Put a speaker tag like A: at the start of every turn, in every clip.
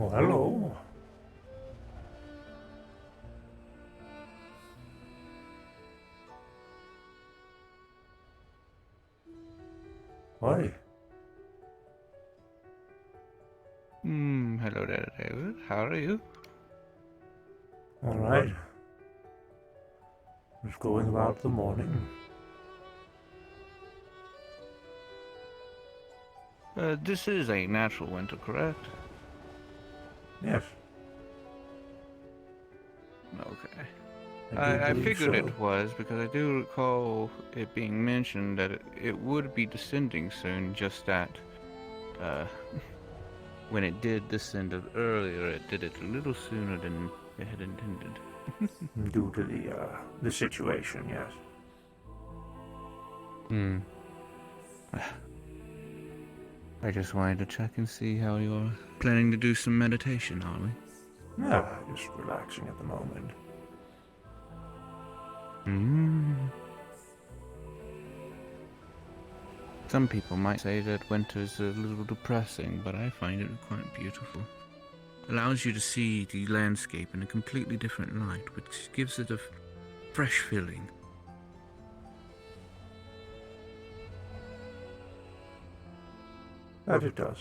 A: Oh, hello. Hi.
B: Hello there, David. How are you?
A: All right. Just going about the morning.
B: This is a natural winter, correct?
A: Yes,
B: Okay.
A: I do
B: I
A: believe
B: figured
A: so.
B: it was because I do recall it being mentioned that it would be descending soon, just that, uh, when it did descend earlier, it did it a little sooner than it had intended.
A: Due to the situation, yes.
B: Hmm. I just wanted to check and see how you're planning to do some meditation, are we?
A: Yeah, just relaxing at the moment.
B: Hmm. Some people might say that winter's a little depressing, but I find it quite beautiful. Allows you to see the landscape in a completely different light, which gives it a fresh feeling.
A: That it does.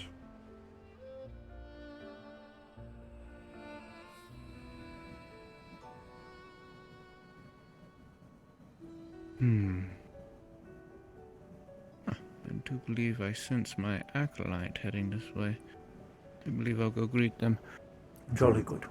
B: Hmm. I do believe I sense my acolyte heading this way. I believe I'll go greet them.
A: Jolly good.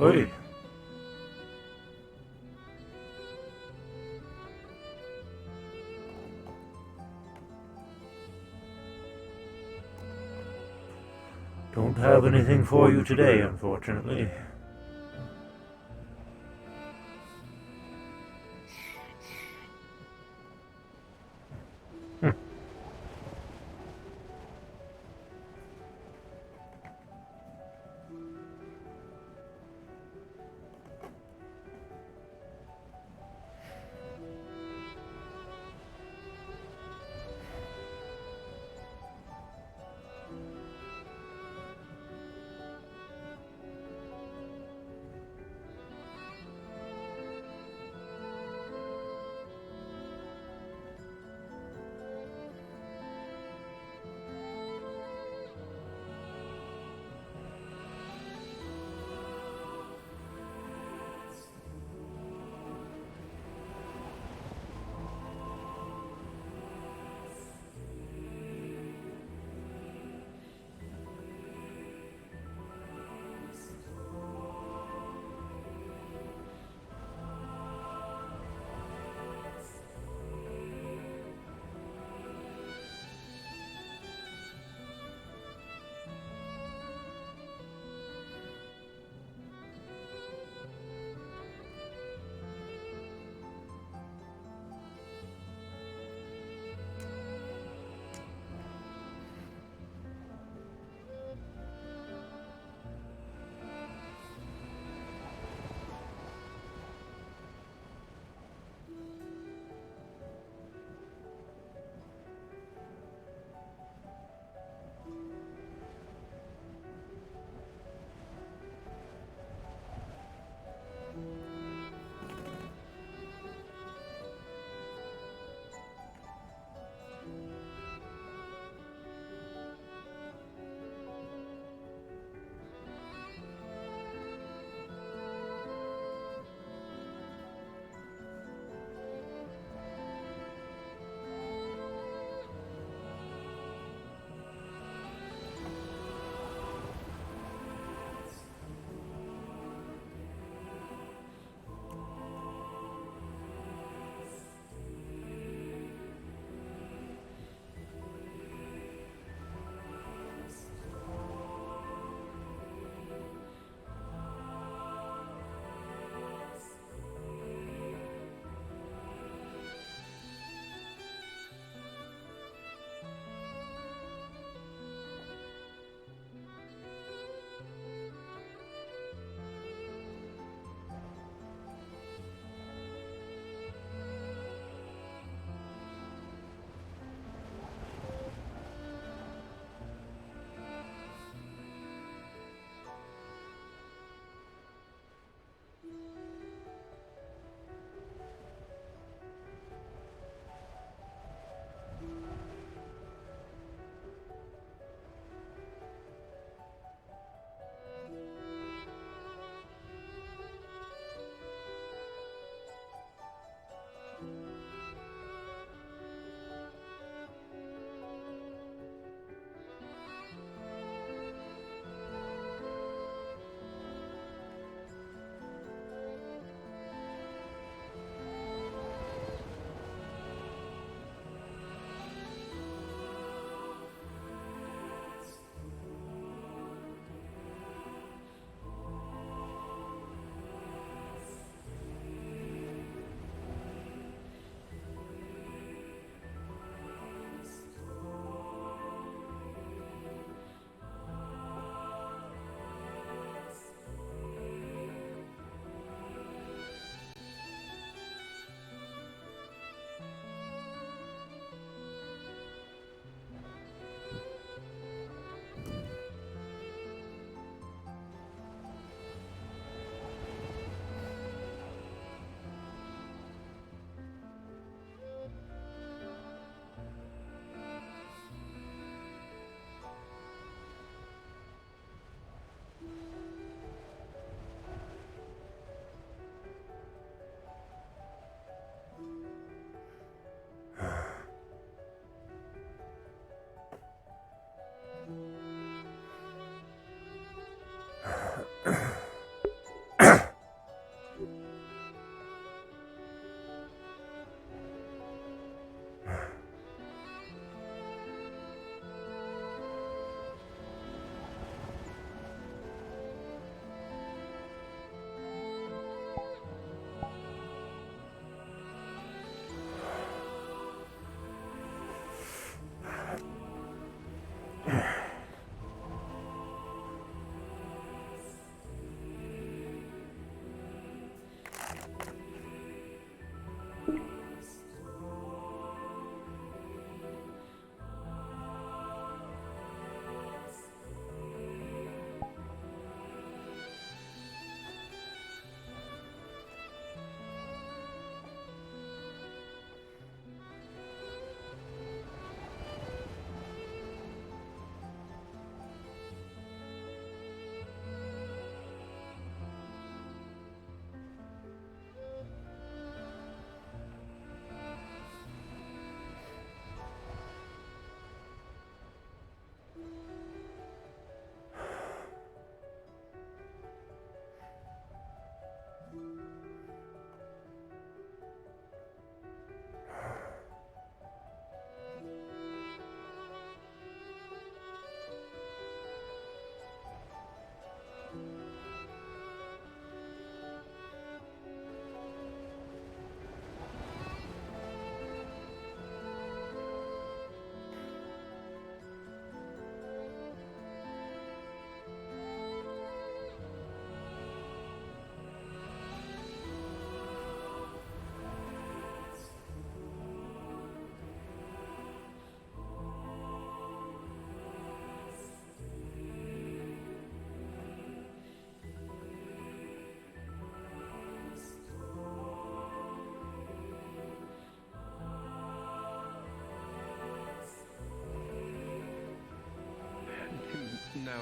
A: Oi. Don't have anything for you today, unfortunately.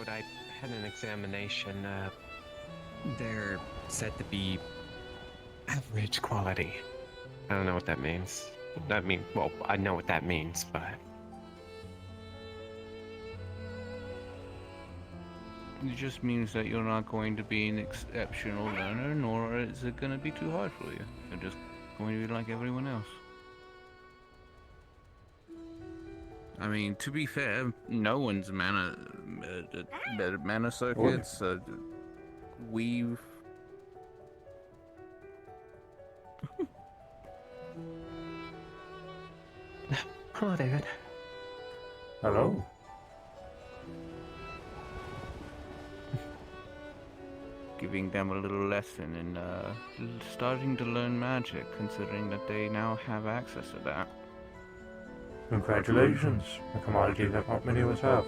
C: out, I had an examination. They're said to be average quality. I don't know what that means. Well, I know what that means, but...
B: It just means that you're not going to be an exceptional learner, nor is it going to be too hard for you. You're just going to be like everyone else. I mean, to be fair, no one's mana circuits. We've...
C: Hello, David.
A: Hello.
B: Giving them a little lesson in starting to learn magic, considering that they now have access to that.
A: Congratulations. A commodity that not many of us have.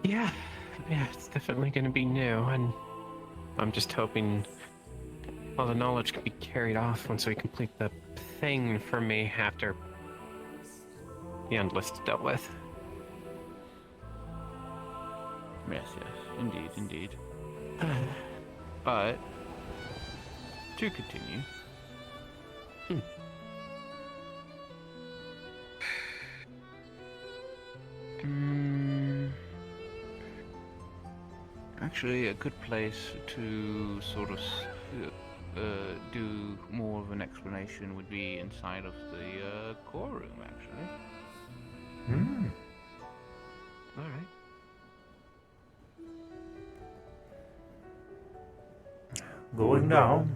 C: Yeah, it's definitely going to be new, and I'm just hoping all the knowledge can be carried off once we complete the thing for me after the endless is dealt with.
B: Yes, indeed. But, to continue... Actually, a good place to sort of do more of an explanation would be inside of the core room, actually.
C: Alright.
A: Going down.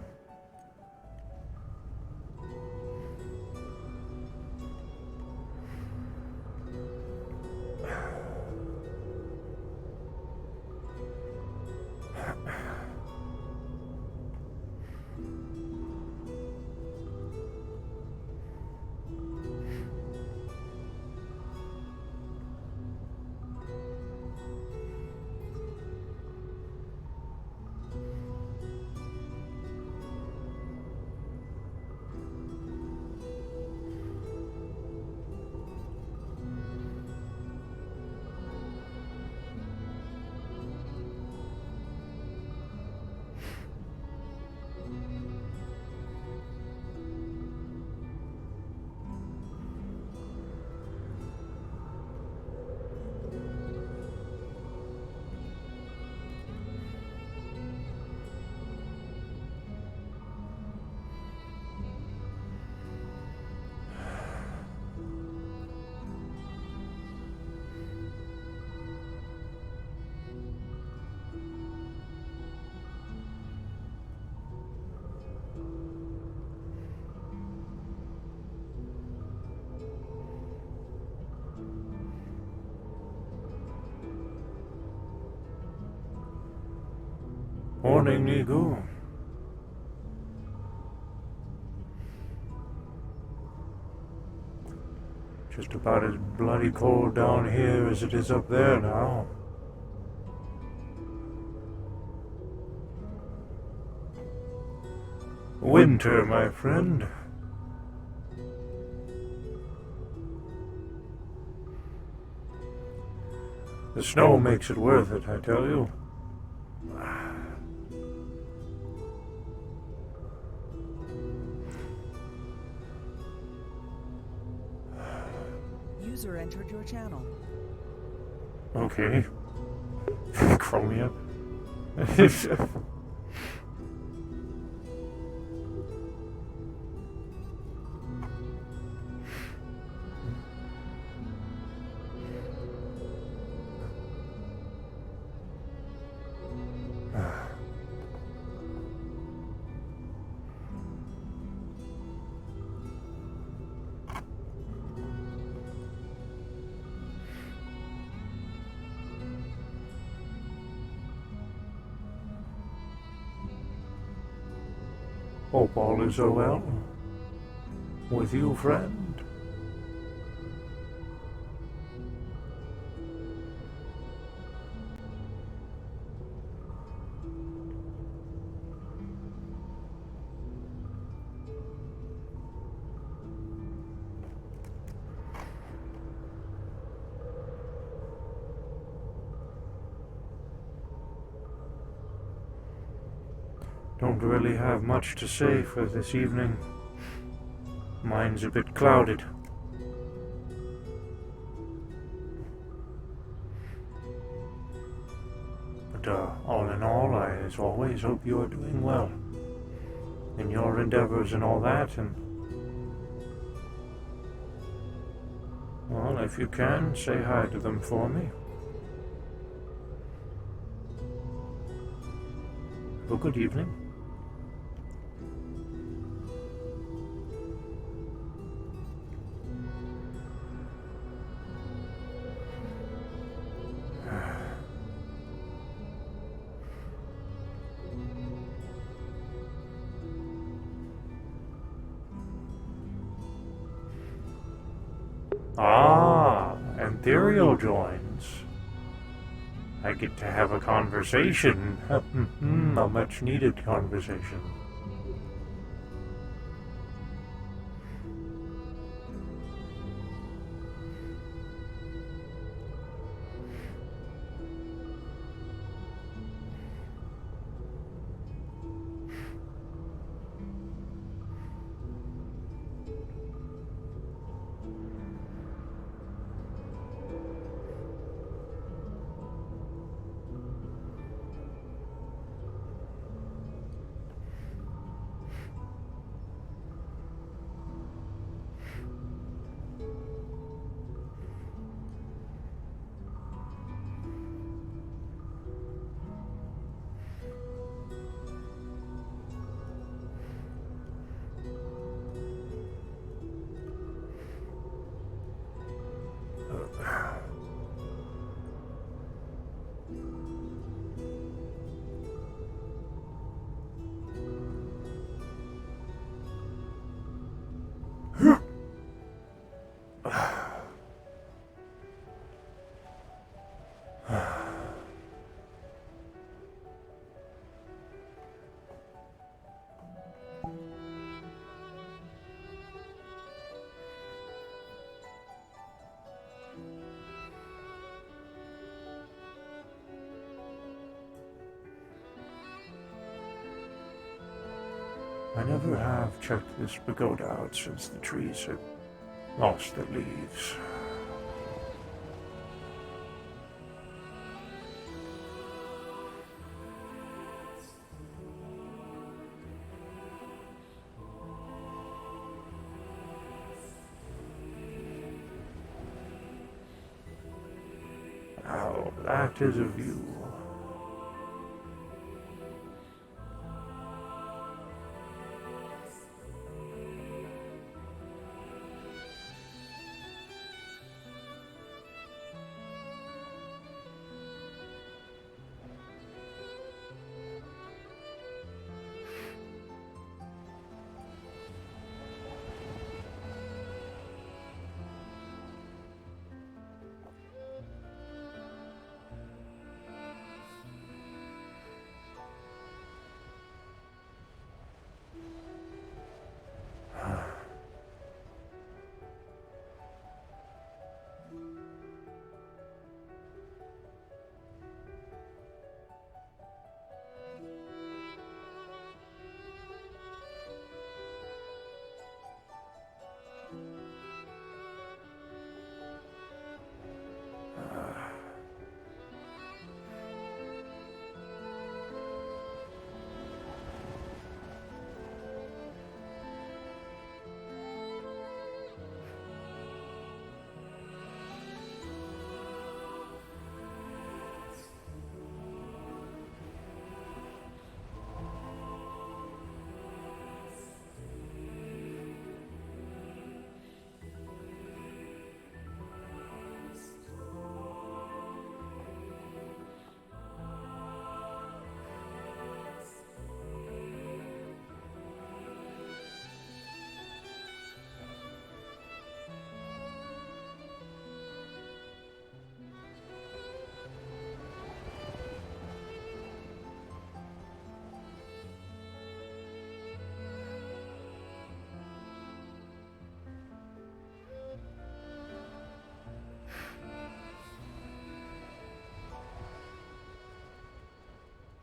A: Morning, Nigu. Just about as bloody cold down here as it is up there now. Winter, my friend. The snow makes it worth it, I tell you.
D: User entered your channel.
A: Okay. Chromia. Hope all is well with you, friend. don't really have much to say for this evening. Mine's a bit clouded. But all in all, I as always hope you are doing well in your endeavors and all that, and well, if you can, say hi to them for me. Have a good evening. Ah, Imperial joins. I get to have a conversation. A much needed conversation. I never have checked this pagoda out since the trees have lost their leaves. Now, that is a view.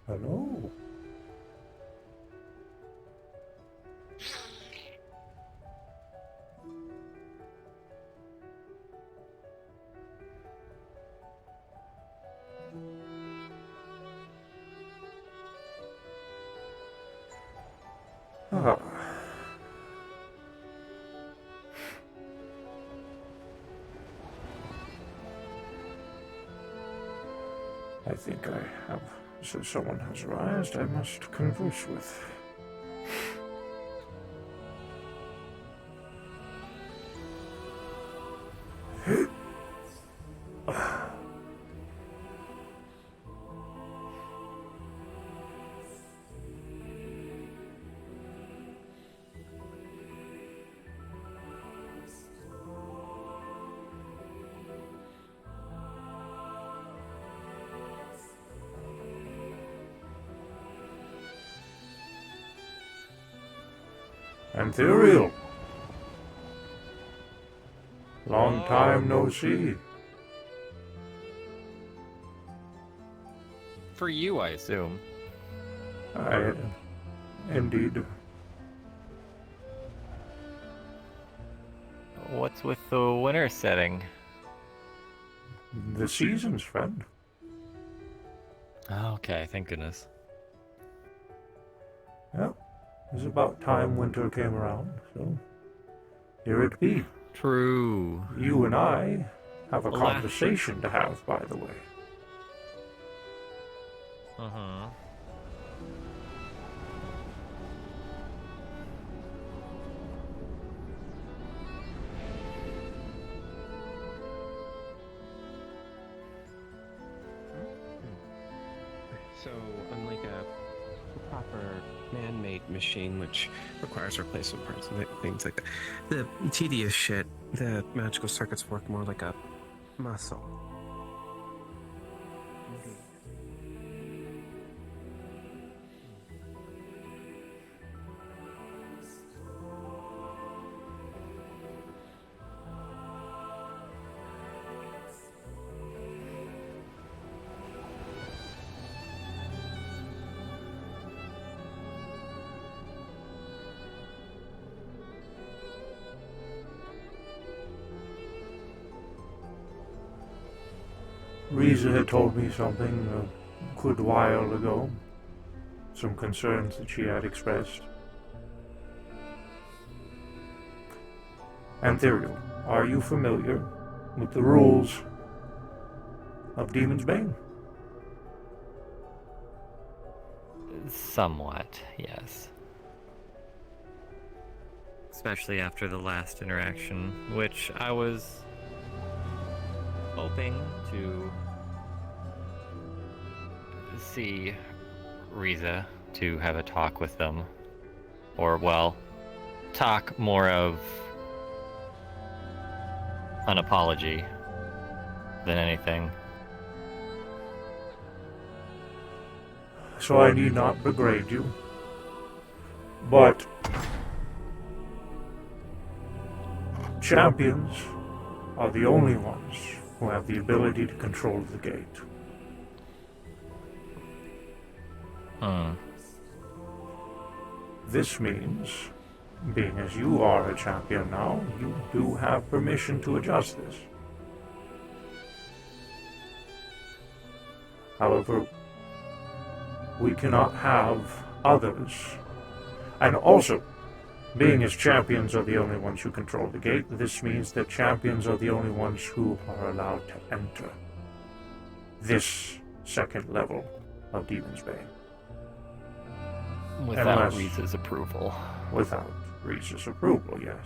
A: Hello. Ah. I think I have. So someone has arrived I must converse with. Anthuriel! Long time no see.
D: For you, I assume.
A: Indeed.
D: What's with the winter setting?
A: The seasons, friend.
D: Okay, thank goodness.
A: Well, it was about time winter came around, so here it be.
D: True.
A: You and I have a
D: Alas.
A: conversation to have, by the way.
D: Uh-huh.
C: So, unlike a proper man-made machine, which requires replacement parts and things like that, the tedious shit, the magical circuits work more like a muscle.
A: Riza had told me something a good while ago. Some concerns that she had expressed. Anthuriel, are you familiar with the rules of Demon's Bane?
D: Somewhat, yes. Especially after the last interaction, which I was hoping to see Riza to have a talk with them. Or, well, talk more of an apology than anything.
A: So I need not begrade you. But champions are the only ones who have the ability to control the gate. This means, being as you are a champion now, you do have permission to adjust this. However, we cannot have others. And also, being as champions are the only ones who control the gate, this means that champions are the only ones who are allowed to enter this second level of Demon's Bane.
D: Without
A: Unless-
D: Riza's approval.
A: Without Riza's approval, yes.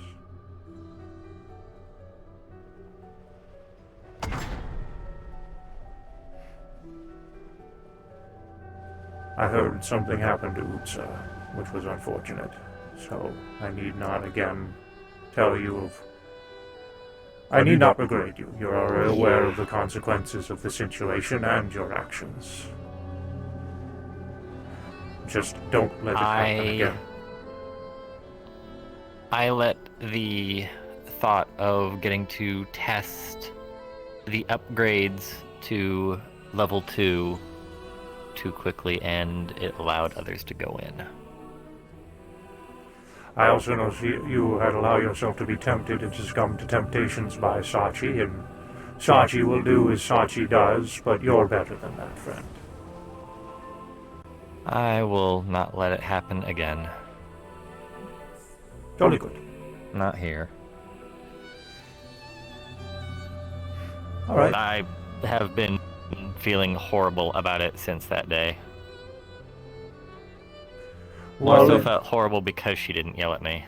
A: I heard something happened to Utsa, which was unfortunate, so I need not again tell you of... I need not begrade you. You're already aware of the consequences of the situation and your actions. Just don't let it happen again.
D: I let the thought of getting to test the upgrades to level 2 too quickly, and it allowed others to go in.
A: I also know you had allowed yourself to be tempted and succumb to temptations by Sachi, and Sachi will do as Sachi does, but you're better than that, friend.
D: I will not let it happen again.
A: Jolly good.
D: Not here.
A: All right.
D: I have been feeling horrible about it since that day. More
A: Well,
D: so felt horrible because she didn't yell at me.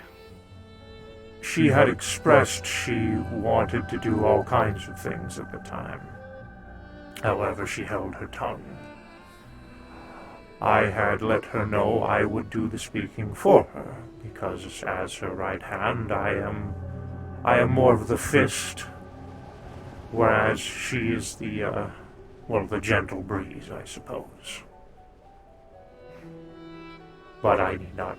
A: she had expressed she wanted to do all kinds of things at the time. However, she held her tongue. I had let her know I would do the speaking for her, because as her right hand, I am more of the fist, whereas she is the gentle breeze, I suppose. But I need not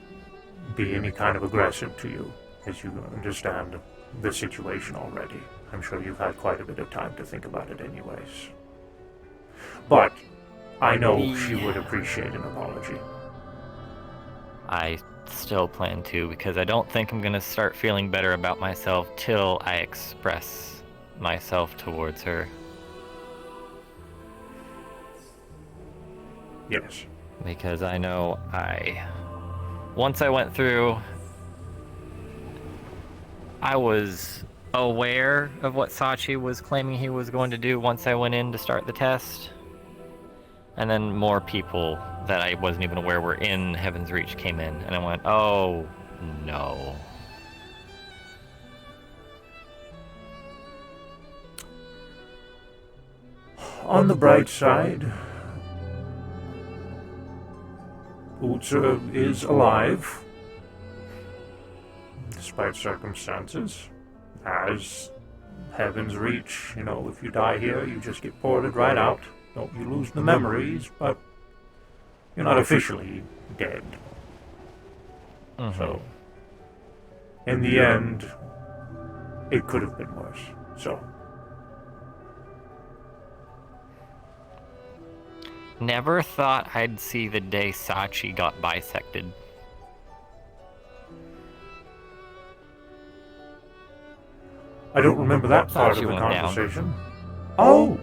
A: be any kind of aggressive to you, as you understand the situation already. I'm sure you've had quite a bit of time to think about it anyways. But I know she would appreciate an apology.
D: I still plan to, because I don't think I'm going to start feeling better about myself till I express myself towards her.
A: Yes.
D: Because I know once I went through, I was aware of what Sachi was claiming he was going to do once I went in to start the test. And then more people that I wasn't even aware were in Heaven's Reach came in, and I went, oh no.
A: On the bright side, Utsa is alive, despite circumstances. As Heaven's Reach, if you die here, you just get ported right out. You lose the memories, but you're not officially dead.
D: Mm-hmm.
A: So, in the end, it could have been worse. So,
D: never thought I'd see the day Sachi got bisected.
A: I don't remember that part of
D: Sachi
A: the
D: went down.
A: conversation. Oh!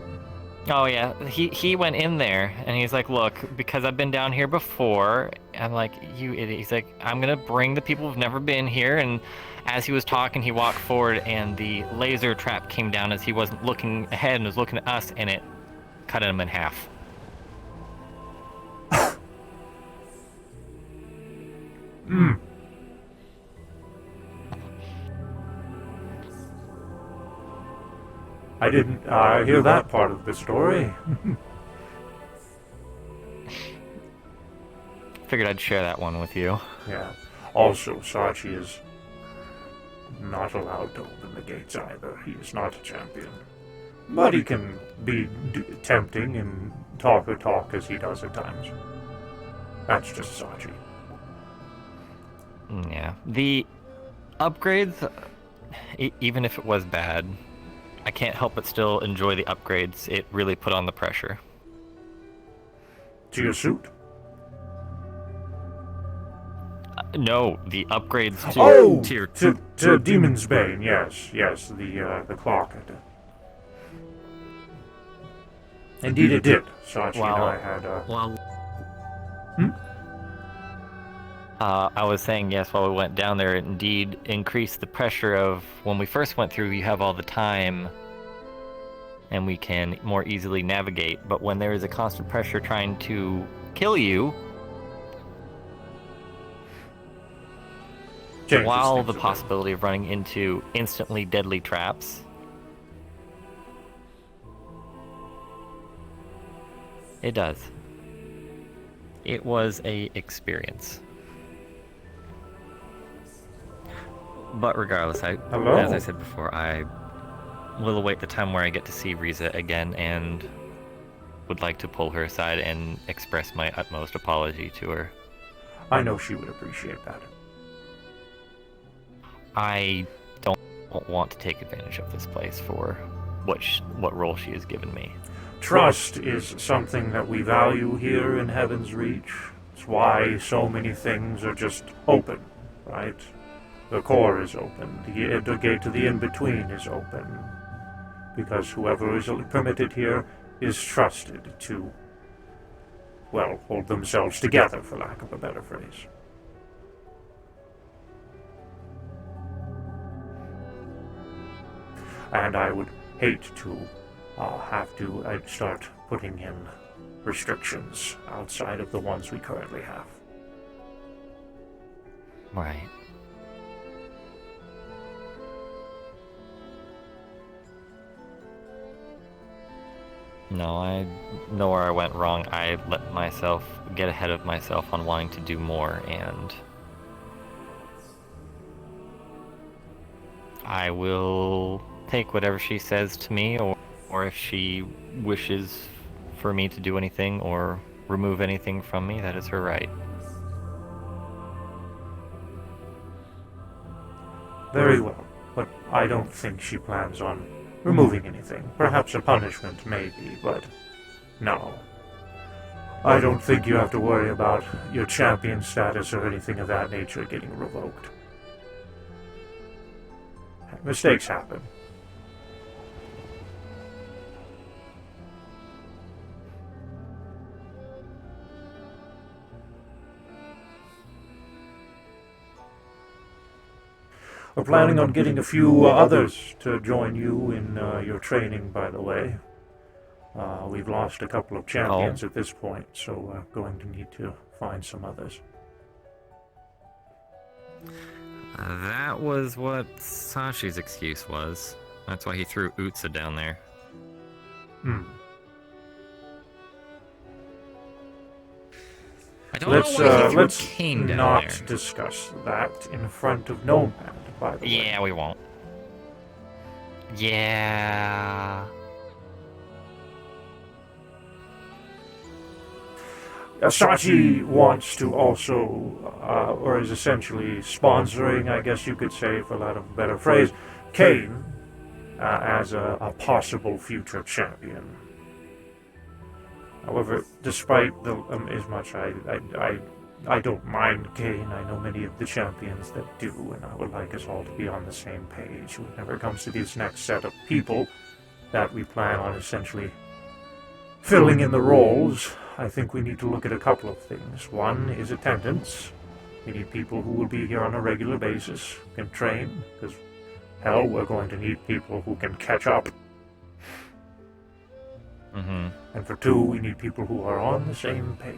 D: Oh yeah, he went in there and he's like, look, because I've been down here before, I'm like, you idiot. He's like, I'm gonna bring the people who've never been here. And as he was talking, he walked forward and the laser trap came down as he wasn't looking ahead and was looking at us, and it cut him in half.
A: Hmm. I didn't hear that part of the story.
D: Figured I'd share that one with you.
A: Yeah. Also, Sachi is not allowed to open the gates either. He is not a champion. But he can be tempting and talk the talk as he does at times. That's just Sachi.
D: Yeah. The upgrades, even if it was bad, I can't help but still enjoy the upgrades. It really put on the pressure.
A: To your suit?
D: No, the upgrades to tier
A: to Demon's Bane, yes, the clock. Indeed it did. Sachi and I had
D: I was saying, yes, while we went down there, it indeed increased the pressure of when we first went through, you have all the time and we can more easily navigate. But when there is a constant pressure trying to kill you, while the possibility of running into instantly deadly traps, it does. It was a experience. But regardless, as I said before, I will await the time where I get to see Riza again and would like to pull her aside and express my utmost apology to her.
A: I know she would appreciate that.
D: I don't want to take advantage of this place for what role she has given me.
A: Trust is something that we value here in Heaven's Reach. It's why so many things are just open, right? The core is open. The gate to the in-between is open. Because whoever is permitted here is trusted to, well, hold themselves together, for lack of a better phrase. and I would hate to have to start putting in restrictions outside of the ones we currently have.
D: Right. No, I know where I went wrong. I let myself get ahead of myself on wanting to do more, and I will take whatever she says to me, or if she wishes for me to do anything or remove anything from me, that is her right.
A: Very well, but I don't think she plans on removing anything. Perhaps a punishment, maybe, but no. I don't think you have to worry about your champion status or anything of that nature getting revoked. Mistakes happen. We're planning on getting a few others to join you in your training, by the way. We've lost a couple of champions at this point, so we're going to need to find some others.
D: That was what Sashi's excuse was. That's why he threw Utsa down there. I don't know why he threw Kane down
A: not
D: there.
A: discuss that in front of Nomad, by the way.
D: Yeah, we won't. Yeah.
A: Sachi wants to also, or is essentially sponsoring, I guess you could say, for lack of a better phrase, Kane as a possible future champion. However, despite as much I don't mind Kane, I know many of the champions that do, and I would like us all to be on the same page whenever it comes to this next set of people that we plan on essentially filling in the roles. I think we need to look at a couple of things. One is attendance. We need people who will be here on a regular basis, who can train, because, hell, we're going to need people who can catch up.
D: Mm-hmm.
A: And for two, we need people who are on the same page.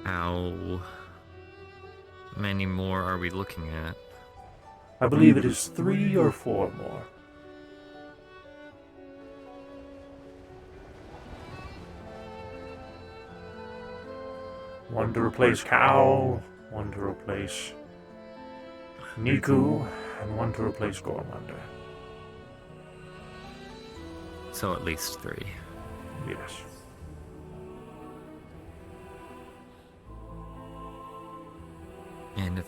D: How many more are we looking at?
A: I believe it is 3 or 4 more. One to replace Cal, one to replace Niku, and one to replace Gormander.
D: So at least 3.
A: Yes.
D: And if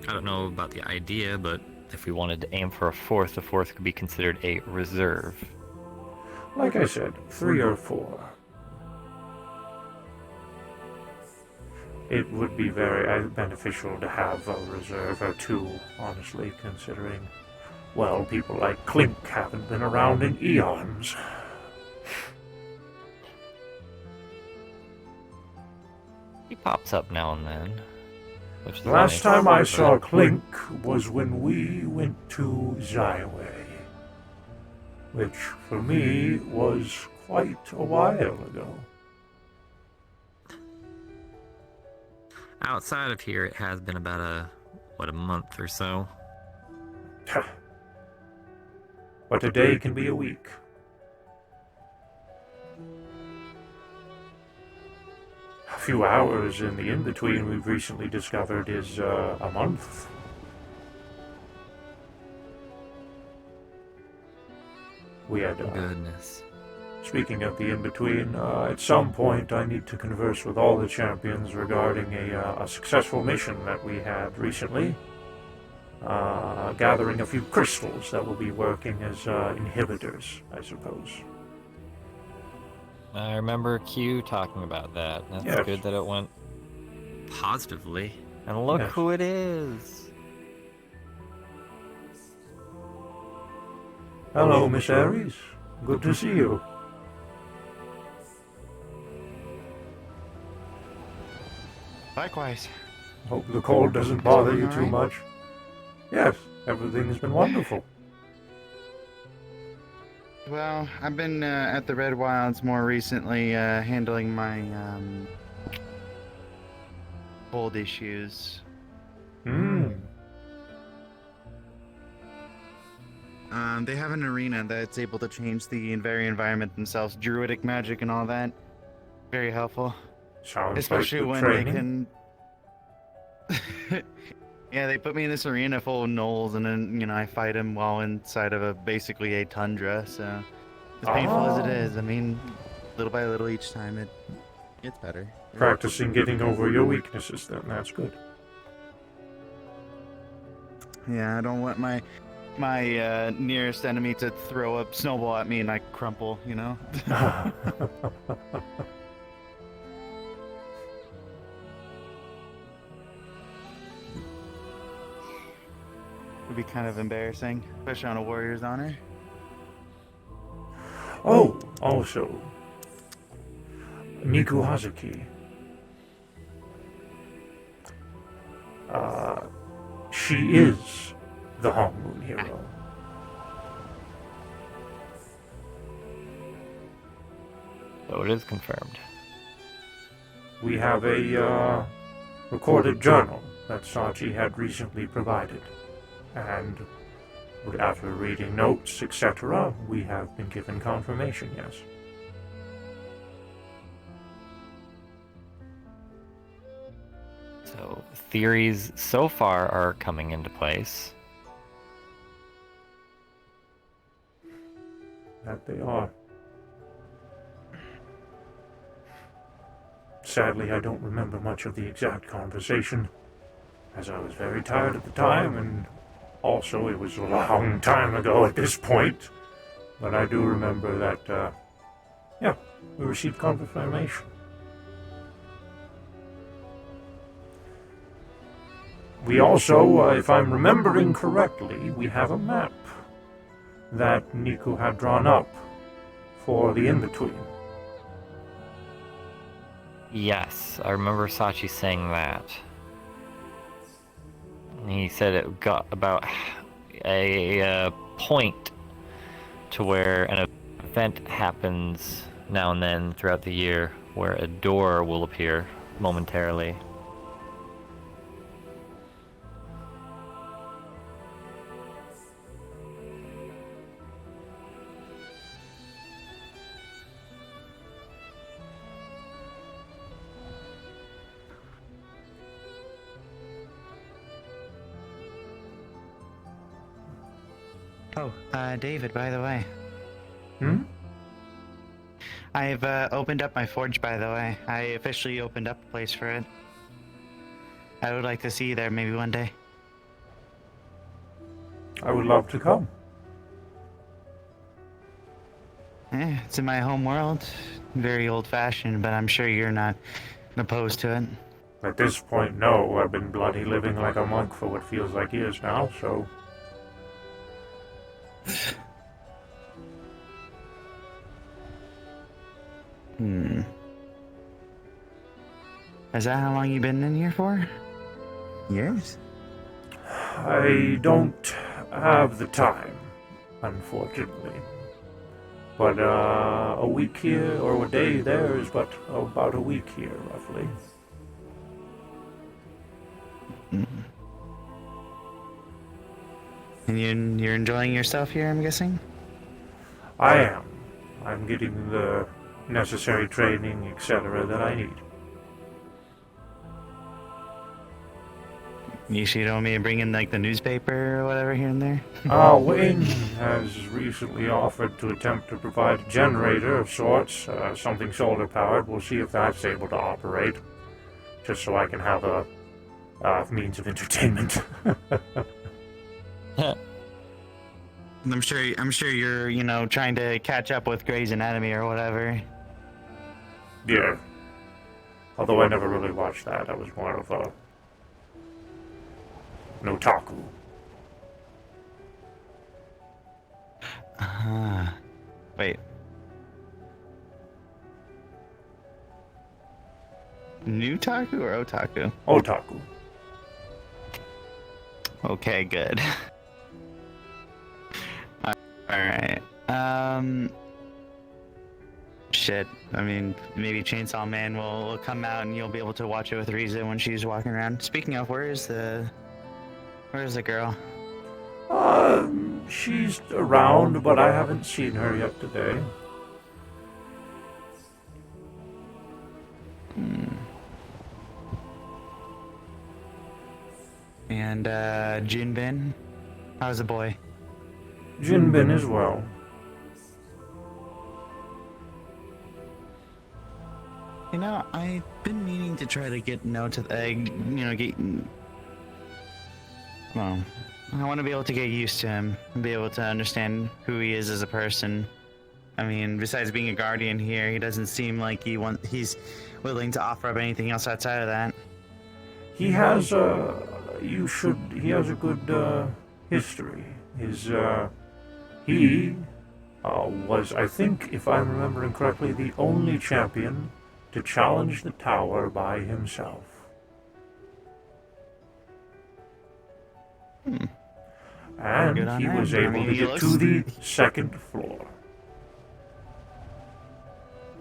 D: I don't know about the idea, but if we wanted to aim for a 4th, the 4th could be considered a reserve.
A: Like I said, 3 or 4. It would be very beneficial to have a reserve or 2, honestly, considering, well, people like Clink haven't been around in eons.
D: He pops up now and then. Which is
A: The last
D: nice.
A: time I saw Clink was when we went to Zyway, which for me was quite a while ago.
D: Outside of here, it has been about a month or so.
A: But a day can be a week. A few hours in the in-between we've recently discovered is a month. We had,
D: Goodness.
A: speaking of the in-between, at some point I need to converse with all the champions regarding a successful mission that we had recently. Gathering a few crystals that will be working as inhibitors, I suppose.
D: I remember Q talking about that. That's
A: Yes.
D: good that it went positively. And look
A: Yes.
D: who it is.
A: Hello, Miss Aries. Good to see you.
E: Likewise.
A: Hope the cold doesn't bother you too much. Yes, everything's been wonderful.
E: Well, I've been at the Red Wilds more recently, handling my cold issues.
A: Hmm.
E: They have an arena that's able to change the very environment themselves, druidic magic and all that. Very helpful,
A: Sounds
E: especially
A: like
E: when
A: good training.
E: they can. Yeah, they put me in this arena full of gnolls, and then I fight them while inside of basically a tundra. So as painful as it is, I mean, little by little each time it gets better.
A: Practicing getting over your weaknesses, then. That's good.
E: Yeah, I don't want my nearest enemy to throw a snowball at me and I crumple. Would be kind of embarrassing, especially on a warrior's honor.
A: Oh, also, Niku Hazuki. She is the Hong Moon hero.
D: So it is confirmed.
A: We have a recorded journal that Sachi had recently provided, and after reading notes, etc., we have been given confirmation, yes.
D: So theories so far are coming into place.
A: That they are. Sadly, I don't remember much of the exact conversation, as I was very tired at the time, and also it was a long time ago at this point. But I do remember that, we received confirmation. We also, if I'm remembering correctly, we have a map that Niku had drawn up for the In-Between.
D: Yes, I remember Sachi saying that. He said it got about a point to where an event happens now and then throughout the year where a door will appear momentarily.
E: Oh, David, by the way.
A: Hmm?
E: I've opened up my forge, by the way. I officially opened up a place for it. I would like to see you there maybe one day.
A: I would love to come.
E: Yeah, it's in my home world. Very old-fashioned, but I'm sure you're not opposed to it.
A: At this point, no. I've been bloody living like a monk for what feels like years now, so...
E: Is that how long you've been in here for? Years?
A: I don't have the time, unfortunately. But a week here, or a day there, is but about a week here, roughly.
E: And you're enjoying yourself here, I'm guessing?
A: I am. I'm getting the necessary training, etc. that I need.
E: You don't want me to bring in like the newspaper or whatever here and there?
A: Wayne has recently offered to attempt to provide a generator of sorts, something solar powered. We'll see if that's able to operate, just so I can have a means of entertainment.
E: I'm sure you're, trying to catch up with Grey's Anatomy or whatever.
A: Yeah. Although I never really watched that. I was more of a an otaku.
E: Wait. Nutaku or otaku?
A: Otaku.
E: Okay, good. Alright. Shit. I mean, maybe Chainsaw Man will come out and you'll be able to watch it with Riza when she's walking around. Speaking of, where's the girl?
A: She's around, but I haven't seen her yet today.
E: And Jinbin? How's the boy?
A: Jinbin as well.
E: You know, I've been meaning to try to get well, I want to be able to get used to him, and be able to understand who he is as a person. I mean, besides being a guardian here, he doesn't seem like he's willing to offer up anything else outside of that.
A: He has he has a good history. He was, I think, if I'm remembering correctly, the only champion to challenge the tower by himself.
E: Good
A: And
E: on
A: he
E: him.
A: was
E: I
A: able
E: mean,
A: to
E: he
A: get
E: looks-
A: to the second floor.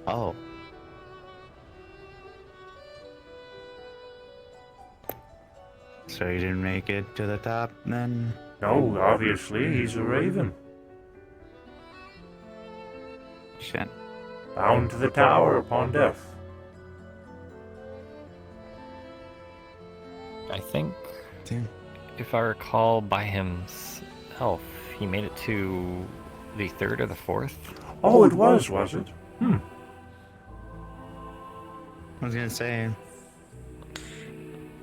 E: Oh. So he didn't make it to the top then?
A: No, obviously, he's a raven.
E: Shit.
A: Bound to the tower upon death.
D: I think,
E: Dude.
D: if I recall, by himself, he made it to the third or the fourth.
A: Oh, it was it?
E: I was gonna say.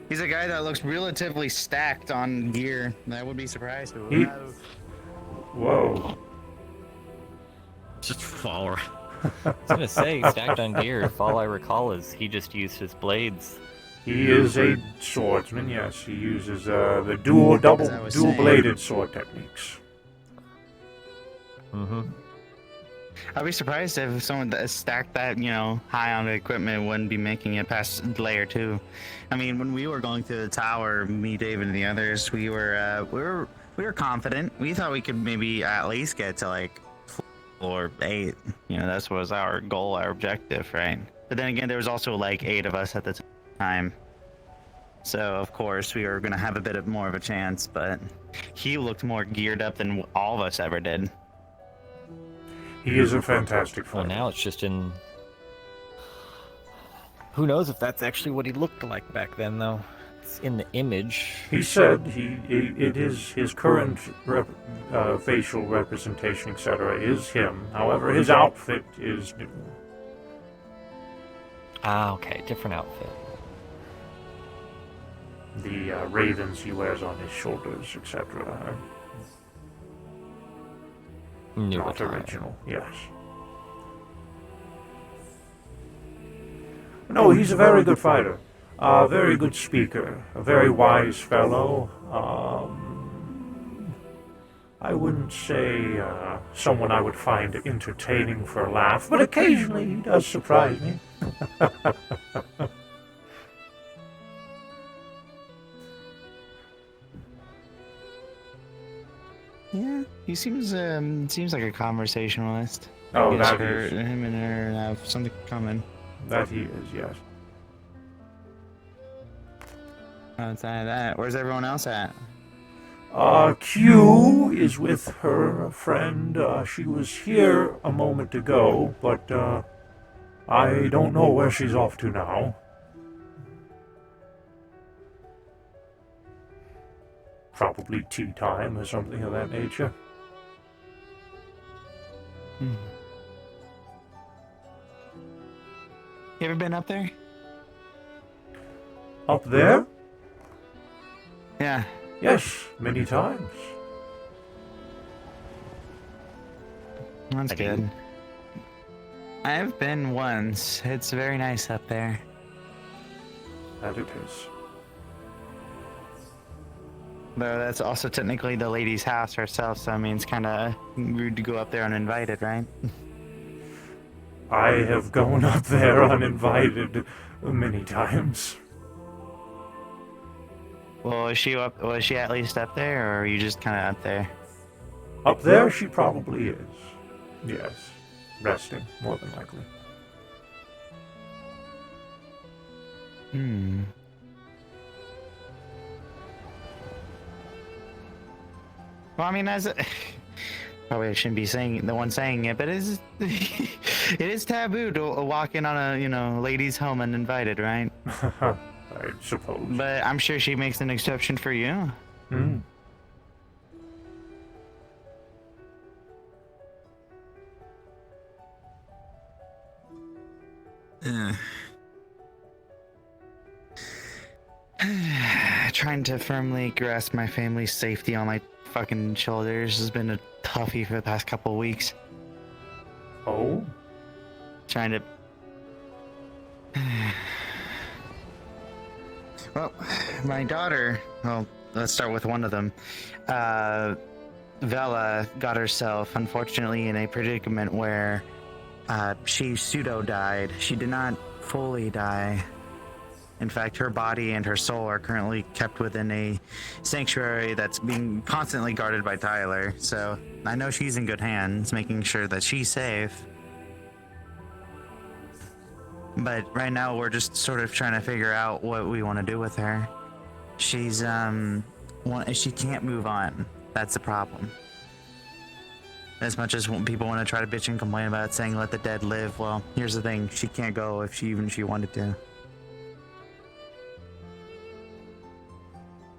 E: He's a guy that looks relatively stacked on gear. I would be surprised to
A: He-
E: have.
A: Whoa.
D: Just fall. I was gonna say, stacked on gear. If all I recall is he just used his blades.
A: He is a swordsman, yes. He uses the
E: As I was
A: dual-bladed sword techniques.
D: Mm-hmm.
E: I'd be surprised if someone that is stacked that, high on the equipment wouldn't be making it past layer 2. I mean, when we were going through the tower, me, David, and the others, we were confident. We thought we could maybe at least get to like floor 8. That was our goal, our objective, right? But then again, there was also like 8 of us at the time. So of course we were gonna have a bit more of a chance, but he looked more geared up than all of us ever did.
A: He is a fantastic
D: Well,
A: fighter.
D: now it's just in. Who knows if that's actually what he looked like back then, though? It's in the image.
A: He said it is his current facial representation, etc., is him. However, his outfit is new.
D: Ah, okay, different outfit.
A: The ravens he wears on his shoulders, etc., are
D: New
A: not
D: attire.
A: original. Yes. No, he's a very good fighter. A very good speaker. A very wise fellow. I wouldn't say someone I would find entertaining for a laugh, but occasionally he does surprise me.
E: Yeah, he seems like a conversationalist.
A: Oh,
E: Yes,
A: that
E: her,
A: is.
E: him and her have something common.
A: That he is, yes.
E: Outside of that, where's everyone else at?
A: Q is with her friend. She was here a moment ago, but I don't know where she's off to now. Probably tea time or something of that nature.
E: You ever been up there?
A: Up there?
E: Yeah.
A: Yes, many times.
E: That's
D: I do.
E: good. I've been once. It's very nice up there.
A: That it is.
E: Though that's also technically the lady's house herself, so I mean it's kind of rude to go up there uninvited, right?
A: I have gone up there uninvited many times.
E: Well, was she at least up there, or are you just kind of up there?
A: Up there, she probably is. Yes. Resting, more than likely.
E: Hmm. Well, I mean, probably I shouldn't be saying the one saying it, but it is it is taboo to walk in on a lady's home uninvited, right?
A: I suppose.
E: But I'm sure she makes an exception for you.
A: Hmm.
E: Trying to firmly grasp my family's safety on my fucking shoulders has been a toughie for the past couple weeks.
A: Oh?
E: Trying to. Well, my daughter. Well, let's start with one of them. Vela got herself, unfortunately, in a predicament where she pseudo died. She did not fully die. In fact, her body and her soul are currently kept within a sanctuary that's being constantly guarded by Tyler. So I know she's in good hands, making sure that she's safe. But right now, we're just sort of trying to figure out what we want to do with her. She's she can't move on. That's the problem. As much as people want to try to bitch and complain about saying let the dead live, well, here's the thing: she can't go if she wanted to.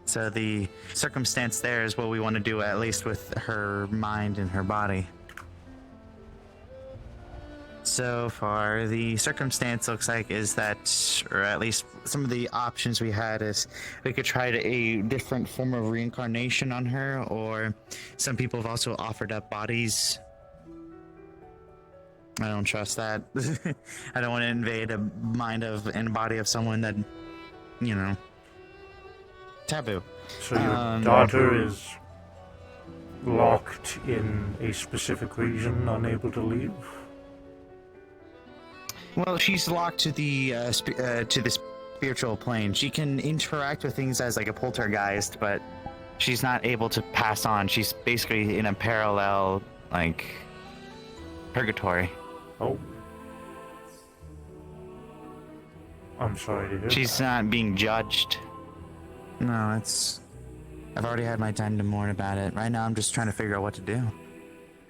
E: So the circumstance there is what we want to do, at least with her mind and her body. So far, the circumstance looks like is that, or at least some of the options we had is we could try a different form of reincarnation on her, or some people have also offered up bodies. I don't trust that. I don't want to invade a mind and a body of someone that, taboo.
A: So your daughter is locked in a specific region, unable to leave?
E: Well, she's locked to the spiritual plane. She can interact with things as like a poltergeist, but she's not able to pass on. She's basically in a parallel, like, purgatory.
A: Oh. I'm sorry to hear
E: She's
A: that.
E: not being judged. No, I've already had my time to mourn about it. Right now, I'm just trying to figure out what to do.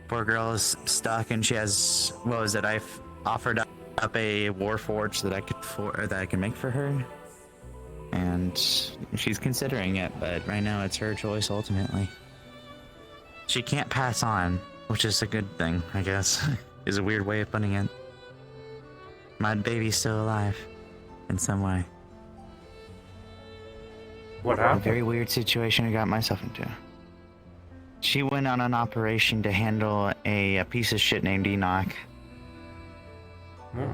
E: Poor girl is stuck, and she has, I've offered up a warforge that I can make for her, and she's considering it. But right now, it's her choice ultimately. She can't pass on, which is a good thing, I guess. Is a weird way of putting it. My baby's still alive, in some way.
A: What
E: A
A: happened?
E: very weird situation I got myself into. She went on an operation to handle a piece of shit named Enoch.
A: Hmm.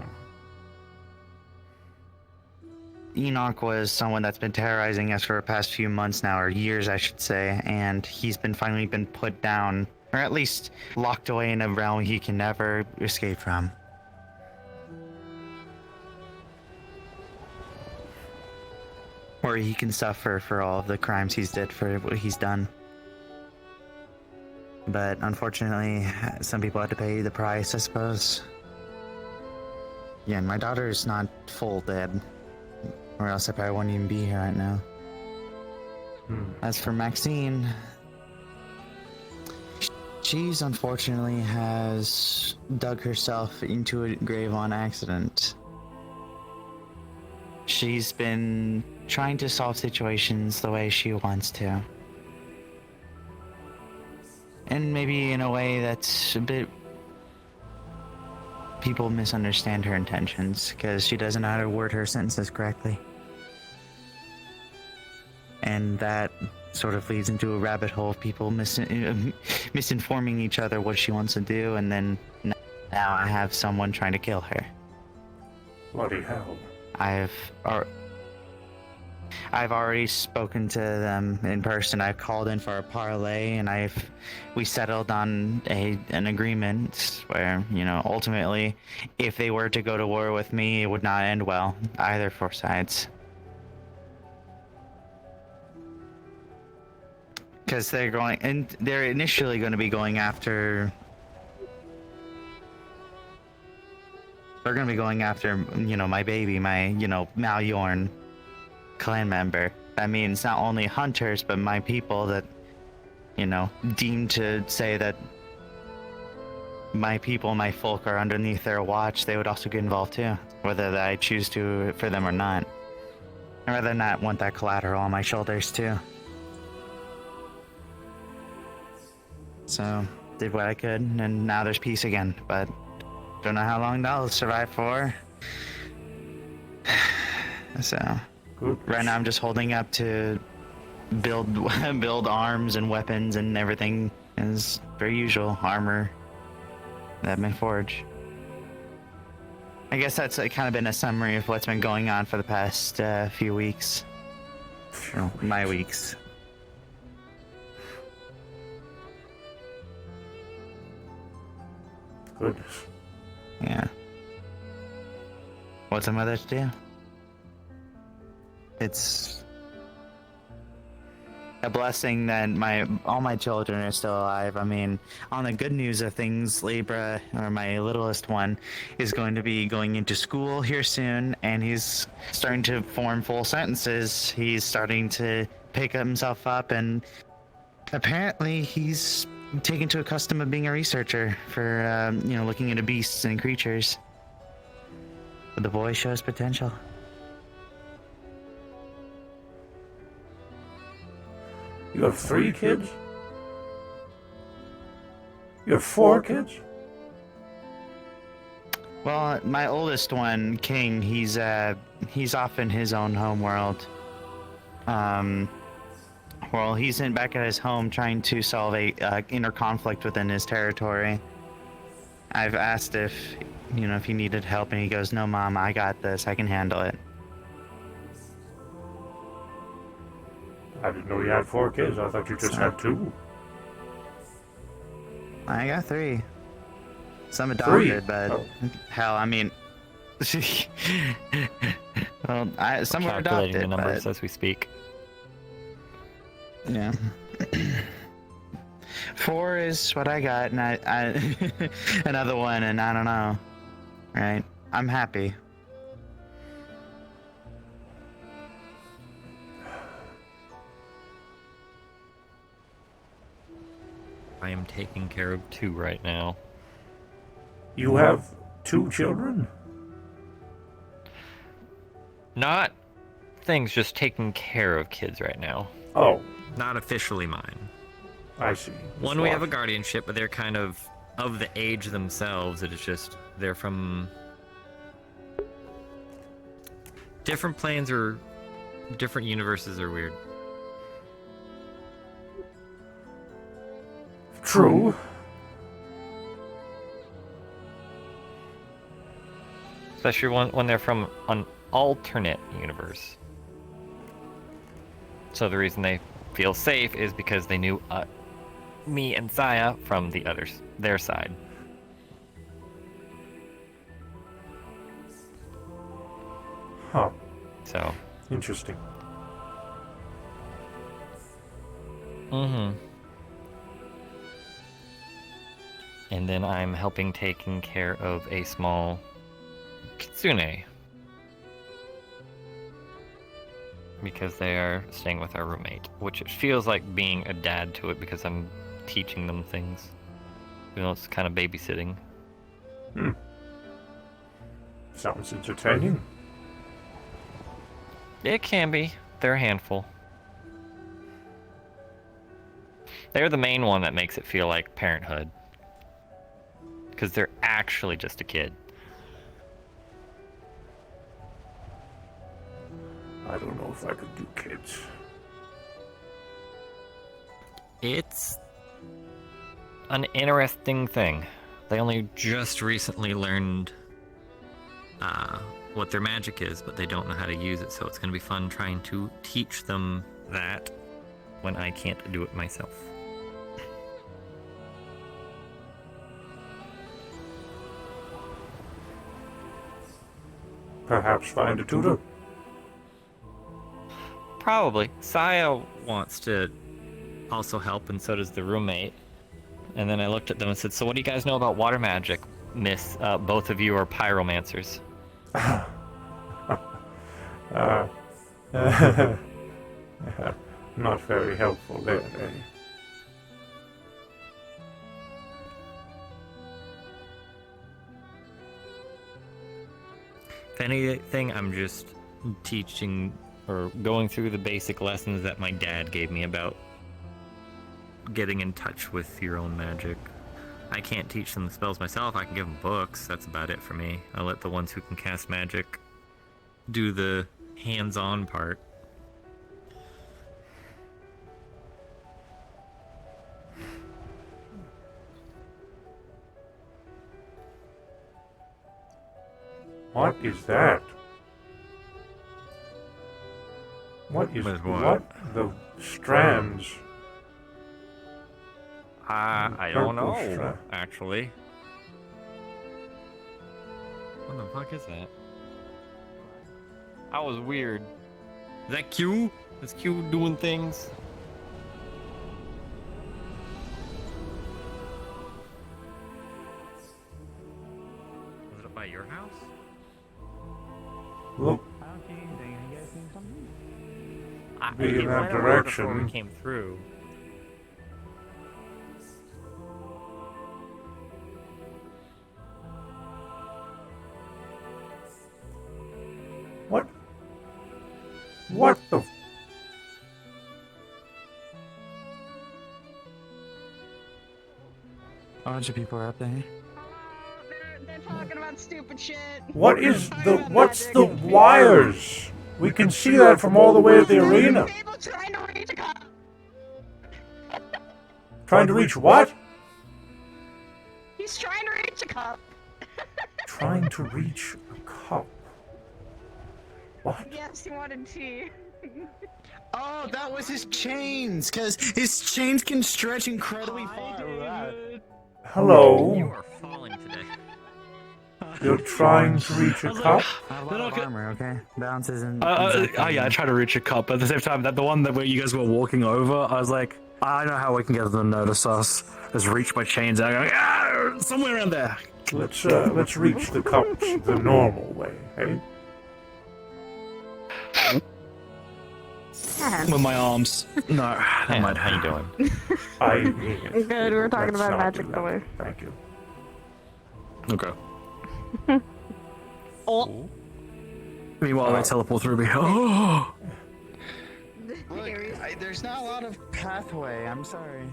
E: Enoch was someone that's been terrorizing us for the past few months now, or years I should say, and he's finally been put down, or at least locked away in a realm he can never escape from. Where he can suffer for all of the crimes he's did, for what he's done. But unfortunately, some people had to pay the price, I suppose. Yeah, and my daughter's not full dead, or else I probably wouldn't even be here right now.
A: Hmm.
E: As for Maxine, she's unfortunately has dug herself into a grave on accident. She's been trying to solve situations the way she wants to. And maybe in a way that's a bit... people misunderstand her intentions, because she doesn't know how to word her sentences correctly. And that sort of leads into a rabbit hole of people misinforming each other what she wants to do, and then now I have someone trying to kill her.
A: Bloody hell.
E: I've already spoken to them in person. I've called in for a parlay, and we settled on an agreement where, you know, ultimately, if they were to go to war with me, it would not end well, either for sides. Because they're initially going to be going after. They're going to be going after, you know, my baby, my, you know, Malyorn clan member. That means not only hunters, but my people that, you know, deemed to say that my people, my folk are underneath their watch, they would also get involved too, whether I choose to for them or not. I'd rather not want that collateral on my shoulders too. So, did what I could, and now there's peace again, but don't know how long that'll survive for. So,
A: Good.
E: right now I'm just holding up to build arms and weapons and everything as per usual, armor that I've been forged. I guess that's kind of been a summary of what's been going on for the past few weeks.
A: Phew.
E: My weeks.
A: Goodness.
E: Yeah. What's a mother to do? It's a blessing that all my children are still alive. I mean, on the good news of things, Libra, or my littlest one, is going to be going into school here soon, and he's starting to form full sentences. He's starting to pick himself up, and apparently he's taken to a custom of being a researcher for, you know, looking into beasts and creatures. But the boy shows potential.
A: You have 3 kids? You have 4 kids?
E: Well, my oldest one, King, he's off in his own home world. Well, he's back at his home trying to solve a inner conflict within his territory. I've asked if, you know, if he needed help, and he goes, "No, Mom, I got this. I can handle it."
A: I didn't know you had 4 kids. I thought you just had 2.
E: I got 3. Some adopted,
A: 3?
E: but
A: Oh.
E: hell, I mean, well, some were
D: Calculating
E: adopted,
D: the numbers
E: but
D: as we speak.
E: yeah. 4 is what I got, and I another one, and I don't know. Right? I'm happy.
D: I am taking care of 2 right now.
A: You have 2 children?
D: Not things, just taking care of kids right now.
A: Oh,
F: Not officially mine.
A: I see.
F: One, we have a guardianship, but they're kind of the age themselves. It is just they're from different planes or different universes are weird.
A: True.
D: Especially when they're from an alternate universe. So the reason they feel safe is because they knew me and Saya from their side.
A: Huh.
D: So.
A: Interesting.
D: Mm-hmm. And then I'm helping taking care of a small kitsune. Because they are staying with our roommate, which it feels like being a dad to it because I'm teaching them things. You know, it's kind of babysitting.
A: Sounds entertaining.
D: It can be. They're a handful. They're the main one that makes it feel like parenthood. Because they're actually just a kid.
A: I don't know if I could do kids.
F: It's
D: An interesting thing. They only
F: just recently learned what their magic is, but they don't know how to use it. So it's going to be fun trying to teach them that when I can't do it myself.
A: Perhaps find a tutor.
F: Probably. Saya wants to also help, and so does the roommate. And then I looked at them and said, "So what do you guys know about water magic, Miss? Both of you are pyromancers."
A: Not very helpful there, eh?
F: If anything, I'm just teaching or going through the basic lessons that my dad gave me about getting in touch with your own magic. I can't teach them the spells myself. I can give them books. That's about it for me. I'll let the ones who can cast magic do the hands-on part.
A: What is that? What is
F: With what?
A: what? The strands.
F: I don't
A: Purple
F: know,
A: strap.
F: actually. What the fuck is that?
D: That was weird.
F: Is that Q?
D: Is Q doing things?
F: Was it up by your house?
A: Look, Be in
F: it
A: that
F: went over before
A: direction.
F: we came through.
A: what? What the?
E: A bunch of people are up there.
G: They're talking about stupid shit.
A: What is the? What's the wires? We can see that from all the way to the arena.
G: People trying to reach a cop.
A: Trying to reach what?
G: He's trying to reach a cop.
A: Trying to reach a cup. What?
G: Yes, he wanted tea.
E: Oh, that was his chains, because his chains can stretch incredibly far.
F: You
A: Hello?
F: are falling today.
A: You're trying to reach a cup?
E: I have a lot of armor, okay? Bounces and.
H: Yeah, I tried to reach a cup, but at the same time, that the one that where you guys were walking over, I was like, I know how we can get them to notice us. Just reach my chains out, going, ah, somewhere around there.
A: Let's reach the cups the normal way, hey?
H: With my arms. No, that might
D: How you doing?
A: I mean it.
G: Good, we were talking
A: Let's
G: about
A: not
G: magic
A: do that.
G: color.
A: Thank you.
H: Okay.
G: Oh.
H: Meanwhile, they teleport through me. Oh!
E: Look, there's not a lot of pathway. I'm sorry.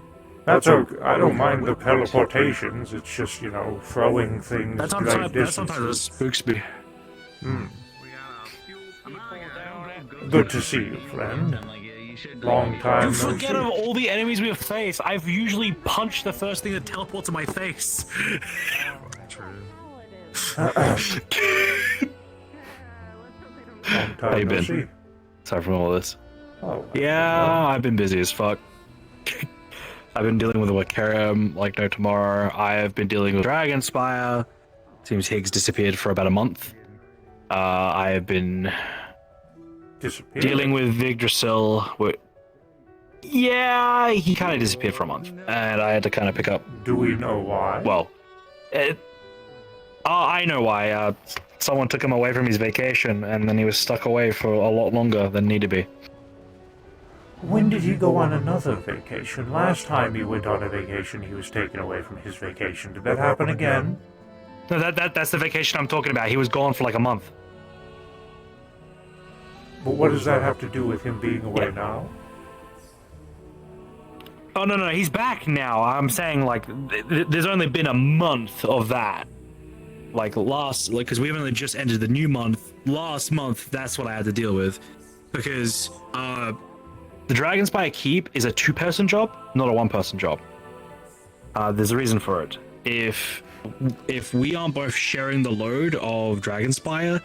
A: That's okay. I don't mind the teleportations. It's just, throwing things
H: That
A: great
H: sometimes
A: distances.
H: spooks me.
A: Good to see you, friend. Long time
H: You
A: no
H: forget
A: see.
H: of all the enemies we have faced. I've usually punched the first thing that teleports to my face.
A: Long time
H: How you
A: no
H: been?
A: see.
H: Sorry for all this.
A: Oh,
H: Yeah, I've been busy as fuck. I've been dealing with Wakaram like no tomorrow. I have been dealing with Dragonspire. Seems Higgs disappeared for about a month. I have been
A: disappeared.
H: dealing with Yggdrasil. Yeah, he kind of disappeared for a month, and I had to kind of pick up.
A: Do we know why?
H: Well, I know why. Someone took him away from his vacation, and then he was stuck away for a lot longer than needed to be.
A: When did he go on another vacation? Last time he went on a vacation, he was taken away from his vacation. Did that happen again?
H: No, that's the vacation I'm talking about. He was gone for like a month.
A: But what does that have to do with him being away now?
H: Oh no, he's back now. I'm saying like there's only been a month of that. Because we've only just entered the new month. Last month, that's what I had to deal with, because the Dragonspire Keep is a 2-person job, not a 1-person job. There's a reason for it. If we aren't both sharing the load of Dragonspire,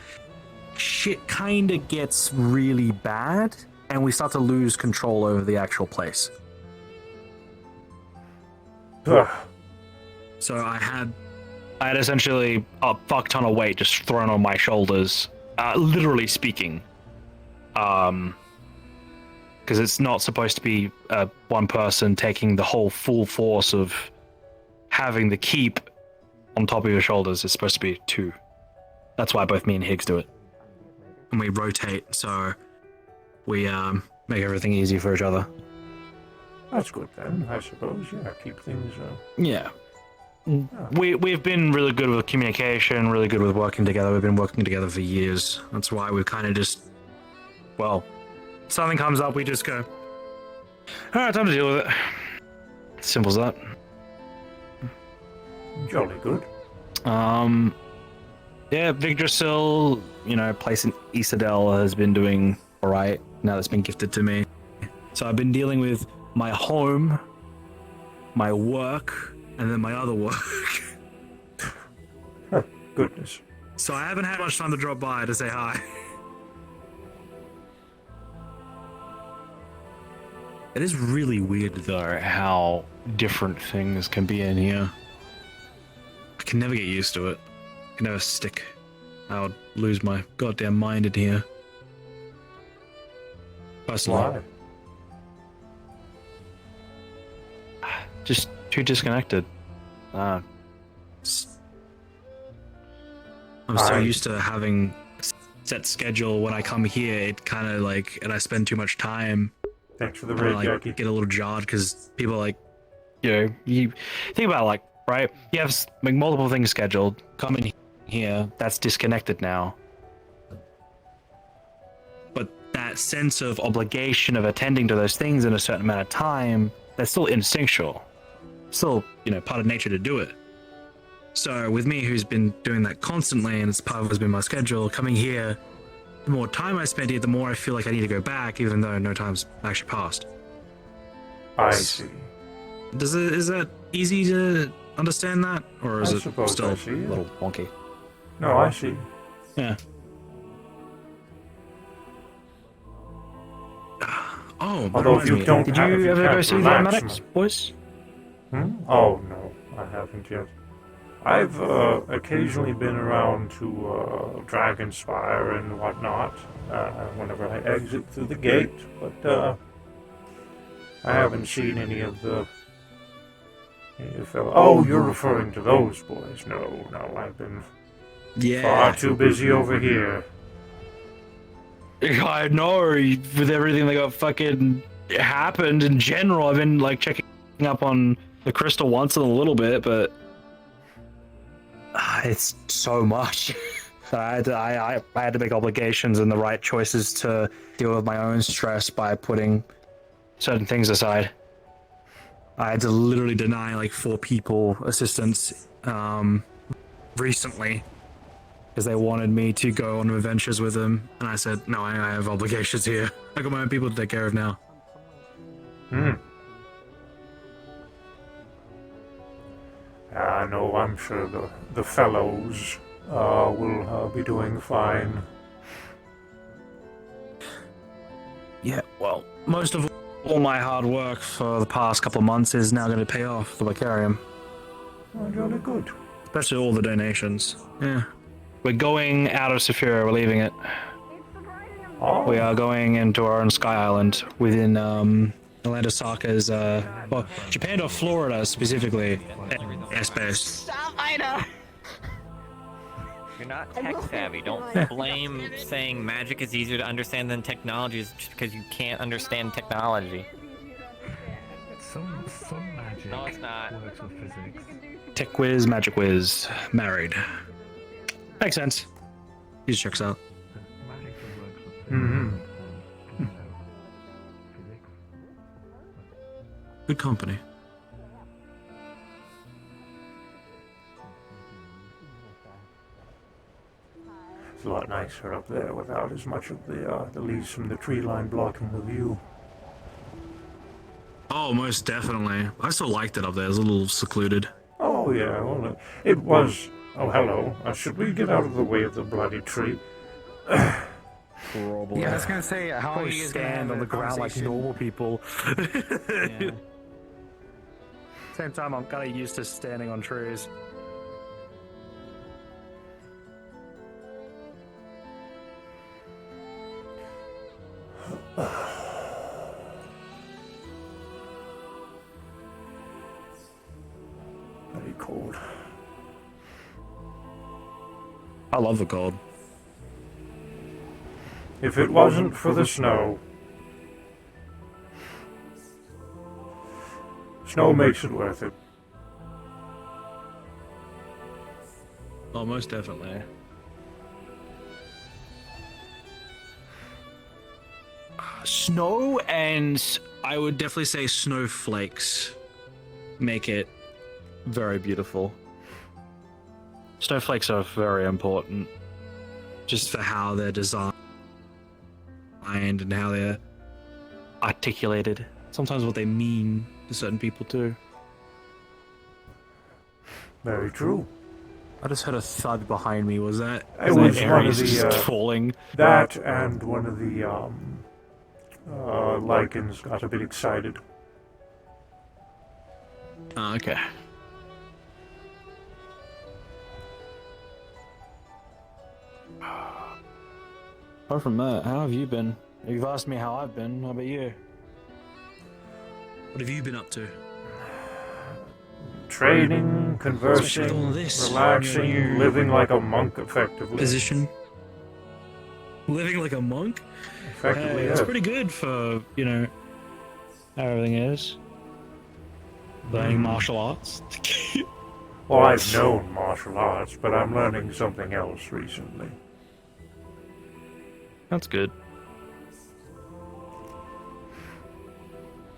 H: shit kind of gets really bad, and we start to lose control over the actual place.
A: Ugh.
H: So I had essentially a fuck ton of weight just thrown on my shoulders, literally speaking. Because it's not supposed to be one person taking the whole full force of having the keep on top of your shoulders. It's supposed to be two. That's why both me and Higgs do it. And we rotate, so we make everything easy for each other.
A: That's good then, I suppose. Yeah, keep things.
H: Yeah. We've been really good with communication, really good with working together. We've been working together for years. That's why we've kind of just, well, something comes up, we just go, all right, time to deal with it. Simple as that.
A: Jolly good.
H: Yeah, Yggdrasil, place in Isadel has been doing all right now that's been gifted to me. So I've been dealing with my home, my work, and then my other work.
A: Goodness.
H: So I haven't had much time to drop by to say hi. It is really weird, though, how different things can be in here. I can never get used to it. I can never stick. I would lose my goddamn mind in here. Personally.
A: Why?
H: Just too disconnected. I'm so used to having a set schedule. When I come here, it kind of and I spend too much time.
A: Thanks for the
H: I
A: raid, Jackie.
H: get a little jarred because people are you think about it, right? You have multiple things scheduled. Come in here, that's disconnected now. But that sense of obligation of attending to those things in a certain amount of time, that's still instinctual. Still, part of nature to do it. So with me, who's been doing that constantly, and it's part of what's been my schedule, coming here, the more time I spend here, the more I feel like I need to go back, even though no time's actually passed.
A: I see.
H: Is that easy to understand that, or is
A: I
H: it
A: suppose
H: still
A: I see
H: a
A: it.
H: little wonky?
A: No, I see.
H: Yeah. Oh, that
A: Although if
H: reminds
A: you
H: me.
A: don't
H: Did
A: have-
H: you
A: if you
H: ever
A: can't
H: go see the
A: relax,
H: Amatics, boys?
A: Oh, no, I haven't yet. I've occasionally been around to Dragonspire and whatnot whenever I exit through the gate, but I haven't seen any of the fellow. Oh, you're referring to those boys. No, I've been far too busy over here.
H: I know, with everything that got fucking happened in general. I've been checking up on the crystal once in a little bit, but it's so much. I had to make obligations and the right choices to deal with my own stress by putting certain things aside. I had to literally deny 4 people assistance recently because they wanted me to go on adventures with them, and I said, no, I have obligations here. I got my own people to take care of now.
A: No, I'm sure the fellows will be doing fine.
H: Yeah, well, most of all my hard work for the past couple of months is now going to pay off the Vicarium.
A: Oh, jolly good.
H: Especially all the donations. Yeah. We're going out of Saphira, we're leaving it.
A: Oh,
H: We are going into our own Sky Island within Alandosaka's, Japan or Florida specifically, airspace.
G: Stop, Ida!
D: You're not tech savvy. Don't blame saying magic is easier to understand than technology is just because you can't understand technology.
I: Some magic
D: No, it's not.
I: works with physics.
H: Tech whiz, magic whiz, married. Makes sense. He just checks out.
I: Magic works with physics.
A: Mhm.
I: Physics.
H: Good company.
A: it's a lot nicer up there without as much of the leaves from the tree line blocking the view.
H: Oh, most definitely. I still liked it up there. It was a little secluded.
A: Oh, yeah, well, it was... Oh, hello. Should we get out of the way of the bloody tree?
H: Probably.
E: Yeah, I was gonna say, how are
H: Probably
E: you guys gonna have
H: stand on
E: a
H: the ground like
E: conversation?
H: normal people.
E: Yeah.
H: Same time, I'm kind of used to standing on trees.
A: Very cold.
H: I love the cold.
A: If it wasn't for the snow, snow makes it worth it.
H: Oh, most definitely. Snow and I would definitely say snowflakes make it very beautiful. Snowflakes are very important just for how they're designed and how they're articulated. Sometimes what they mean to certain people too.
A: Very true.
H: I just heard a thud behind me. Was that?
A: It was
H: that
A: one of
H: Ares
A: the,
H: just falling?
A: That and one of the lichens got a bit excited.
H: Oh, okay. Apart from that, how have you been? You've asked me how I've been. How about you? What have you been up to?
A: Training,
H: Especially with all
A: conversing,
H: this.
A: relaxing, living like a monk, effectively.
H: Position. Living like a monk?
A: Effectively,
H: It's
A: yes.
H: pretty good for, you know, how everything is. Learning martial arts.
A: Well, I've known martial arts, but I'm learning something else recently.
H: That's good.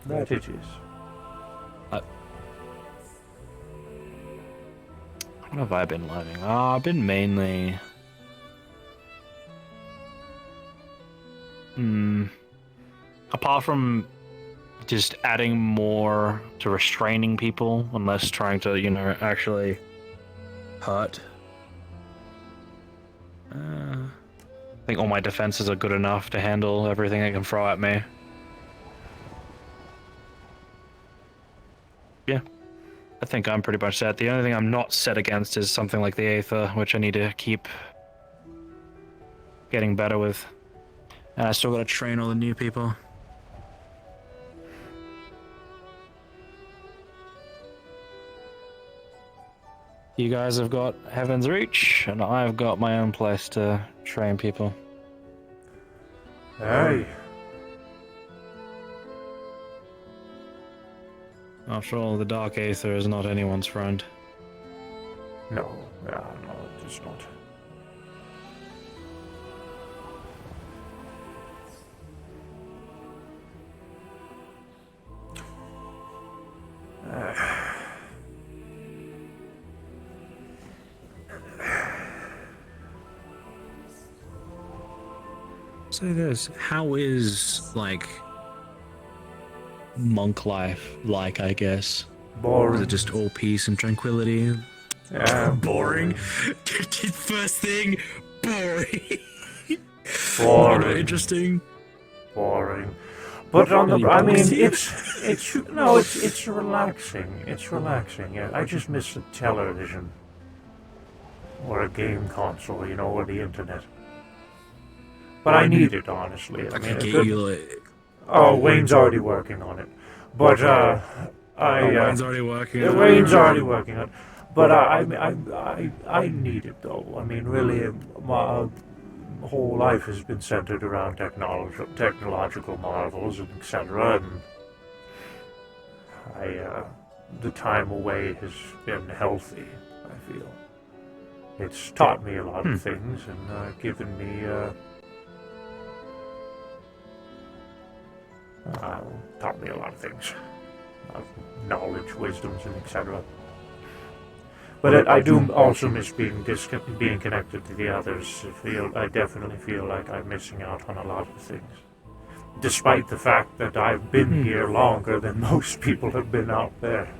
A: That it is.
H: What have I been learning? I've been mainly... Apart from just adding more to restraining people and less trying to, you know, actually hurt. I think all my defenses are good enough to handle everything they can throw at me. Yeah. I think I'm pretty much set. The only thing I'm not set against is something like the Aether, which I need to keep getting better with. And I still gotta train all the new people. You guys have got Heaven's Reach, and I've got my own place to train people.
A: Hey,
H: After all, the Dark Aether is not anyone's friend.
A: no, it is not.
H: Say this, how is, like, monk life like, I guess? Or is
A: Boring.
H: it just all peace and tranquility?
A: Yeah,
H: Boring. First thing, boring.
A: Boring.
H: Not interesting.
A: Boring. But on the,
H: Really
A: I mean,
H: boring.
A: it's relaxing. It's relaxing. Yeah, I just miss the television or a game console, you know, or the internet. But I need it, honestly. I
H: I
A: mean,
H: could
A: a
H: get
A: good-
H: you, like...
A: Oh, Wayne's already working on it. But
H: Wayne's already working on it.
A: Wayne's already working on it. But I need it though. I mean, really, my whole life has been centered around technological marvels and etc. And the time away has been healthy. I feel it's taught me a lot of things and given me. Taught me a lot of things, knowledge, wisdoms, and etc. But I do also miss being connected to the others. I definitely feel like I'm missing out on a lot of things, despite the fact that I've been here longer than most people have been out there.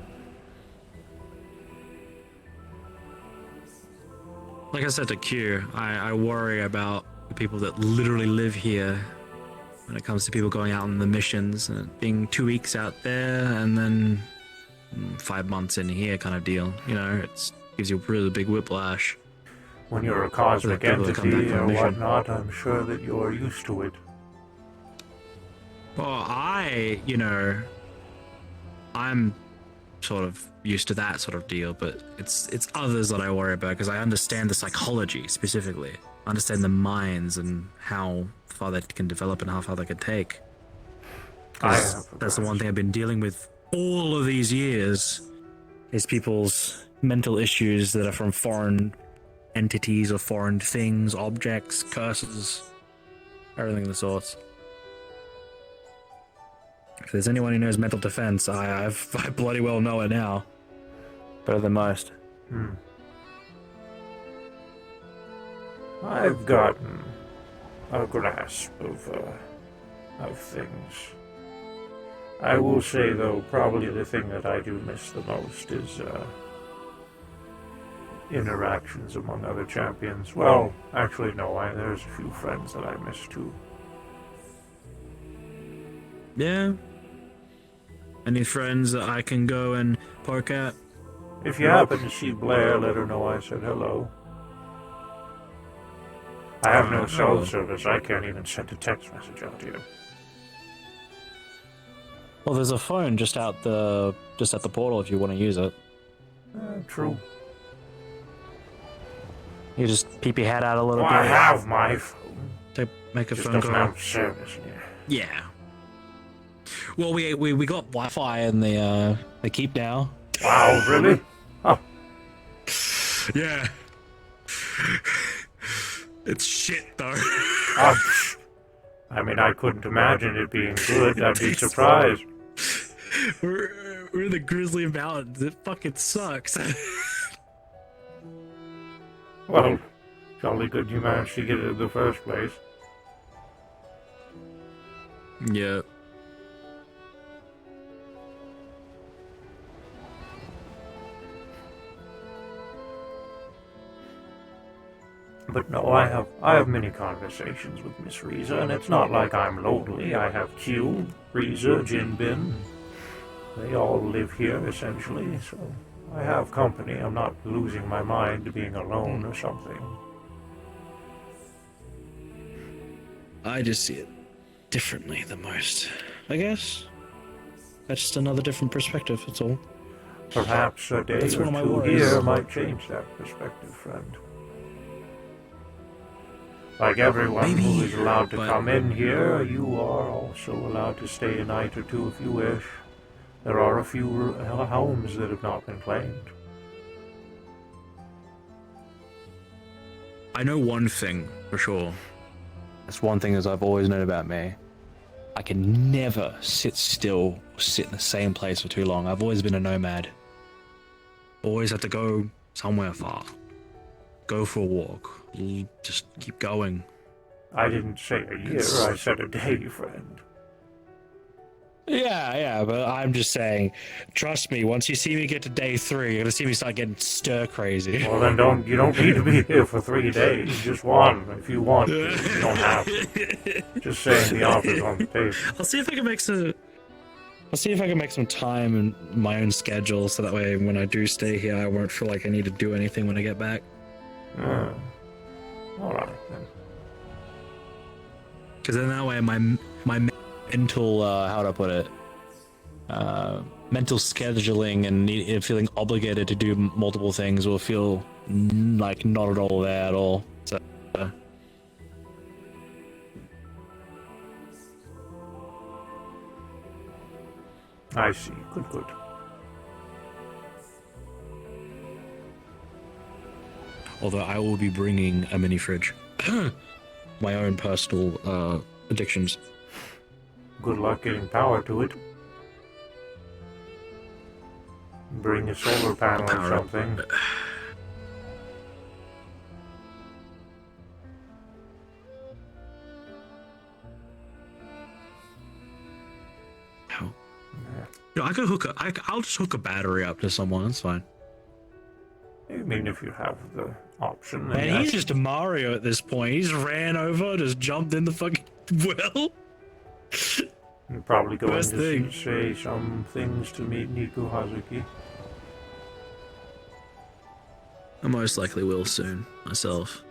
H: Like I said to Q, I worry about the people that literally live here when it comes to people going out on the missions and it being 2 weeks out there and then 5 months in here kind of deal. You know, it gives you a really big whiplash.
A: When you're a cosmic
H: people that come back
A: entity
H: from a
A: or
H: mission.
A: whatnot, I'm sure that you're used to it.
H: Well, I'm sort of used to that sort of deal, but it's others that I worry about because I understand the psychology specifically. I understand the minds and how far that can develop and how far they can take. 'Cause that's the one thing I've been dealing with all of these years is people's mental issues that are from foreign entities or foreign things, objects, curses, everything of the sorts. If there's anyone who knows mental defense, I bloody well know it now. Better than most.
A: I've gotten a grasp of things. I will say, though, probably the thing that I do miss the most is interactions among other champions. Well, actually, no, there's a few friends that I miss too.
H: Yeah. Any friends that I can go and poke at?
A: If you happen to see Blair, let her know I said hello. I have no cell service. I can't even send a text message out to you.
H: Well, there's a phone just at the portal if you want to use it.
A: True.
H: You just peep your head out a little
A: Well,
H: bit.
A: I have my phone.
H: Make a
A: Just
H: phone
A: doesn't
H: call.
A: have service in here.
H: Yeah. Well, we got Wi-Fi in the keep now.
A: Wow, really? Oh,
H: Yeah. It's shit though.
A: I mean, I couldn't imagine it being good. I'd be surprised.
H: We're in the Grizzly Mountains. It fucking sucks.
A: Well, jolly good you managed to get it in the first place.
H: Yeah.
A: But no, I have many conversations with Miss Riza, and it's not like I'm lonely. I have Q, Riza, Jinbin. They all live here, essentially, so I have company. I'm not losing my mind to being alone or something.
H: I just see it differently than most. I guess. That's just another different perspective, that's all.
A: Perhaps a day
H: That's
A: or
H: one of my
A: two
H: worries.
A: here might change that perspective, friend. Like everyone who
H: Maybe,
A: is allowed to
H: but-
A: come in here, you are also allowed to stay a night or two if you wish. There are a few homes that have not been claimed.
H: I know one thing for sure. That's one thing that I've always known about me. I can never sit still or sit in the same place for too long. I've always been a nomad. Always had to go somewhere far. Go for a walk. Just keep going.
A: I didn't say a year, I said a day, friend.
H: Yeah, but I'm just saying, trust me, once you see me get to day 3, you're gonna see me start getting stir crazy.
A: Well, then you don't need to be here for 3 days. Just one, if you want to. You don't have to. Just saying the offer's on the table.
H: I'll see if I can make some time in my own schedule so that way when I do stay here, I won't feel like I need to do anything when I get back.
A: Alright, then.
H: Because then that way my mental, how do I put it? Mental scheduling and feeling obligated to do multiple things will feel like not at all there at all. So,
A: I see. Good.
H: although I will be bringing a mini fridge. My own personal addictions.
A: Good luck getting power to it. Bring a solar panel or
H: Power up.
A: something.
H: Oh. You know, I could I'll just hook a battery up to someone. That's fine.
A: Hey, mean, if you have the option. Then
H: And
A: yes.
H: he's just a Mario at this point. He's ran over, just jumped in the fucking well.
A: You're probably going
H: Best
A: to
H: thing.
A: say some things to meet Niku Hazuki.
H: I most likely will soon, myself.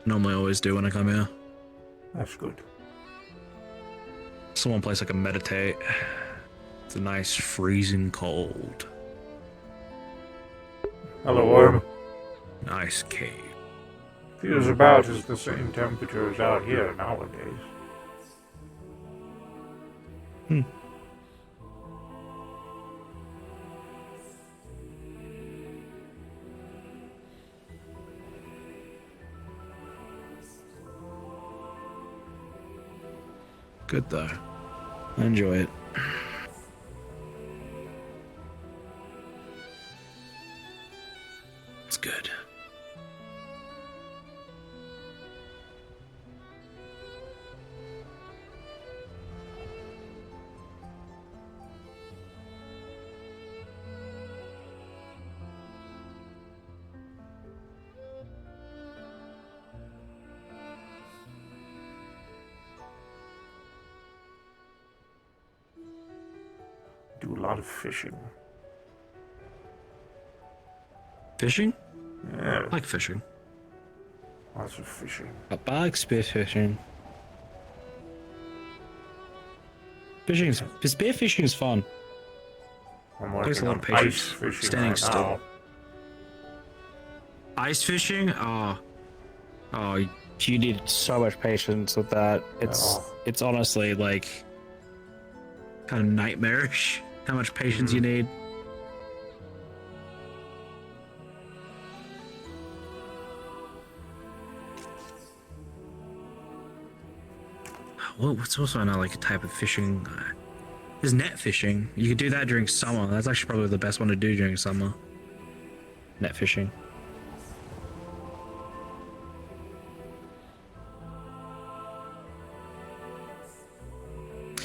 H: Normally always do when I come here.
A: That's good.
H: Someone place I can meditate. It's a nice freezing cold.
A: Hello, Worm.
H: Nice cave.
A: Feels about as the same temperature as out here nowadays.
H: Good though. I enjoy it. It's good.
A: Do a lot of fishing.
H: Fishing?
A: Yeah,
H: I like fishing.
A: lots of fishing.
H: I like spearfishing. Spearfishing is fun.
A: I'm
H: Takes a
A: working
H: lot
A: on
H: of patience.
A: ice fishing
H: Standing
A: right
H: still.
A: now.
H: Ice fishing? Oh, you need so much patience with that. It's honestly like kind of nightmarish how much patience you need. Well, what's also not like a type of fishing? Is net fishing. You could do that during summer. That's actually probably the best one to do during summer. Net fishing.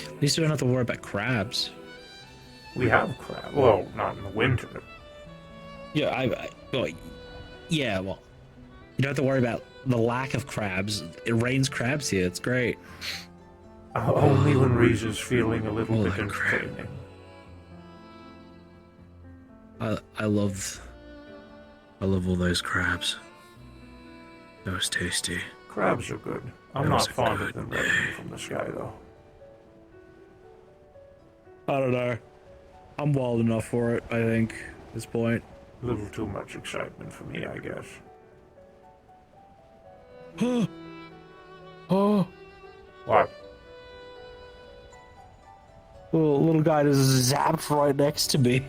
H: At least you don't have to worry about crabs.
A: We have crab. Well, not in the winter.
H: Yeah, well, yeah, well, you don't have to worry about the lack of crabs. It rains crabs here. It's great.
A: Only when Reese is feeling a little
H: Oh,
A: bit
H: that crab.
A: entertaining.
H: I love all those crabs. That was tasty.
A: Crabs are good. I'm
H: That
A: not
H: was a
A: fond
H: good
A: of them
H: day.
A: raining from the sky, though.
H: I don't know. I'm wild enough for it, I think, at this point.
A: A little too much excitement for me, I guess.
H: Oh,
A: What?
H: little guy just zapped right next to me.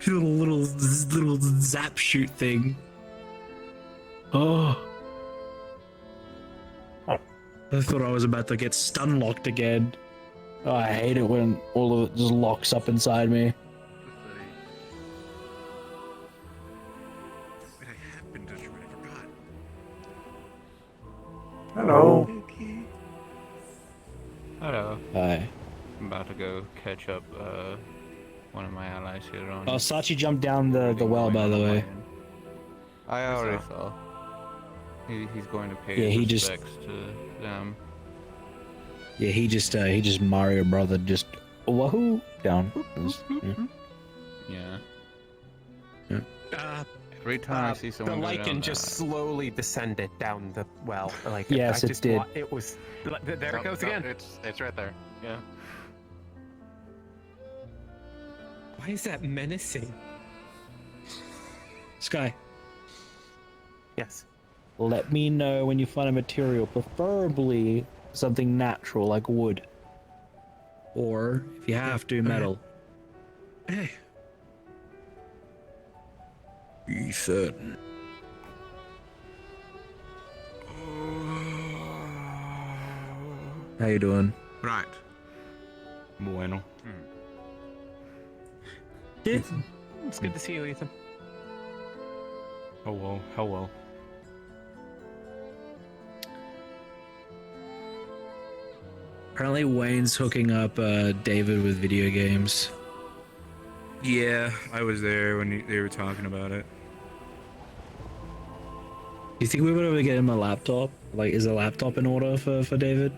H: little zap shoot thing. Oh.
A: Oh.
H: I thought I was about to get stun locked again. Oh, I hate it when all of it just locks up inside me.
A: Hello.
B: Hello.
H: Hi.
B: I'm about to go catch up one of my allies here on.
H: Oh, Sachi jumped down the well, by the way.
B: I already saw. He's going to pay
H: Yeah,
B: his
H: he just-
B: respects to them.
H: Yeah, he just Mario brother just wahoo down.
B: Yeah.
C: Uh,
B: Every time I see
C: the
B: someone go down
C: lichen just
B: that-
C: slowly descended down the well. Like
H: Yes,
C: I
H: it
C: just
H: did.
C: It was. There it goes again.
E: It's right there. Yeah.
C: Why is that menacing?
H: Sky,
C: Yes.
H: let me know when you find a material, preferably something natural like wood. Or, if you have to, metal. Hey. Be certain. How you doing?
J: Right.
B: Bueno.
C: It's good to see you, Ethan.
B: Hello. Hello.
H: Apparently Wayne's hooking up David with video games.
J: Yeah, I was there when they were talking about it.
H: you think we would ever get him a laptop? Like, is a laptop in order for David?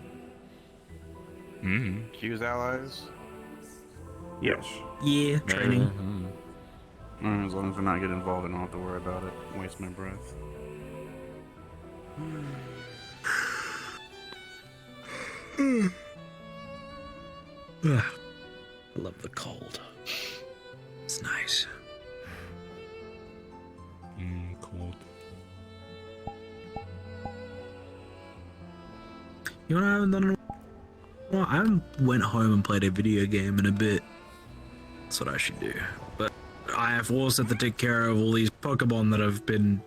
B: Hmm.
J: Q's allies.
A: Yes.
H: Yeah, training.
J: As long as we're not getting involved, I don't have to worry about it. Waste my breath.
H: I love the cold. It's nice.
F: Cold.
H: You know what I haven't done in a while? I haven't went home and played a video game in a bit. That's what I should do. But I have also to take care of all these Pokemon that have been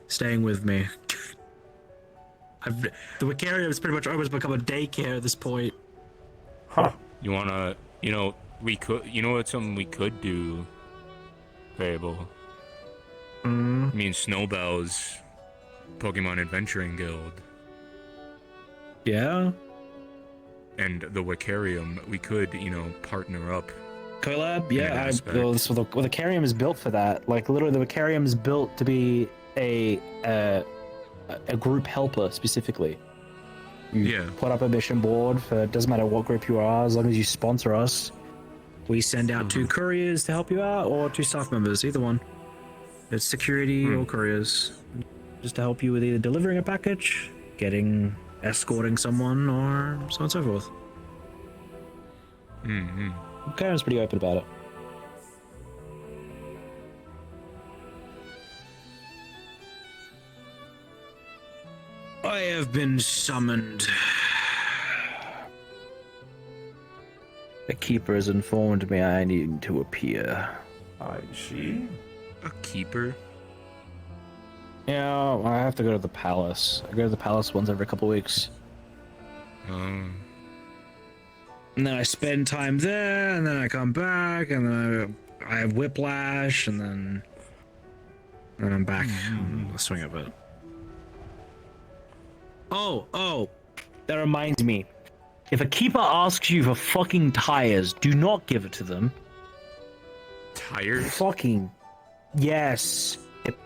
H: staying with me. The Wicarium has pretty much almost become a daycare at this point.
A: Huh.
F: You wanna, we could, what's something we could do, Fable? Me and Snowbell's Pokemon Adventuring Guild
H: Yeah?
F: and the Wicarium, we could, partner up.
H: Collab?
F: In an
H: Yeah,
F: aspect.
H: so the Wicarium is built for that. Like, literally, the Wicarium is built to be a group helper, specifically. You
F: Yeah.
H: put up a mission board for, it doesn't matter what group you are, as long as you sponsor us. We send out 2 couriers to help you out, or 2 staff members, either one. It's security or couriers. Just to help you with either delivering a package, escorting someone, or so on and so forth. Karen's pretty open about it. I have been summoned. The keeper has informed me I need to appear.
A: I see.
F: A keeper?
H: Yeah, I have to go to the palace. I go to the palace once every couple weeks. And then I spend time there, and then I come back, and then I have whiplash, and then I'm back on the swing of it. Oh, that reminds me. If a keeper asks you for fucking tires, do not give it to them.
F: Tires?
H: Fucking yes. It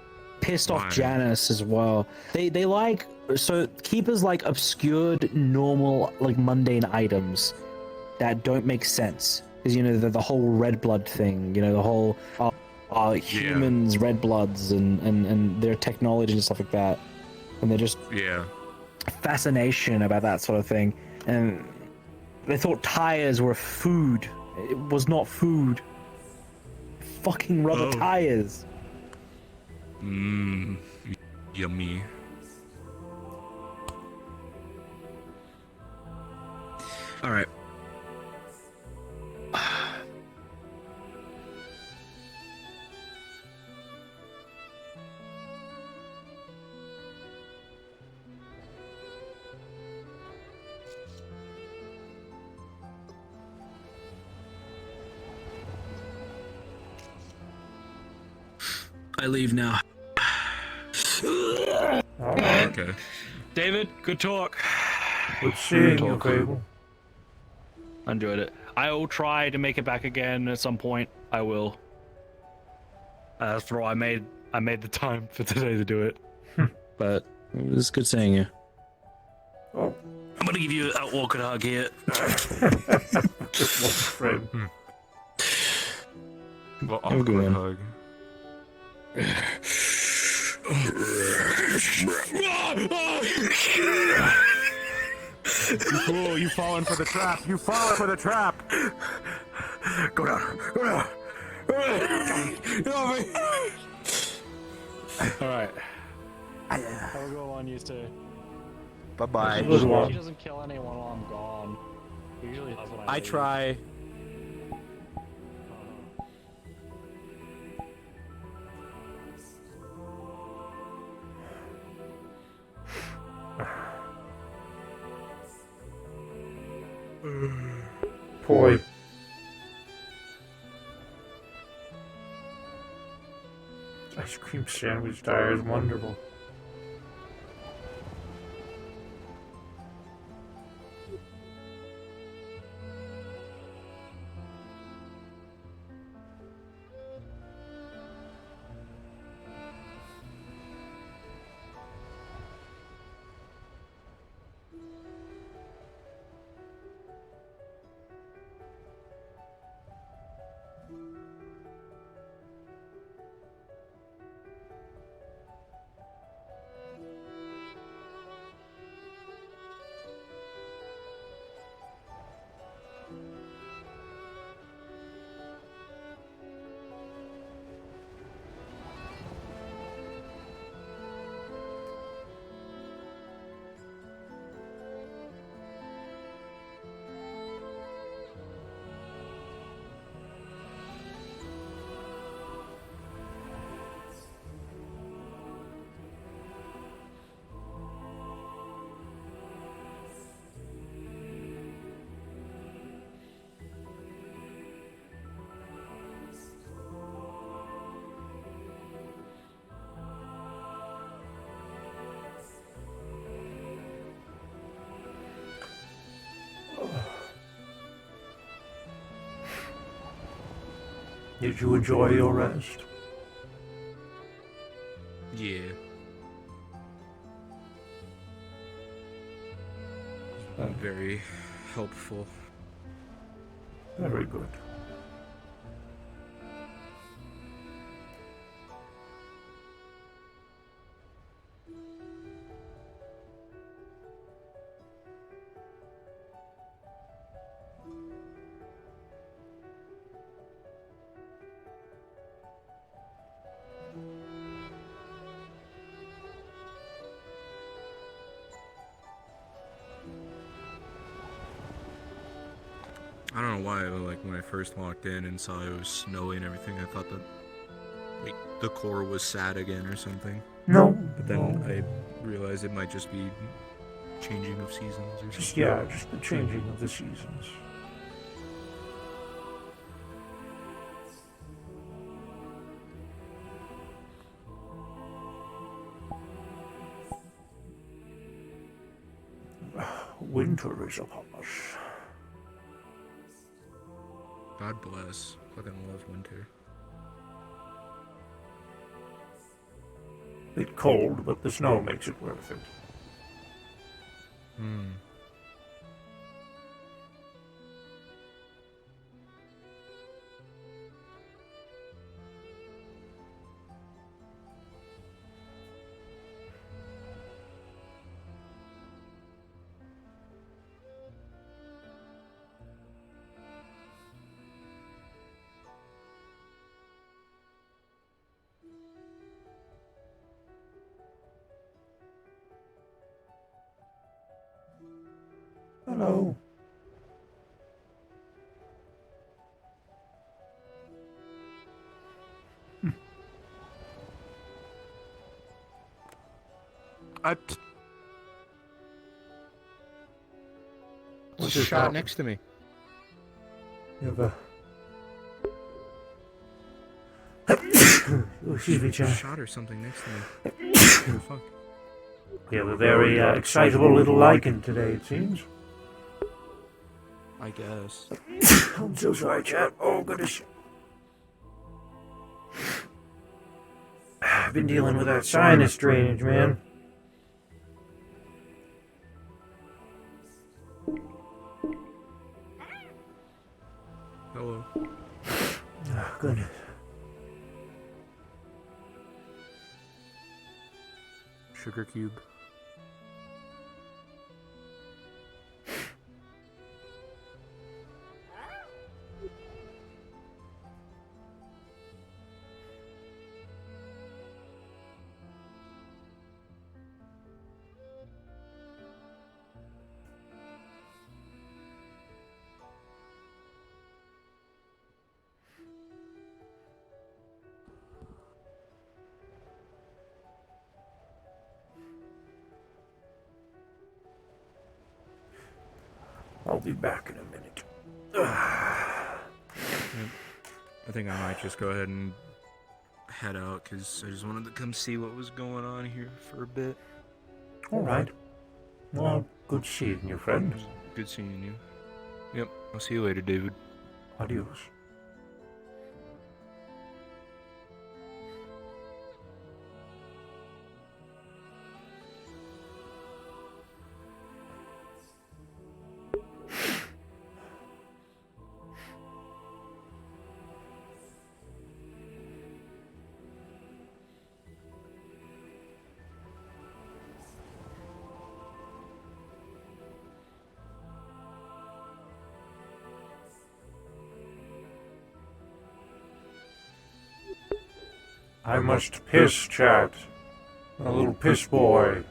H: pissed
F: Why?
H: off Janice as well. They like, so keepers like obscured, normal, like mundane items that don't make sense. Because the whole red blood thing, the whole humans red bloods and their technology and stuff like that. And they're just fascination about that sort of thing. And they thought tires were food. It was not food. Fucking rubber tires.
F: Yummy.
H: All right. I leave now.
A: Alright.
F: Okay.
H: David, good talk.
A: Good seeing you, Fable.
H: I enjoyed it. I will try to make it back again at some point. I will. After all, I made the time for today to do it. But it was good seeing you.
A: Oh.
H: I'm gonna give you an awkward hug here.
A: Just one friend.
F: Well,
H: Have a good one.
F: hug.
J: You fool, you fallen for the trap. You fallen for the trap.
H: Go down. Go down. All right. Have a good one, you two.
J: Bye-bye.
A: Good one.
H: He doesn't kill anyone while I'm gone. He usually does when I
J: I
H: leave.
J: try.
A: Boy. Ice cream sandwich tire is wonderful. Did you enjoy your rest?
J: Yeah. Very helpful.
A: Very good.
J: I don't know why, but like when I first walked in and saw it was snowy and everything, I thought that like the core was sad again or something.
A: No.
J: But then
A: no.
J: I realized it might just be changing of seasons or something.
A: Just the changing of the seasons. Winter is upon us.
J: God bless. Fucking love winter.
A: Bit cold, but the snow makes it worth it.
J: Hmm.
A: Hello.
J: What's
A: this
J: a shot
A: about?
J: next to me?
A: You have a... Oh, excuse me,
J: A
A: Jack.
J: shot or something next to me. What the fuck?
A: You have a very excitable little lichen today, it seems.
J: I guess.
A: I'm so sorry, Chad. Oh, goodness. I've been dealing with that sinus drainage, man.
J: Hello.
A: Oh, goodness.
J: Sugar cube.
A: I'll be back in a minute.
J: I think I might just go ahead and head out because I just wanted to come see what was going on here for a bit.
A: All right. Well, good seeing you, friend.
J: Good seeing you. Yep, I'll see you later, David.
A: Adios. I must piss, chat. A little piss boy.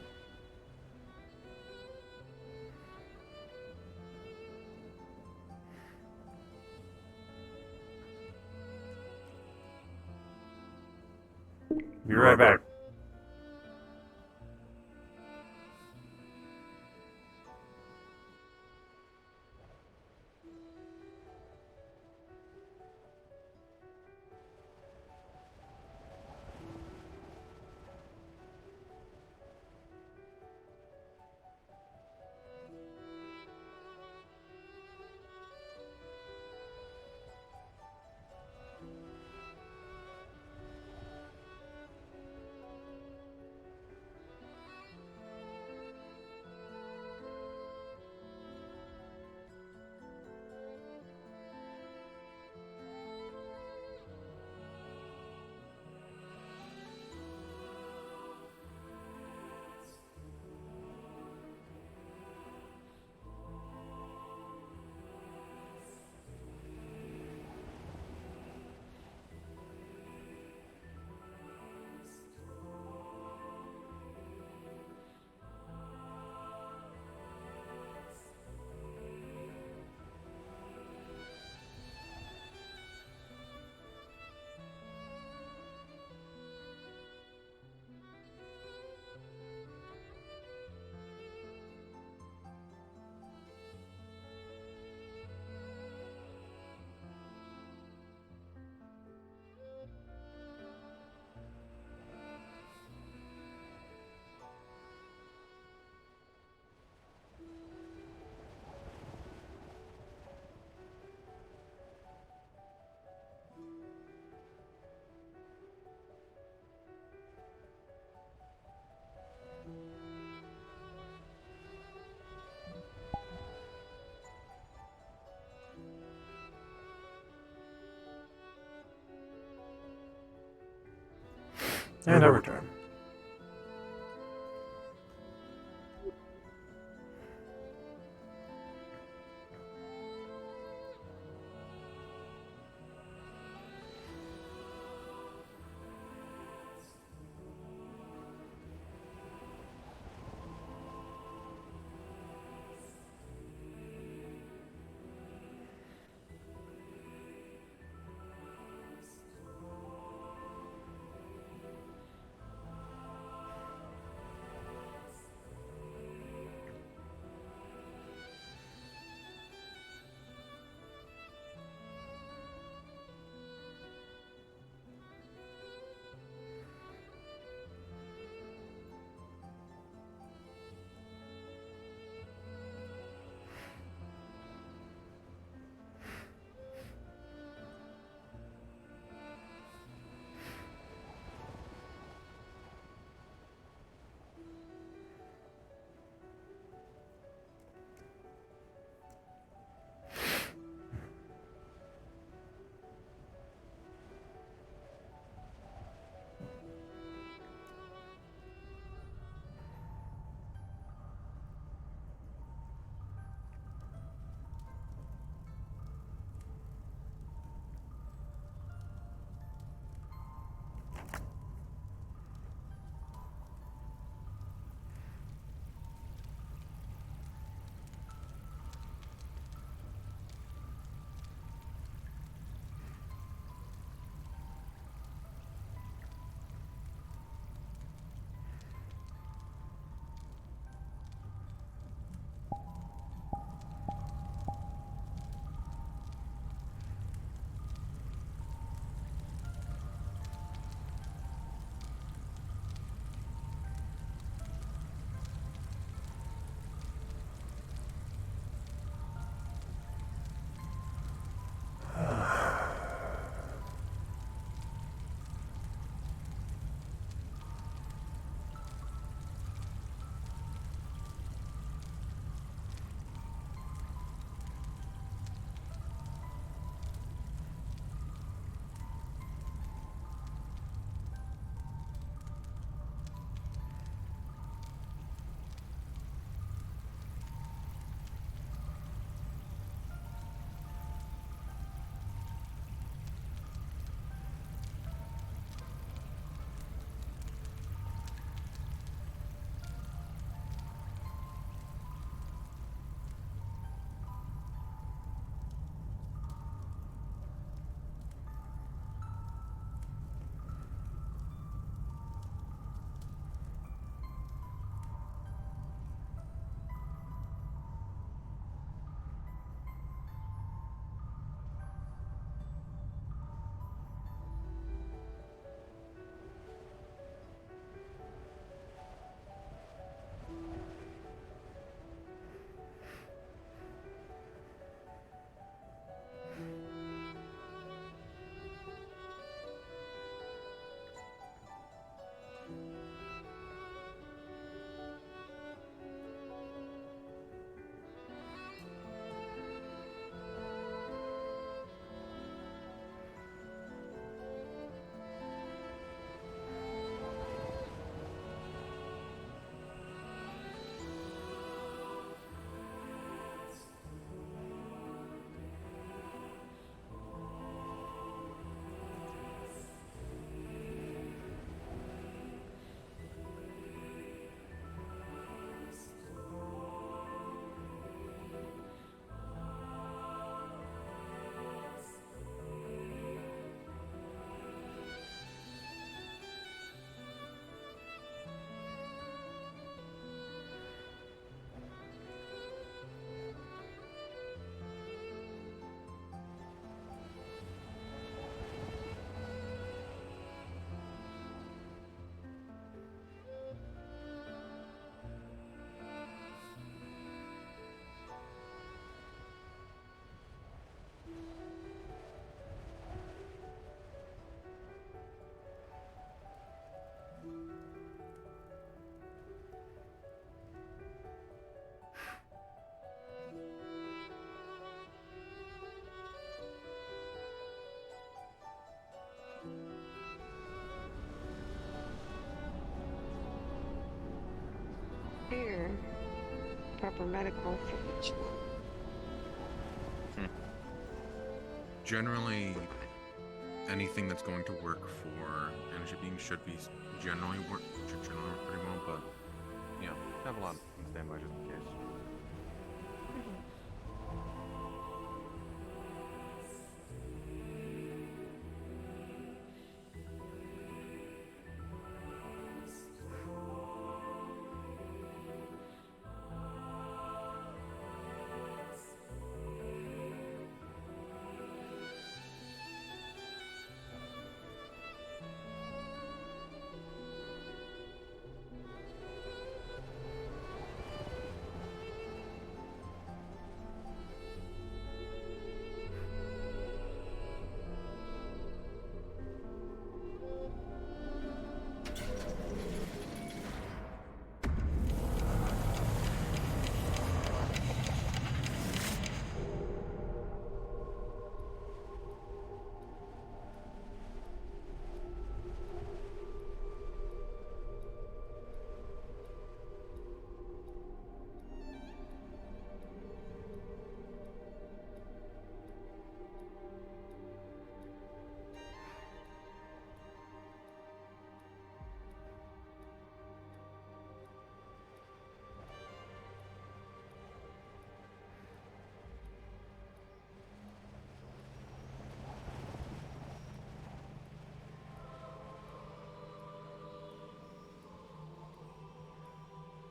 A: Be right back. And I return.
G: Here. Proper medical for each one.
K: Generally, anything that's going to work for energy beings should generally work pretty well, but yeah, have a lot on standby just in case.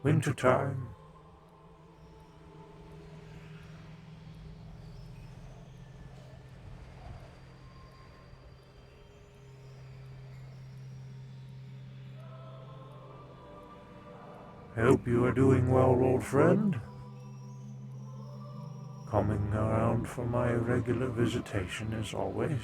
A: Wintertime. I hope you are doing well, old friend. Coming around for my regular visitation as always.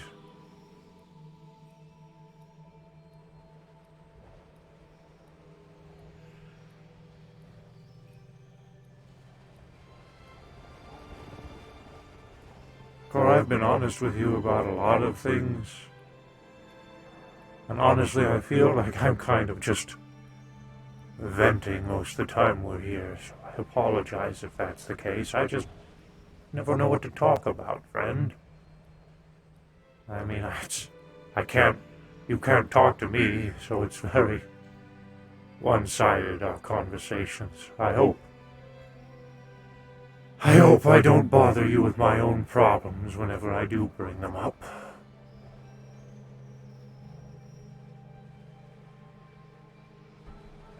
A: For I've been honest with you about a lot of things. And honestly, I feel like I'm kind of just venting most of the time we're here, so I apologize if that's the case. I just never know what to talk about, friend. I mean, you can't talk to me, so it's very one-sided, our conversations. I hope I don't bother you with my own problems whenever I do bring them up.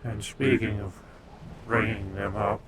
A: And speaking of bringing them up,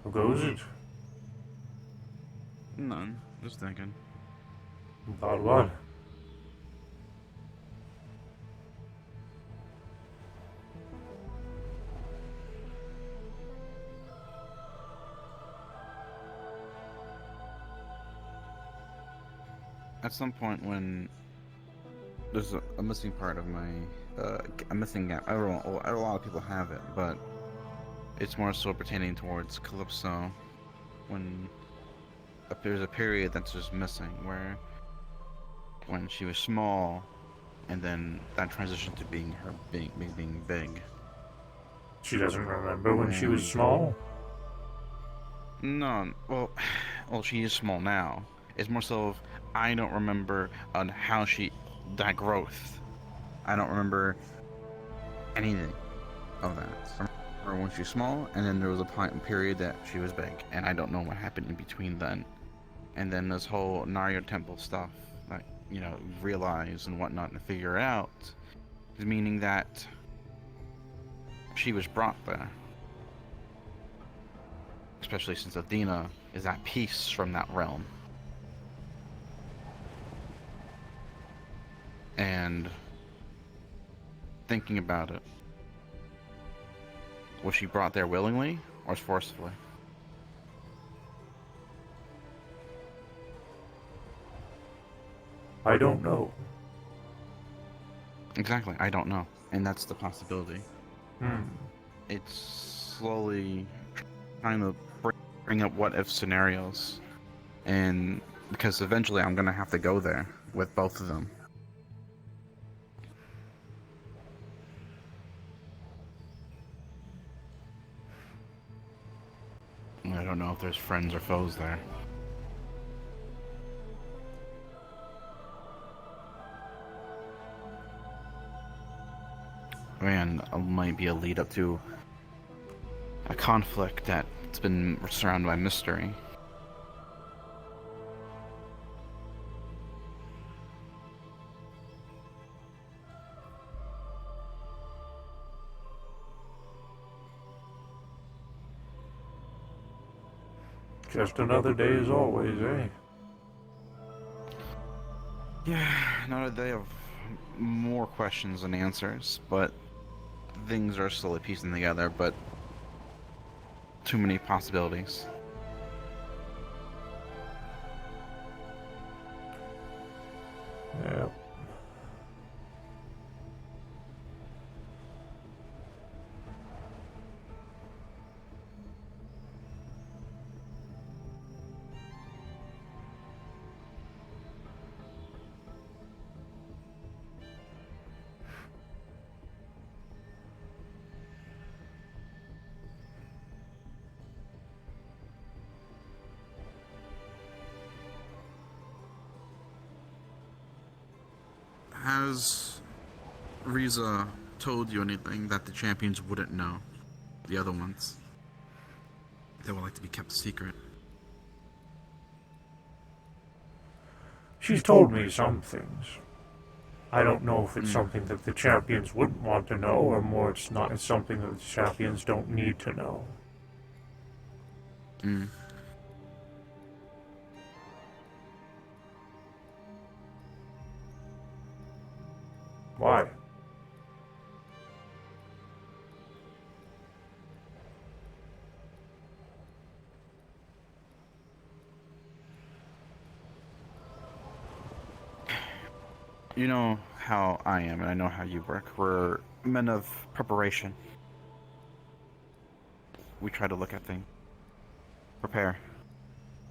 A: how goes it?
E: None. Just thinking.
A: About what?
E: At some point when there's a missing part of my, a missing gap. I don't know, a lot of people have it, but it's more so pertaining towards Calypso when there's a period that's just missing where when she was small and then that transition to being her being big.
A: She doesn't remember when she was small?
E: No, well, she is small now. It's more so of, I don't remember on how that growth. I don't remember anything of that. I remember when she was small, and then there was a period that she was big, and I don't know what happened in between then. And then this whole Narya Temple stuff, that, realize and whatnot and figure out, is meaning that she was brought there. especially since Athena is at peace from that realm. And thinking about it, was she brought there willingly or forcefully?
A: I don't know.
E: Exactly, I don't know. And that's the possibility.
A: Hmm.
E: It's slowly trying to bring up what if scenarios. And because eventually I'm going to have to go there with both of them. I don't know if there's friends or foes there. And it might be a lead up to a conflict that's been surrounded by mystery.
A: Just another day as always, eh?
E: Yeah, another day of more questions than answers, but things are slowly piecing together, but too many possibilities.
A: Yeah.
K: Has Riza told you anything that the champions wouldn't know? The other ones? They would like to be kept secret.
A: She's told me some things. I don't know if it's something that the champions wouldn't want to know, or more it's something that the champions don't need to know.
K: Mm.
A: Why?
E: You know how I am, and I know how you work. We're men of preparation. We try to look at things. Prepare.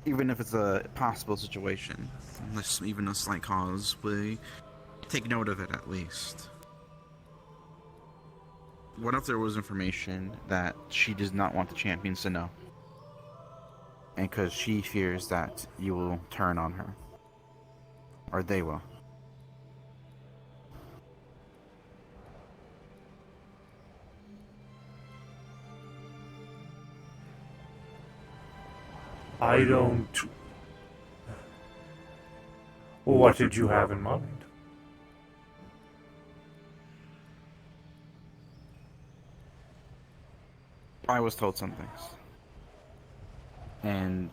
E: Even if it's a possible situation.
K: Unless even a slight cause, we take note of it at least.
E: What if there was information that she does not want the champions to know? And because she fears that you will turn on her. Or they will.
A: I don't... What did you have in mind?
E: I was told some things. And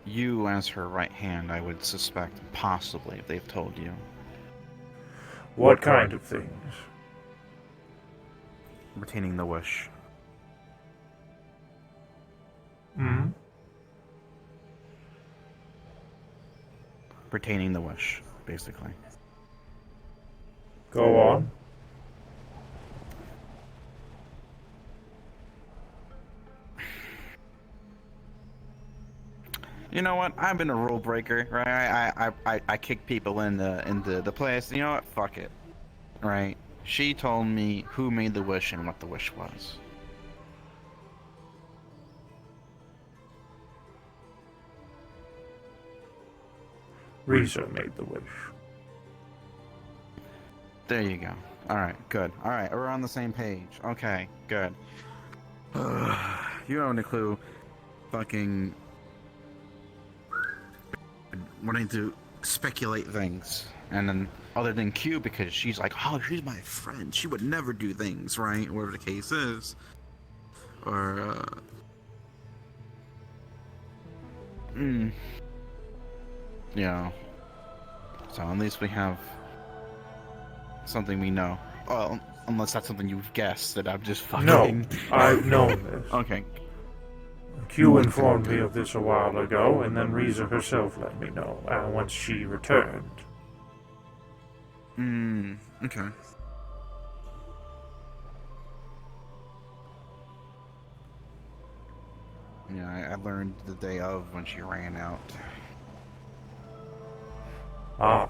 E: you, as her right hand, I would suspect possibly if they've told you.
A: What kind of things?
E: Retaining the wish.
A: Hmm?
E: Retaining the wish, basically.
A: Go on.
E: You know what? I've been a rule breaker, right? I kick people into the place. You know what? Fuck it. Right? She told me who made the wish and what the wish was.
A: Riza made the wish.
E: There you go. Alright, good. Alright, we're on the same page. Okay, good. You don't have a clue. Fucking wanting to speculate things. And then, other than Q, because she's like, oh, she's my friend. She would never do things, right? Whatever the case is. Or, Yeah. So at least we have something we know. Well, unless that's something you've guessed that I'm just fucking...
A: No, I've known this.
E: Okay.
A: Q informed me of this a while ago, and then Riza herself let me know, once she returned.
E: Okay. Yeah, I learned the day of when she ran out.
A: Ah.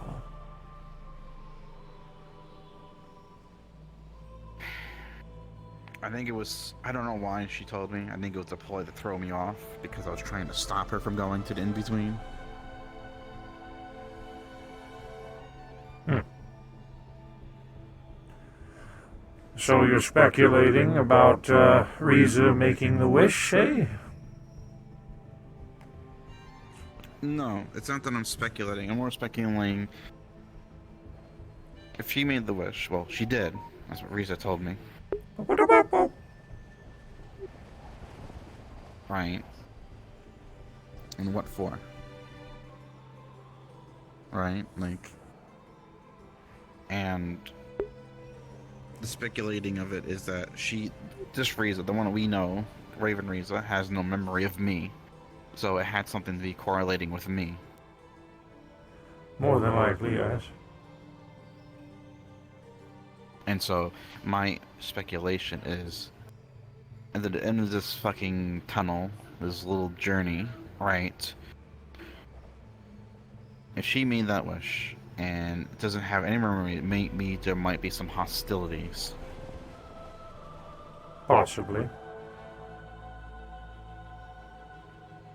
E: I think it was, I don't know why she told me. I think it was a ploy to throw me off because I was trying to stop her from going to the in-between.
A: So you're speculating about Riza making the wish, eh?
E: No, it's not that I'm speculating. I'm more speculating if she made the wish. Well, she did. That's what Riza told me. Right. And what for? Right? Like... And... the speculating of it is that this Riza, the one that we know, Raven Riza, has no memory of me. So it had something to be correlating with me.
A: More than likely, yes.
E: And so my speculation is, at the end of this fucking tunnel, this little journey, right? If she made that wish and doesn't have any memory, maybe there might be some hostilities.
A: Possibly.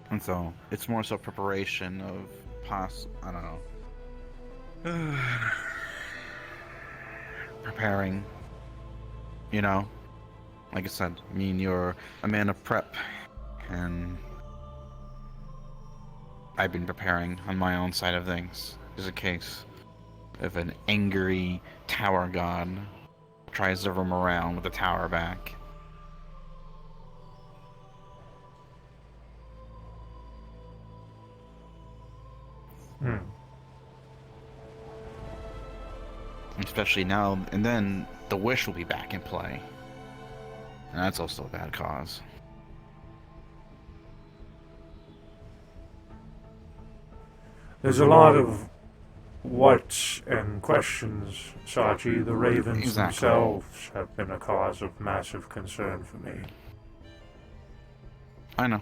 E: And so it's more so preparation of I don't know. Preparing. You know? Like I said, me and you're a man of prep. And I've been preparing on my own side of things. There's a case if an angry tower god tries to roam around with the tower back. Especially now, and then the wish will be back in play. And that's also a bad cause.
A: There's a lot of whats and questions, Sachi. The Ravens themselves have been a cause of massive concern for me.
E: I know.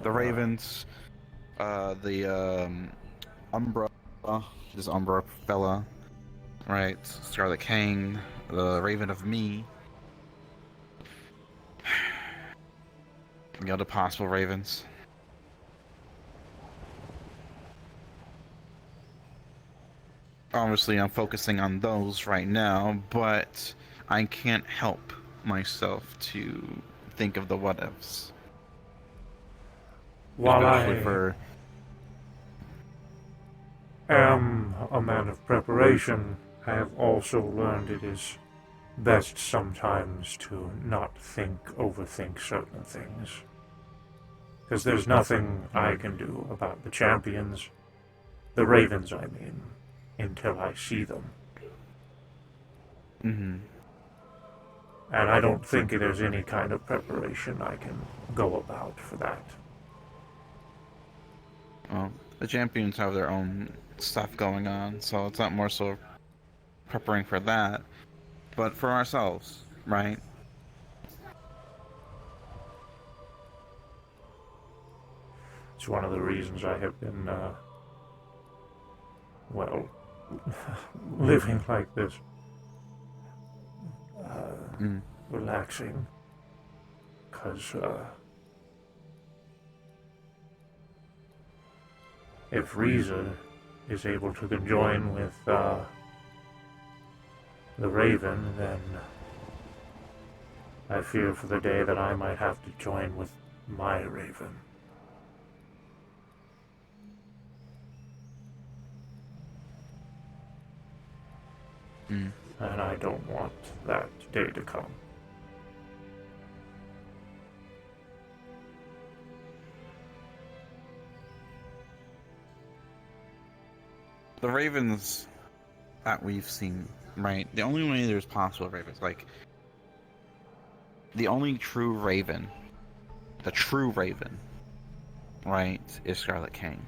E: The Ravens, the Umbra, this Umbra fella, right? Scarlet King, the Raven of Me. The other possible Ravens. Obviously, I'm focusing on those right now, but I can't help myself to think of the what-ifs.
A: While
E: Especially
A: I
E: for...
A: am a man of preparation, I have also learned it is best sometimes to not overthink certain things. Because there's nothing I can do about the champions, the Ravens I mean, until I see them.
E: Mm-hmm.
A: And I don't think there's any kind of preparation I can go about for that.
E: Well, the champions have their own stuff going on, so it's not more so preparing for that, but for ourselves, right?
A: It's one of the reasons I have been, living like this. Relaxing. Because, if Riza is able to conjoin with, the Raven, then I fear for the day that I might have to join with my Raven. And I don't want that day to come.
L: the ravens that we've seen, right? The only way there's possible ravens, like the only true raven, the true raven, right, is Scarlet King.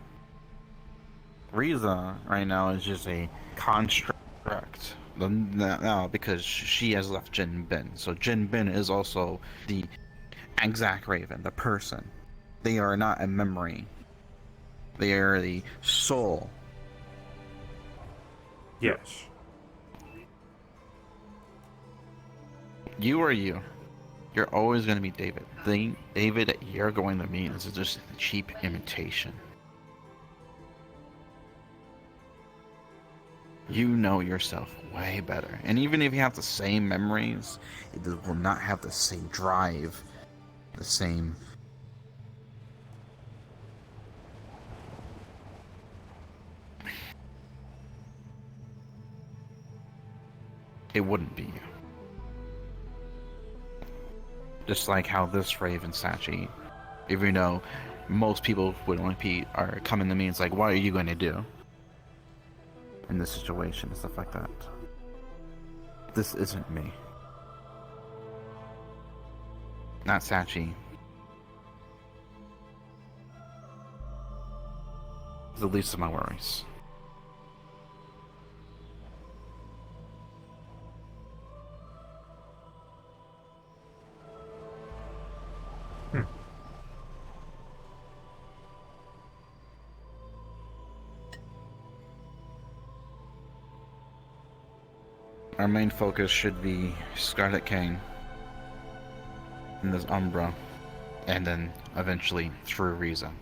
L: Riza right now is just a construct. Now because she has left Jin Bin, so Jin Bin is also the exact raven, the person. They are not a memory. They are the soul.
A: Yes.
L: You are you. You're always going to be David. The David that you're going to meet is just a cheap imitation. You know yourself way better. And even if you have the same memories, it will not have the same drive, the same... It wouldn't be you. Just like how this Raven Sachi, even though most people would only are coming to me, it's like, what are you going to do in this situation and stuff like that? This isn't me. Not Sachi. It's the least of my worries. Our main focus should be Scarlet King and this Umbra, and then eventually through Riza.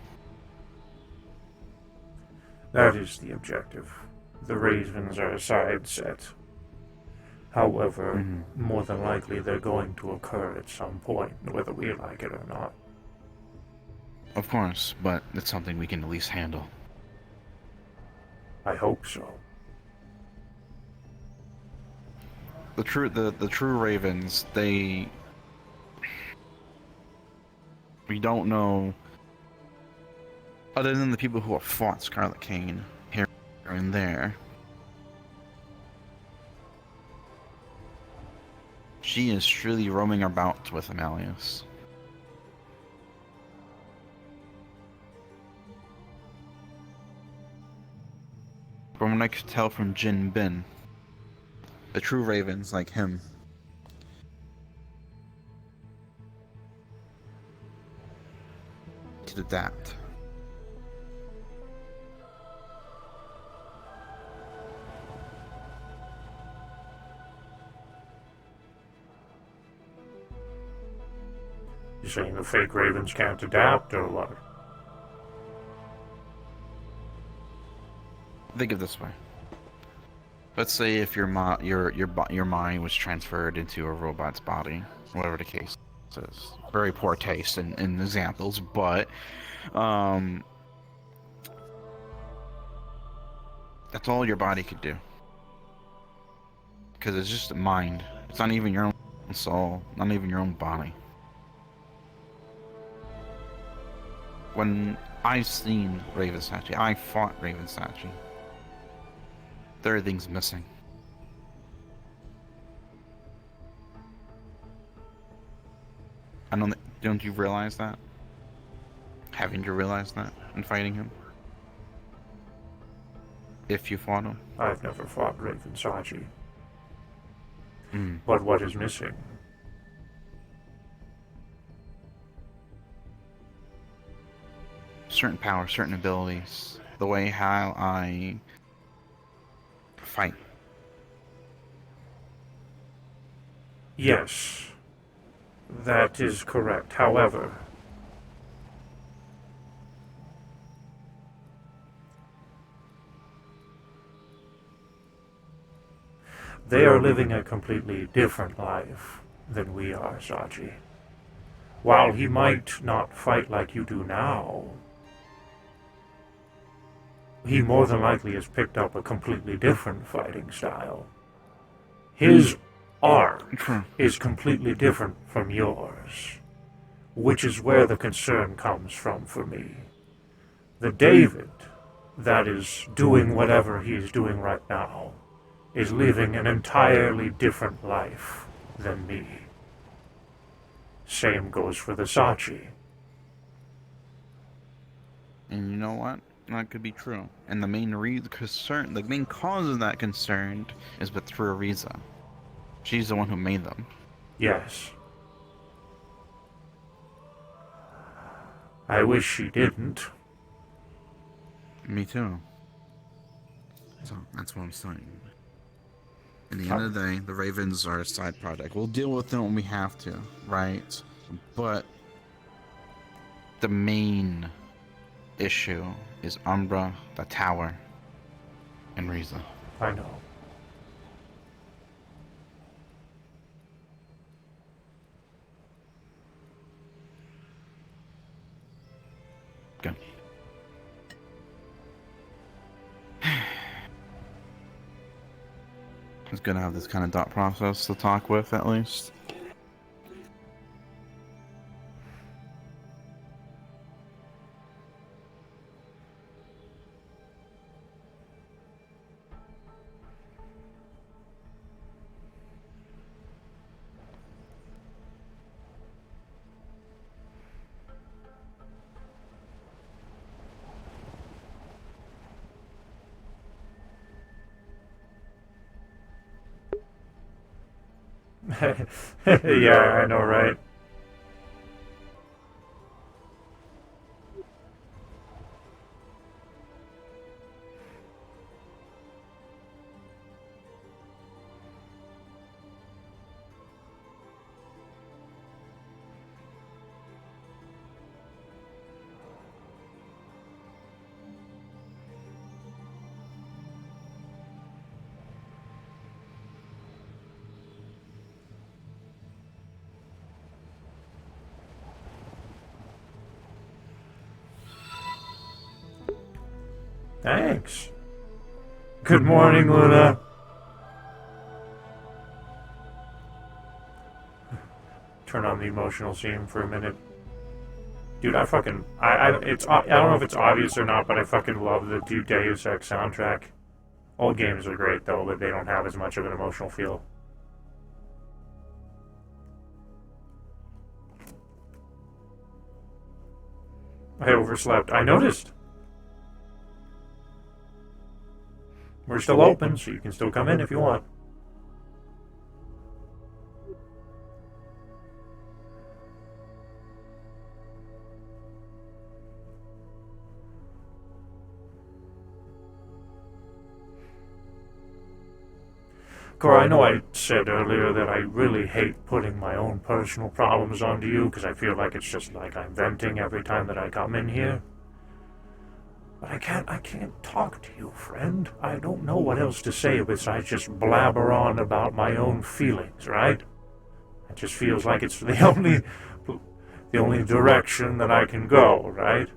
A: That is the objective. The ravens are a side set. However, more than likely they're going to occur at some point, whether we like it or not.
L: Of course, but it's something we can at least handle.
A: I hope so.
L: The true ravens, we don't know, other than the people who have fought Scarlet King here and there. She is truly roaming about with Amalius. From what I could tell from Jin Bin, the true ravens like him to adapt.
A: You saying the fake ravens can't adapt, or what?
L: Think of it this way. Let's say if your mind was transferred into a robot's body, whatever the case is. Very poor taste in examples, but that's all your body could do. Because it's just a mind. It's not even your own soul, not even your own body. When I've seen Raven Sachi, I fought Raven Sachi. There are things missing. Don't you realize that? Haven't you realized that in fighting him? If you fought him?
A: I've never fought Raven Sachi. But what is missing?
L: Certain powers, certain abilities. The way how I fight.
A: Yes, that is correct. However, they are living a completely different life than we are, Sachi. While he might not fight like you do now, he more than likely has picked up a completely different fighting style. His art is completely different from yours, which is where the concern comes from for me. The David that is doing whatever he is doing right now is living an entirely different life than me. Same goes for the Sachi.
L: And you know what? That could be true. And the main the main cause of that concern is with Riza. She's the one who made them.
A: Yes. I wish she didn't.
L: Me too. So that's what I'm saying. At the end of the day, the Ravens are a side project. We'll deal with them when we have to, right? But the main issue is Umbra, the Tower, and Riza.
A: I know.
L: Good. It's good to have this kind of thought process to talk with, at least.
A: Yeah, I know, right? Thanks. Good morning, Luna. Turn on the emotional scene for a minute. Dude, I don't know if it's obvious or not, but I fucking love the Deus Ex soundtrack. Old games are great though, but they don't have as much of an emotional feel. I overslept. I noticed. We're still open, so you can still come in if you want. Cora, I know I said earlier that I really hate putting my own personal problems onto you, because I feel like it's just like I'm venting every time that I come in here. But I can't talk to you, friend. I don't know what else to say besides just blabber on about my own feelings, right? It just feels like it's the only direction that I can go, right?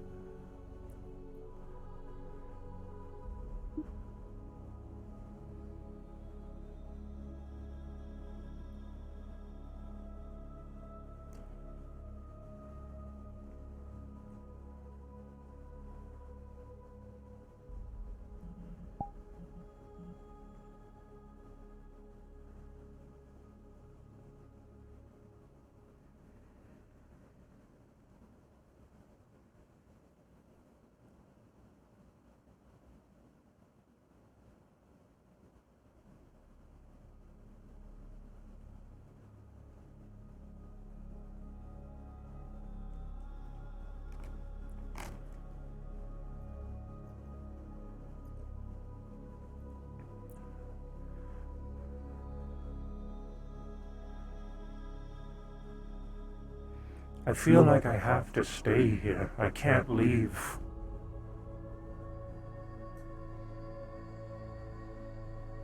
A: I feel like I have to stay here. I can't leave.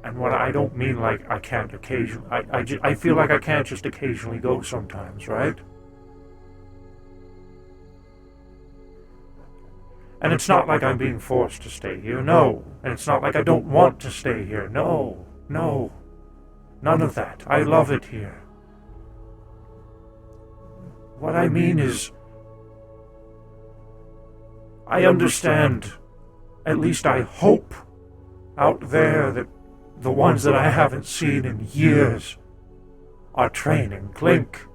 A: And what I don't mean like I can't occasionally... I feel like I can't just occasionally go sometimes, right? And it's not like I'm being forced to stay here, no. And it's not like I don't want to stay here, no. No. None of that. I love it here. What I mean is, I understand At least I hope out there that the ones that I haven't seen in years are training Clink.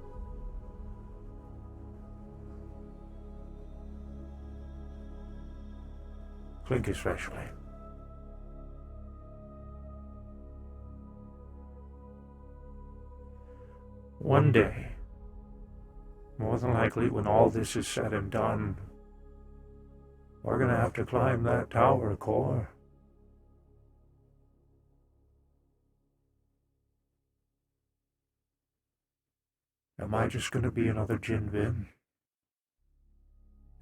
A: Clink especially. One day, more than likely when all this is said and done, we're gonna have to climb that tower, Core. Am I just gonna be another Jin Bin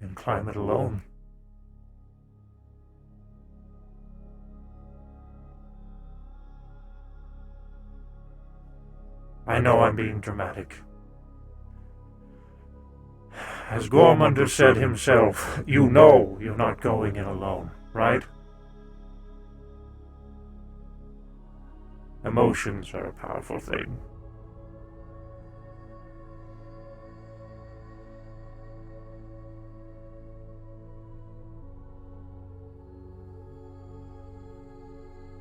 A: and climb it alone? I know I'm being dramatic. As Gormunder said himself, you know you're not going in alone, right? Emotions are a powerful thing.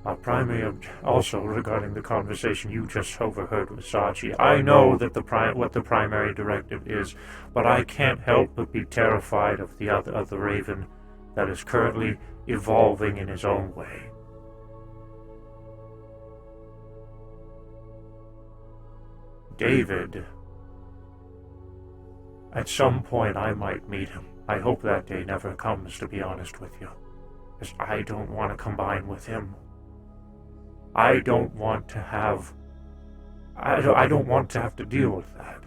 A: Our primary also regarding the conversation you just overheard with Sachi, I know that what the primary directive is, but I can't help but be terrified of the other Raven that is currently evolving in his own way. David, at some point I might meet him. I hope that day never comes, to be honest with you, because I don't want to combine with him. I don't want to have to deal with that.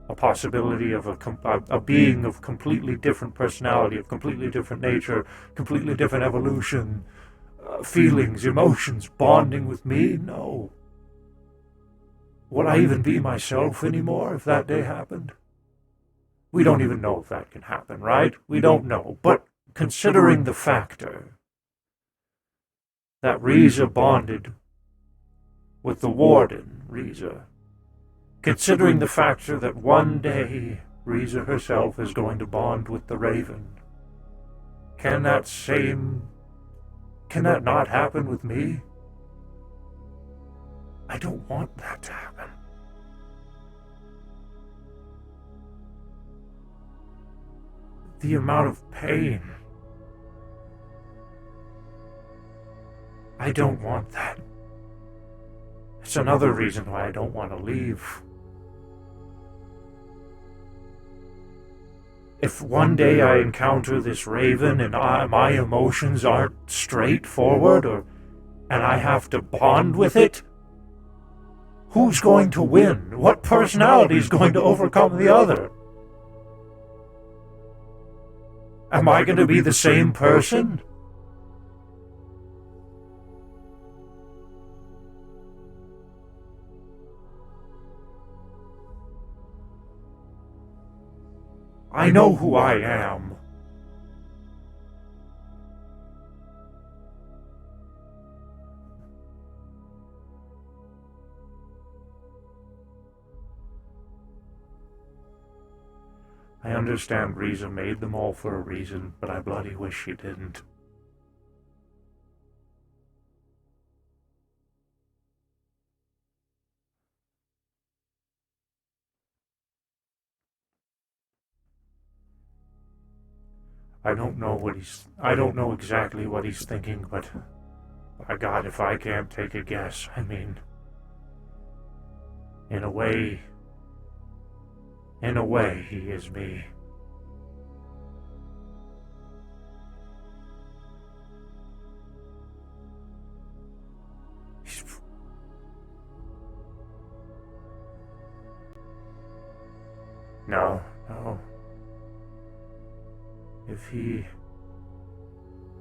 A: A possibility of a being of completely different personality, of completely different nature, completely different evolution, feelings, emotions, bonding with me? No. Would I even be myself anymore if that day happened? We don't even know if that can happen, right? We don't know. But considering the factor that Riza bonded with the Warden, Riza, considering the factor that one day Riza herself is going to bond with the Raven, can that not happen with me? I don't want that to happen. The amount of pain, I don't want that. It's another reason why I don't want to leave. If one day I encounter this Raven and my emotions aren't straightforward, and I have to bond with it, who's going to win? What personality is going to overcome the other? Am I going to be the same person? I know who I am. I understand Riza made them all for a reason, but I bloody wish she didn't. I don't know exactly what he's thinking, but by God, if I can't take a guess, I mean, in a way, he is me. No.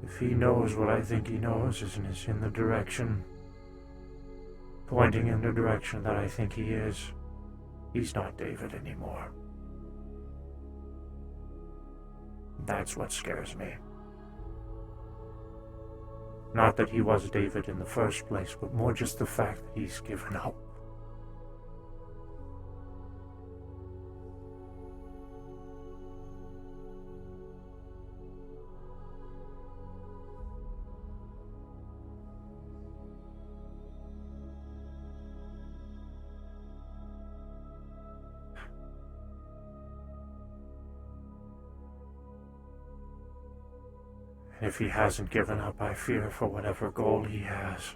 A: If he knows what I think he knows, is in the direction, pointing in the direction that I think he is, he's not David anymore. That's what scares me. Not that he was David in the first place, but more just the fact that he's given up. And if he hasn't given up, I fear for whatever goal he has.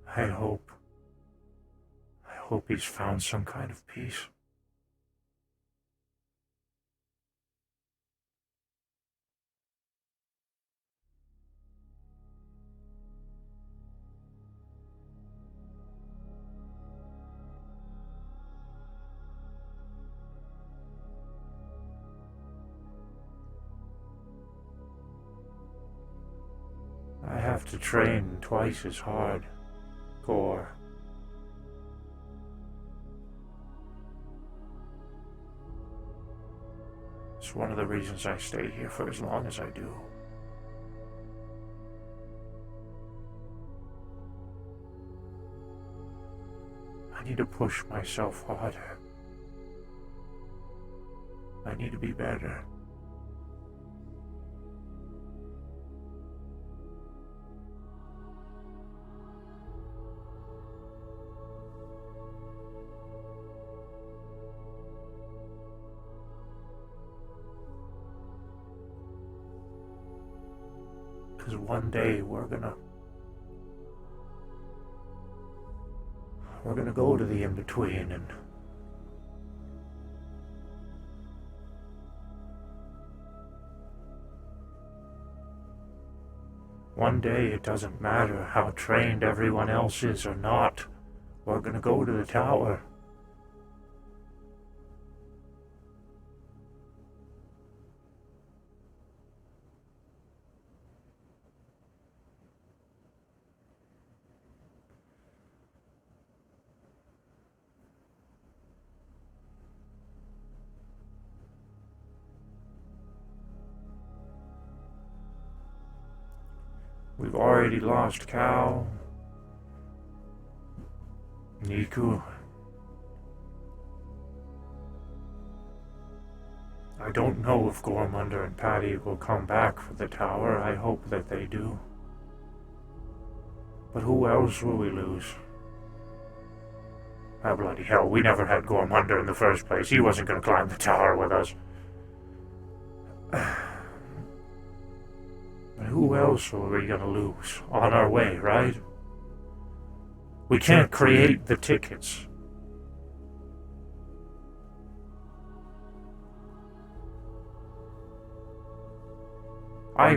A: I hope he's found some kind of peace. I have to train twice as hard, Gore. It's one of the reasons I stay here for as long as I do. I need to push myself harder. I need to be better. Because one day we're gonna go to the in-between and one day it doesn't matter how trained everyone else is or not. We're gonna go to the tower. We've already lost Cal, Niku. I don't know if Gormunder and Patty will come back for the tower. I hope that they do. But who else will we lose? Ah, bloody hell, we never had Gormunder in the first place. He wasn't going to climb the tower with us. But who else are we gonna lose on our way, right? We can't create the tickets.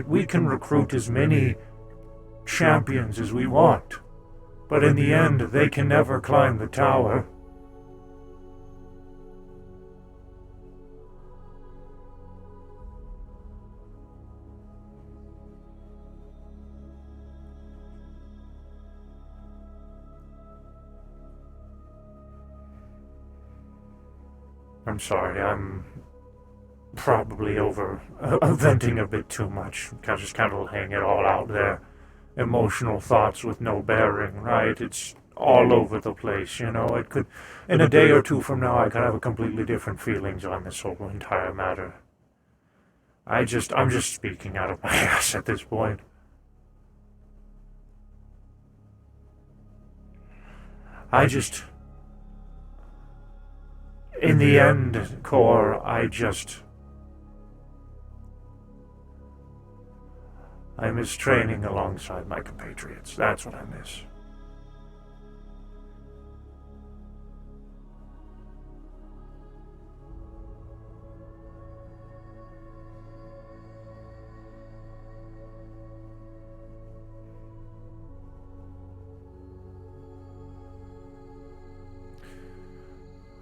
A: We can recruit as many champions as we want, but in the end, they can never climb the tower. I'm sorry, I'm probably venting a bit too much. Just kind of laying it all out there. Emotional thoughts with no bearing, right? It's all over the place, you know? It could, in a day or two from now, I could have a completely different feelings on this whole entire matter. I'm just speaking out of my ass at this point. In the end, Core, I miss training alongside my compatriots. That's what I miss.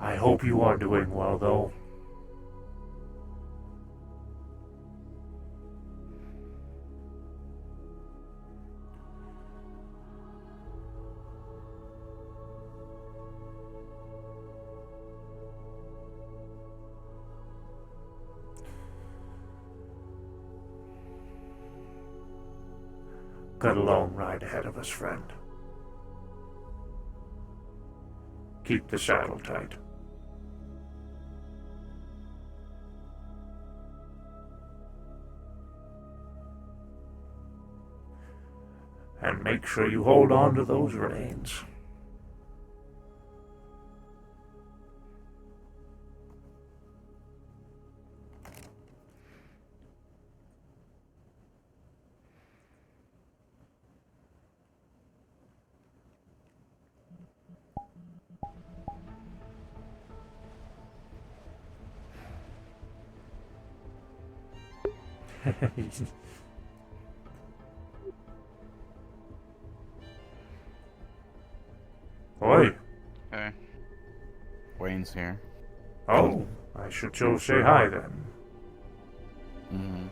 A: I hope you are doing well, though. Got a long ride ahead of us, friend. Keep the saddle tight. And make sure you hold on to those reins. Oi.
L: Hey. Wayne's here.
A: Oh, I should so say hi then.
L: Mm-hmm.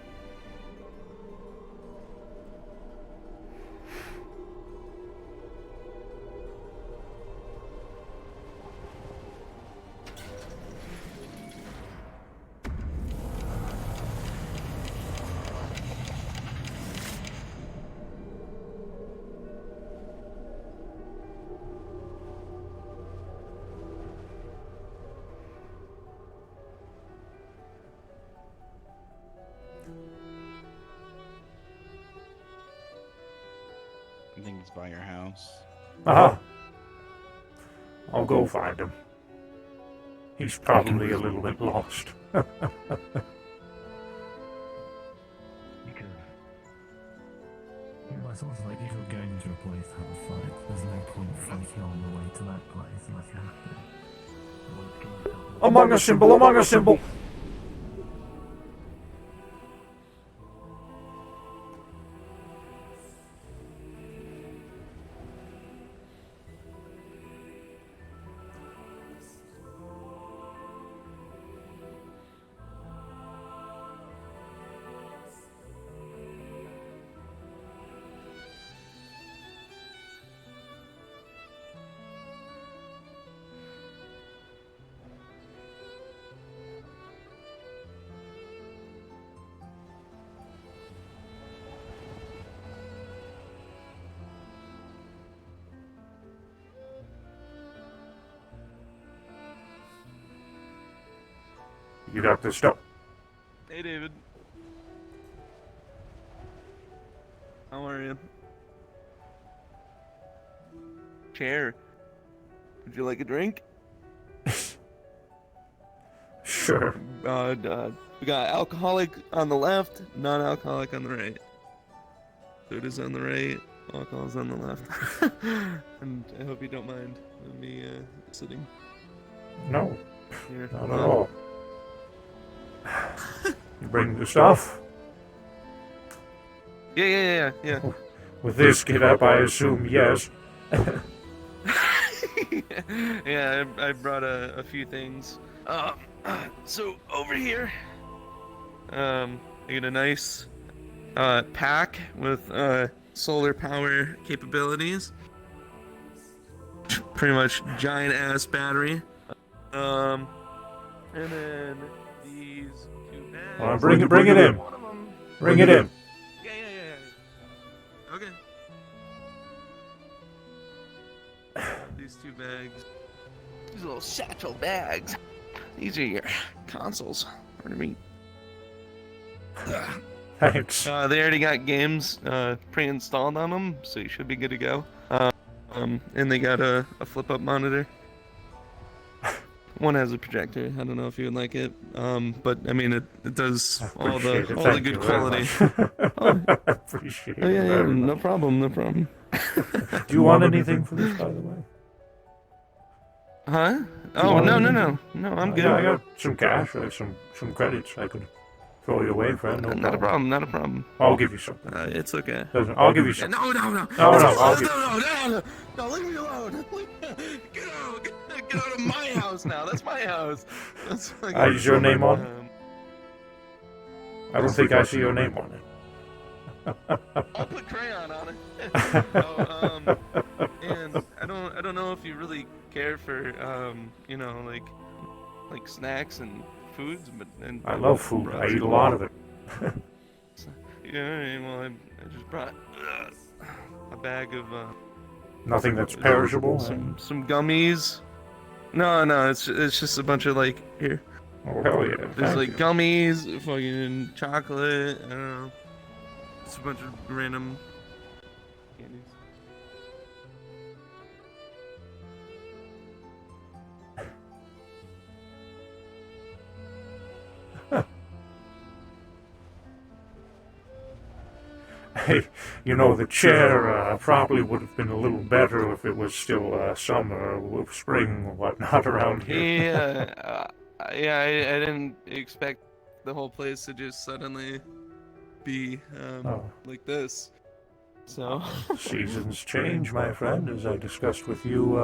L: I think it's by your house.
A: Uh-huh. I'll go find him. He's probably a little bit lost.
I: Because it's almost like if you're going to a place to have a fight, there's no point fighting on the way to that place unless you have to.
A: Among a symbol, among a symbol! You got this stuff.
M: Hey, David. How are you? Chair. Would you like a drink?
A: Sure.
M: We got alcoholic on the left, non-alcoholic on the right. Soda's on the right, alcohol's on the left. And I hope you don't mind me sitting.
A: No,
M: Here.
A: not at all. You bring the stuff?
M: Yeah.
A: With this get up, I assume yes.
M: Yeah, I brought a few things. So over here, I get a nice pack with solar power capabilities. Pretty much giant ass battery. And then these two bags.
A: Bring it in. Bring it in.
M: Yeah. Okay. These two bags. These little satchel bags. These are your consoles. Pardon me.
A: Thanks.
M: They already got games pre-installed on them, so you should be good to go. And they got a flip-up monitor. One has a projector. I don't know if you would like it, but I mean it does all the good quality.
A: Appreciate it.
M: Yeah, no problem.
A: Do you want anything for this, by the way?
M: Huh? Oh, no, I'm good.
A: I got some cash, or some credits I could throw you away, friend.
M: Not a problem.
A: I'll give you something.
M: It's okay.
A: I'll give you something.
M: No, leave me alone. Get out of my house now. That's my house. That's like,
A: Is your name on it? I don't think I see your name on it.
M: I'll put crayon on it. And I don't know if you really care for like snacks and foods, but
A: I love food. I eat a lot of it.
M: Yeah, well, I just brought a bag of
A: nothing that's perishable.
M: Some gummies. No, it's just a bunch of like here.
A: Oh hell yeah!
M: There's like gummies, fucking chocolate. I don't know. It's a bunch of random candies.
A: Hey, the chair probably would have been a little better if it was still summer or spring or whatnot around here.
M: Yeah, I didn't expect the whole place to just suddenly be like this. So
A: Seasons change, my friend, as I discussed with you.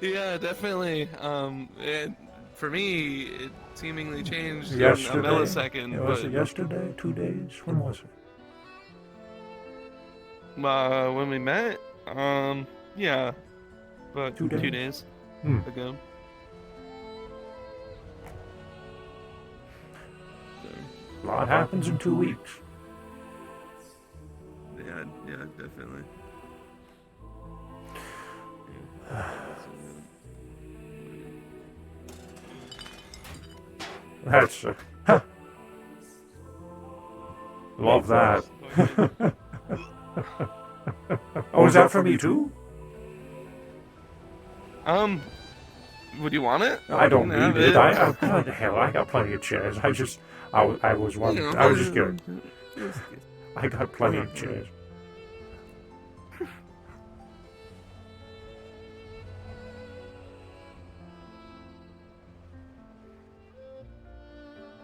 M: yeah, definitely. For me, it seemingly changed
A: Yesterday.
M: in a millisecond.
A: Was
M: but
A: it yesterday? 2 days? When was it?
M: When we met, yeah, but
A: 2 days.
M: 2 days ago.
A: A lot happens in 2 weeks.
M: Yeah, definitely.
A: That's love that. Oh, is that for me too?
M: Would you want it?
A: I don't
M: You can have
A: need it. What the hell? I got plenty of chairs. I was wondering. I was just kidding. I got plenty of chairs.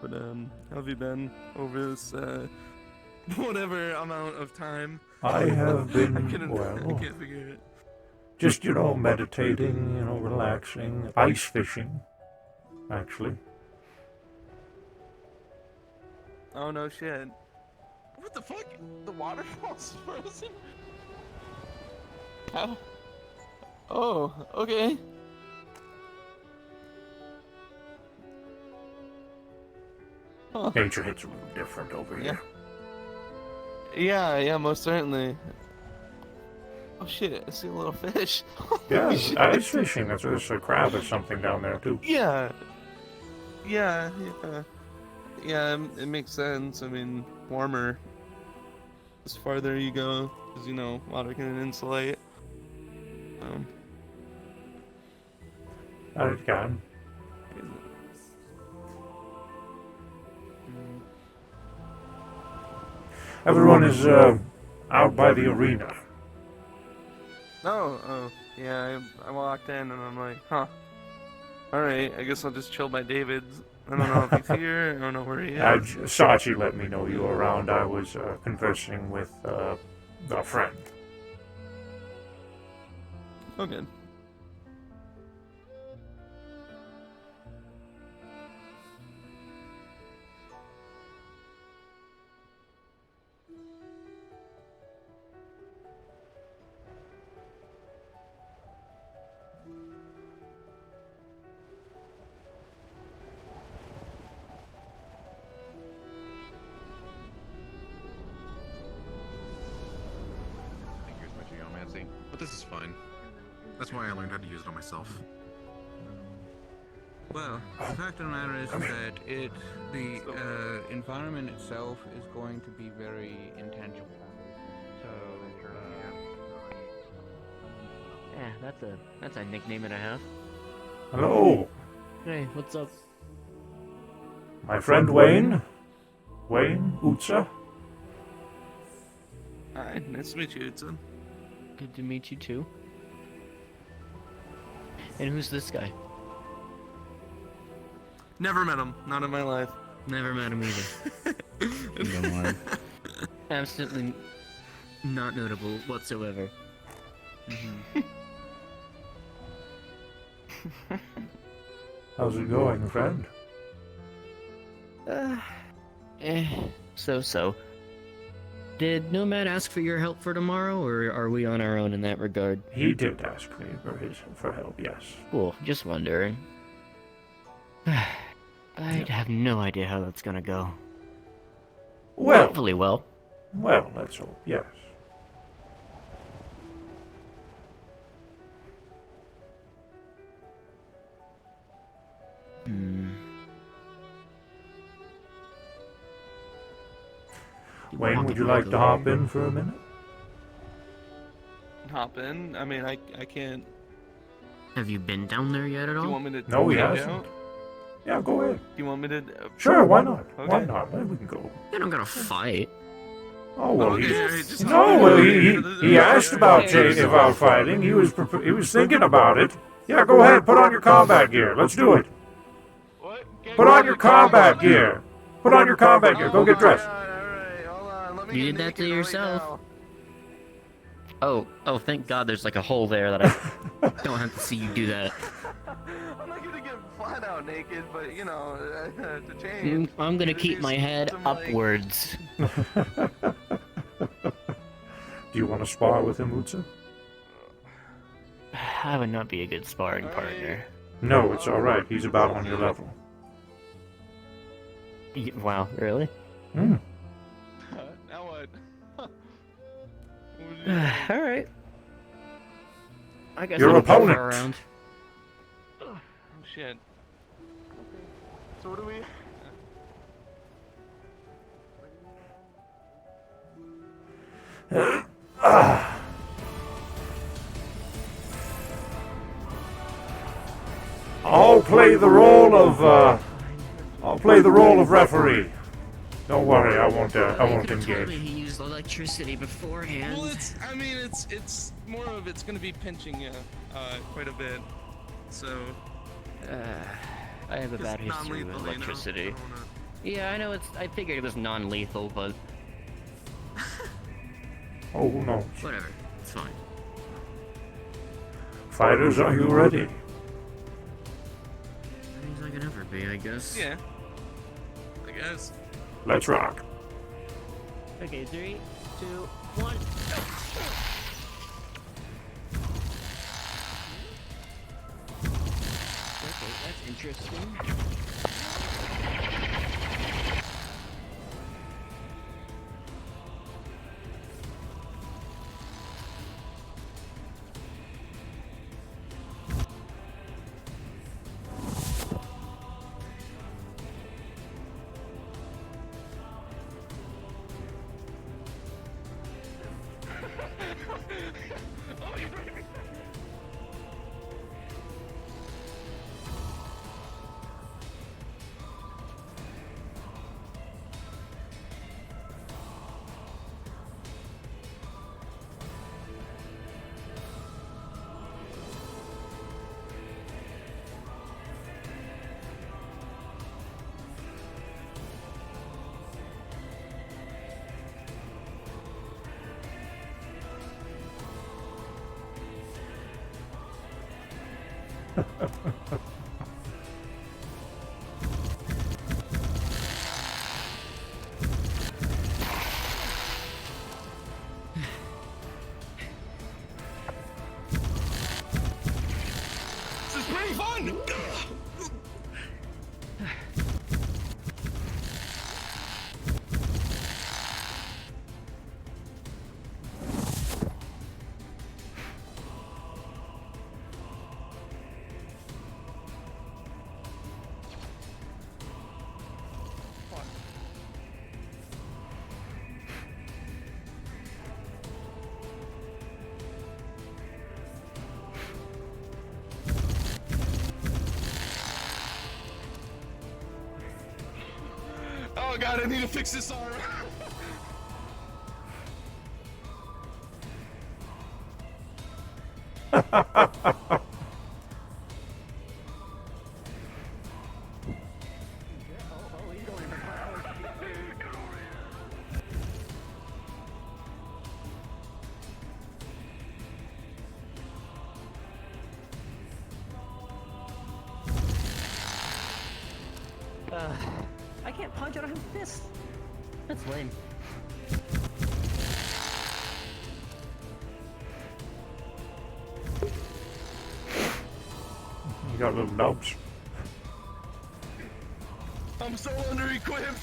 M: But how have you been over this whatever amount of time?
A: I have been
M: I
A: well.
M: can't figure it.
A: Just, meditating, relaxing, ice fishing, actually.
M: Oh no shit. What the fuck? The waterfall's frozen? How? Oh, okay. Huh.
A: Nature hits a little different over here.
M: Yeah, most certainly. Oh shit, I see a little fish.
A: Yeah,
M: Shit.
A: ice fishing. There's a crab or something down there, too.
M: Yeah, it makes sense. I mean, warmer as farther you go, because water can insulate.
A: It can. Everyone is out by the arena.
M: Oh, yeah. I walked in and I'm like, huh. All right, I guess I'll just chill by David's. I don't know if he's here. I don't know where he is.
A: Sachi let me know you were around. I was conversing with a friend.
M: Oh, good.
K: Thank you as much, geomancy. But this is fine. That's why I learned how to use it on myself.
B: Well, the fact of the matter is that the environment itself is going to be very intangible. So,
N: Yeah, that's a nickname and a half.
A: Hello,
N: Hey, what's up?
A: my friend Wayne. Wayne Utsa.
M: Hi, nice to meet you, Utsa.
N: Good to meet you too. And who's this guy?
M: Never met him. Not in my life.
N: Never met him either. Absolutely not notable whatsoever.
A: How's it going, friend?
N: So. Did Nomad ask for your help for tomorrow, or are we on our own in that regard?
A: He did ask me for help, yes.
N: Cool, just wondering. I'd have no idea how that's gonna go.
A: Well,
N: Hopefully well.
A: Well, let's hope, yes. Wayne, would you like to hop in for a minute?
M: Hop in? I mean, I can't.
N: Have you been down there yet at all?
M: Do you want me to?
A: No, he
M: take
A: hasn't.
M: out?
A: Yeah, go ahead.
M: Do you want me to?
A: Sure, why not?
M: Okay.
A: Why not? We can go.
N: You're not gonna fight.
A: Oh well,
M: Okay,
A: he,
M: alright, just
A: no,
M: hop
A: well,
M: in.
A: he asked about fighting. He was thinking about it. Yeah, go ahead. Put on your combat gear. Let's do it.
M: What?
A: Put on your combat gear. Put on your combat gear. Go get dressed.
N: You did that to yourself. Oh, thank God there's like a hole there that I don't have to see you do that.
M: I'm not gonna get flat out naked, but you know, to change.
N: I'm gonna keep my head upwards.
A: Do you want to spar with him, Utsu?
N: I would not be a good sparring partner.
A: No, it's alright. He's about on your level.
N: Wow, really?
A: Hmm.
M: Now what?
N: All right. I guess
A: Your
N: I'll go for
A: opponent.
N: a round.
M: Oh shit. Okay. So what do we?
A: I'll play the role of referee. Don't worry, I won't engage.
N: He used electricity beforehand.
M: Well, it's more of it's gonna be pinching you, quite a bit. So.
N: I have a bad history with electricity. Yeah, I know I figured it was non-lethal, but
A: Oh, who knows?
N: whatever. It's fine.
A: Fighters, are you ready?
N: Ready as I can ever be, I guess.
M: Yeah. I guess.
A: Let's rock.
N: Okay, 3, 2, 1. Okay, that's interesting.
M: This is pretty fun. Oh god, I need to fix this arm.
N: I can't punch, I don't have fists. That's lame.
A: You got little nubs.
M: I'm so under-equipped.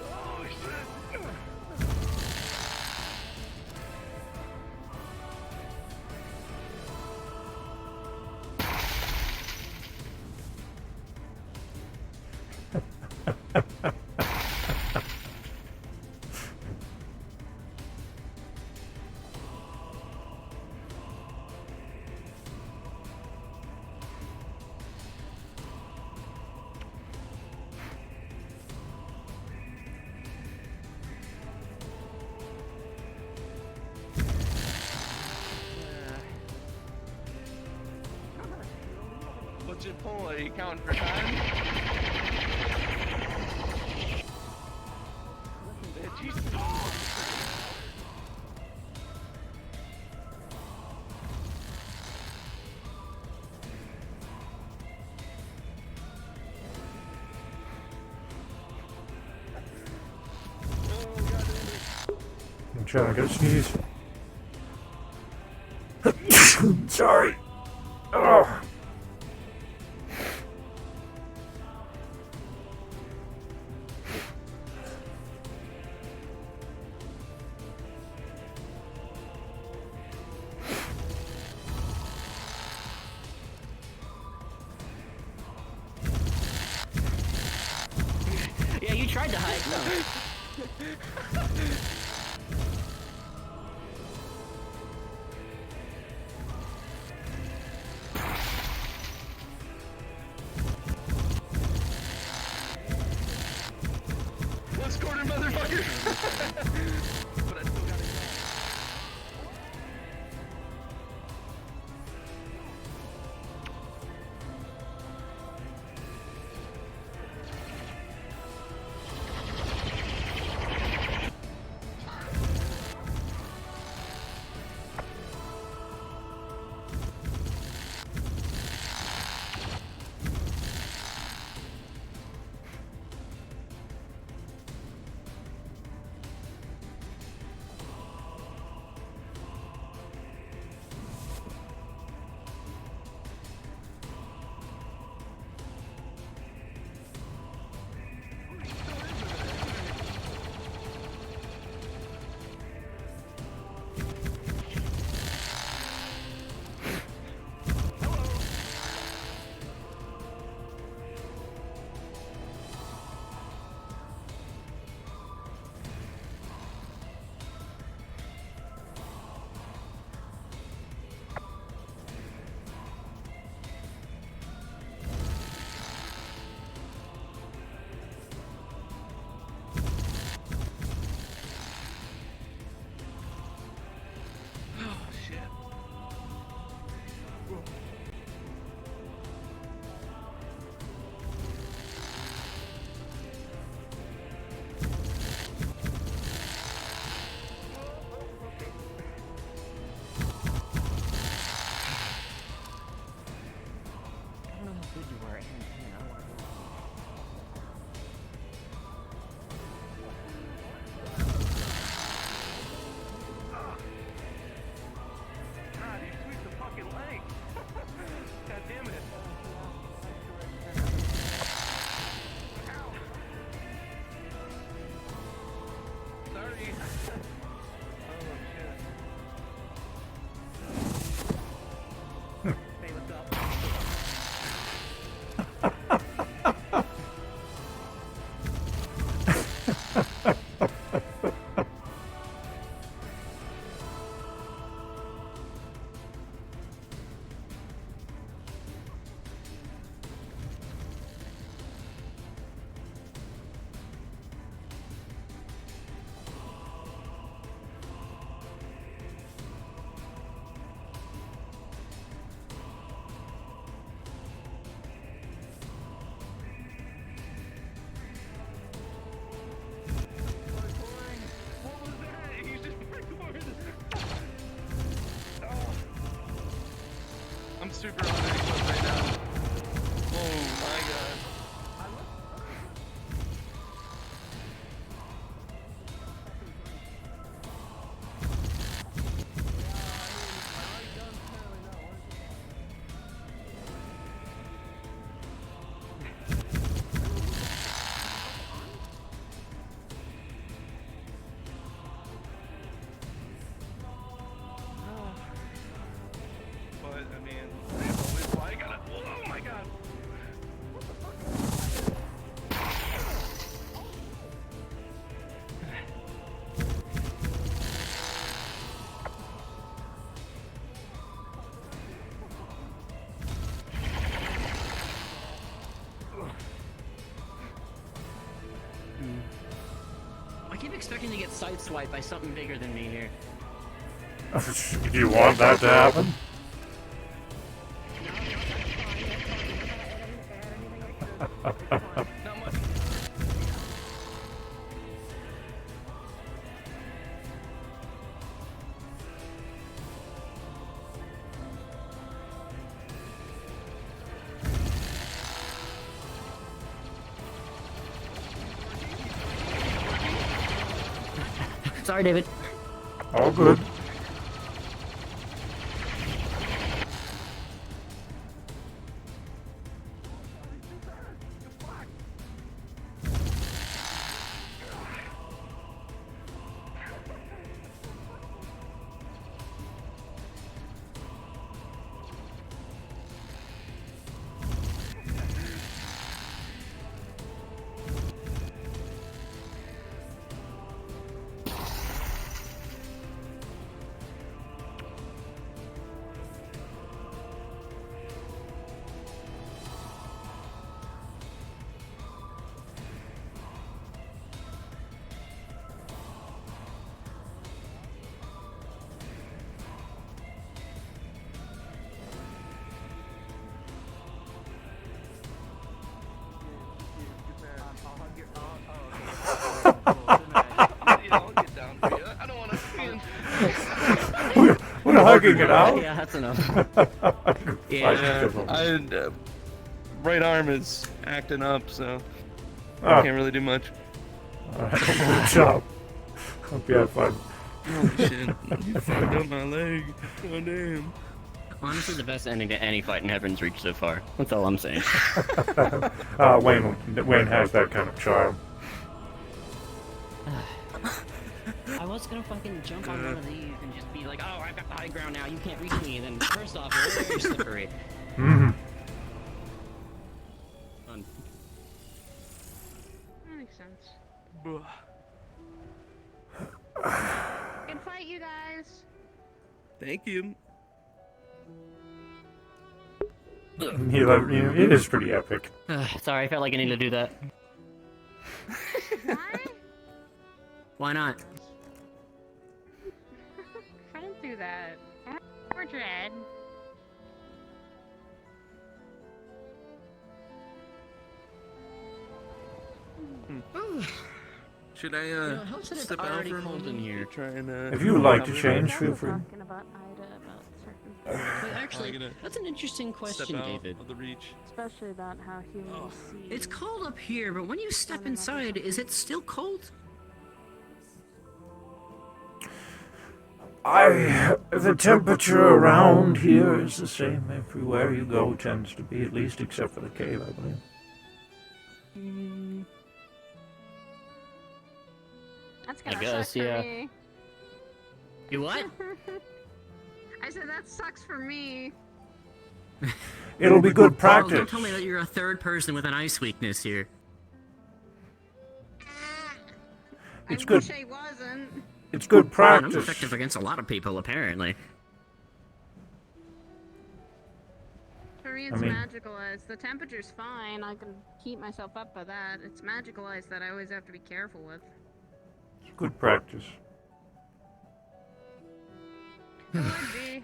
M: Oh shit! What's your pull? Are you counting for time?
A: I'm trying to go sneeze. Sorry. Oh.
N: Yeah, you tried to hide. No.
M: Let's corner, motherfucker! But I still got it. I'm super on it right now. Oh my god. But I mean, I gotta. Oh my god. What the
N: I keep expecting to get sideswiped by something bigger than me here.
A: Do you want that to happen?
N: Sorry, David.
A: All good. We're hugging it out.
N: Yeah, that's enough.
M: Right arm is acting up, so
A: Oh.
M: I can't really do much.
A: Alright, good job. Hope you had fun.
M: Oh shit, you fucked up my leg. Oh damn.
N: Honestly, the best ending to any fight in Heaven's Reach so far. That's all I'm saying.
A: Wayne has that kind of charm.
N: I was gonna fucking jump on one of these and just be like, oh, I've got the high ground now, you can't reach me, and then first off, you're very slippery.
A: Mm-hmm.
N: Fun.
G: That makes sense. Good fight, you guys.
M: Thank you.
A: It is pretty epic.
N: Sorry, I felt like I needed to do that.
G: Why?
N: Why not?
G: Don't do that. Or Dread.
M: Should I
N: How's it
M: step out
N: already
M: for a
N: cold in
M: moment?
N: here?
M: Try and
A: If you would like to change, feel free.
G: Talking about Ida about certain things.
N: Wait, actually, that's an interesting question, David.
M: Of the reach.
G: Especially about how humans see.
N: It's cold up here, but when you step inside, is it still cold?
A: The temperature around here is the same everywhere you go, tends to be, at least except for the cave, I believe.
G: That's
N: I
G: gonna
N: guess,
G: suck
N: yeah.
G: for me.
N: You what?
G: I said that sucks for me.
A: It'll be good
N: Oh,
A: practice.
N: don't tell me that you're a third person with an ice weakness here.
A: It's
G: I
A: good.
G: wish I wasn't.
A: It's good
N: I'm
A: practice.
N: effective against a lot of people, apparently.
G: For me,
A: I
G: it's
A: mean-
G: magicalized. The temperature's fine. I can keep myself up by that. It's magicalized that I always have to be careful with.
A: It's good practice.
G: It would be.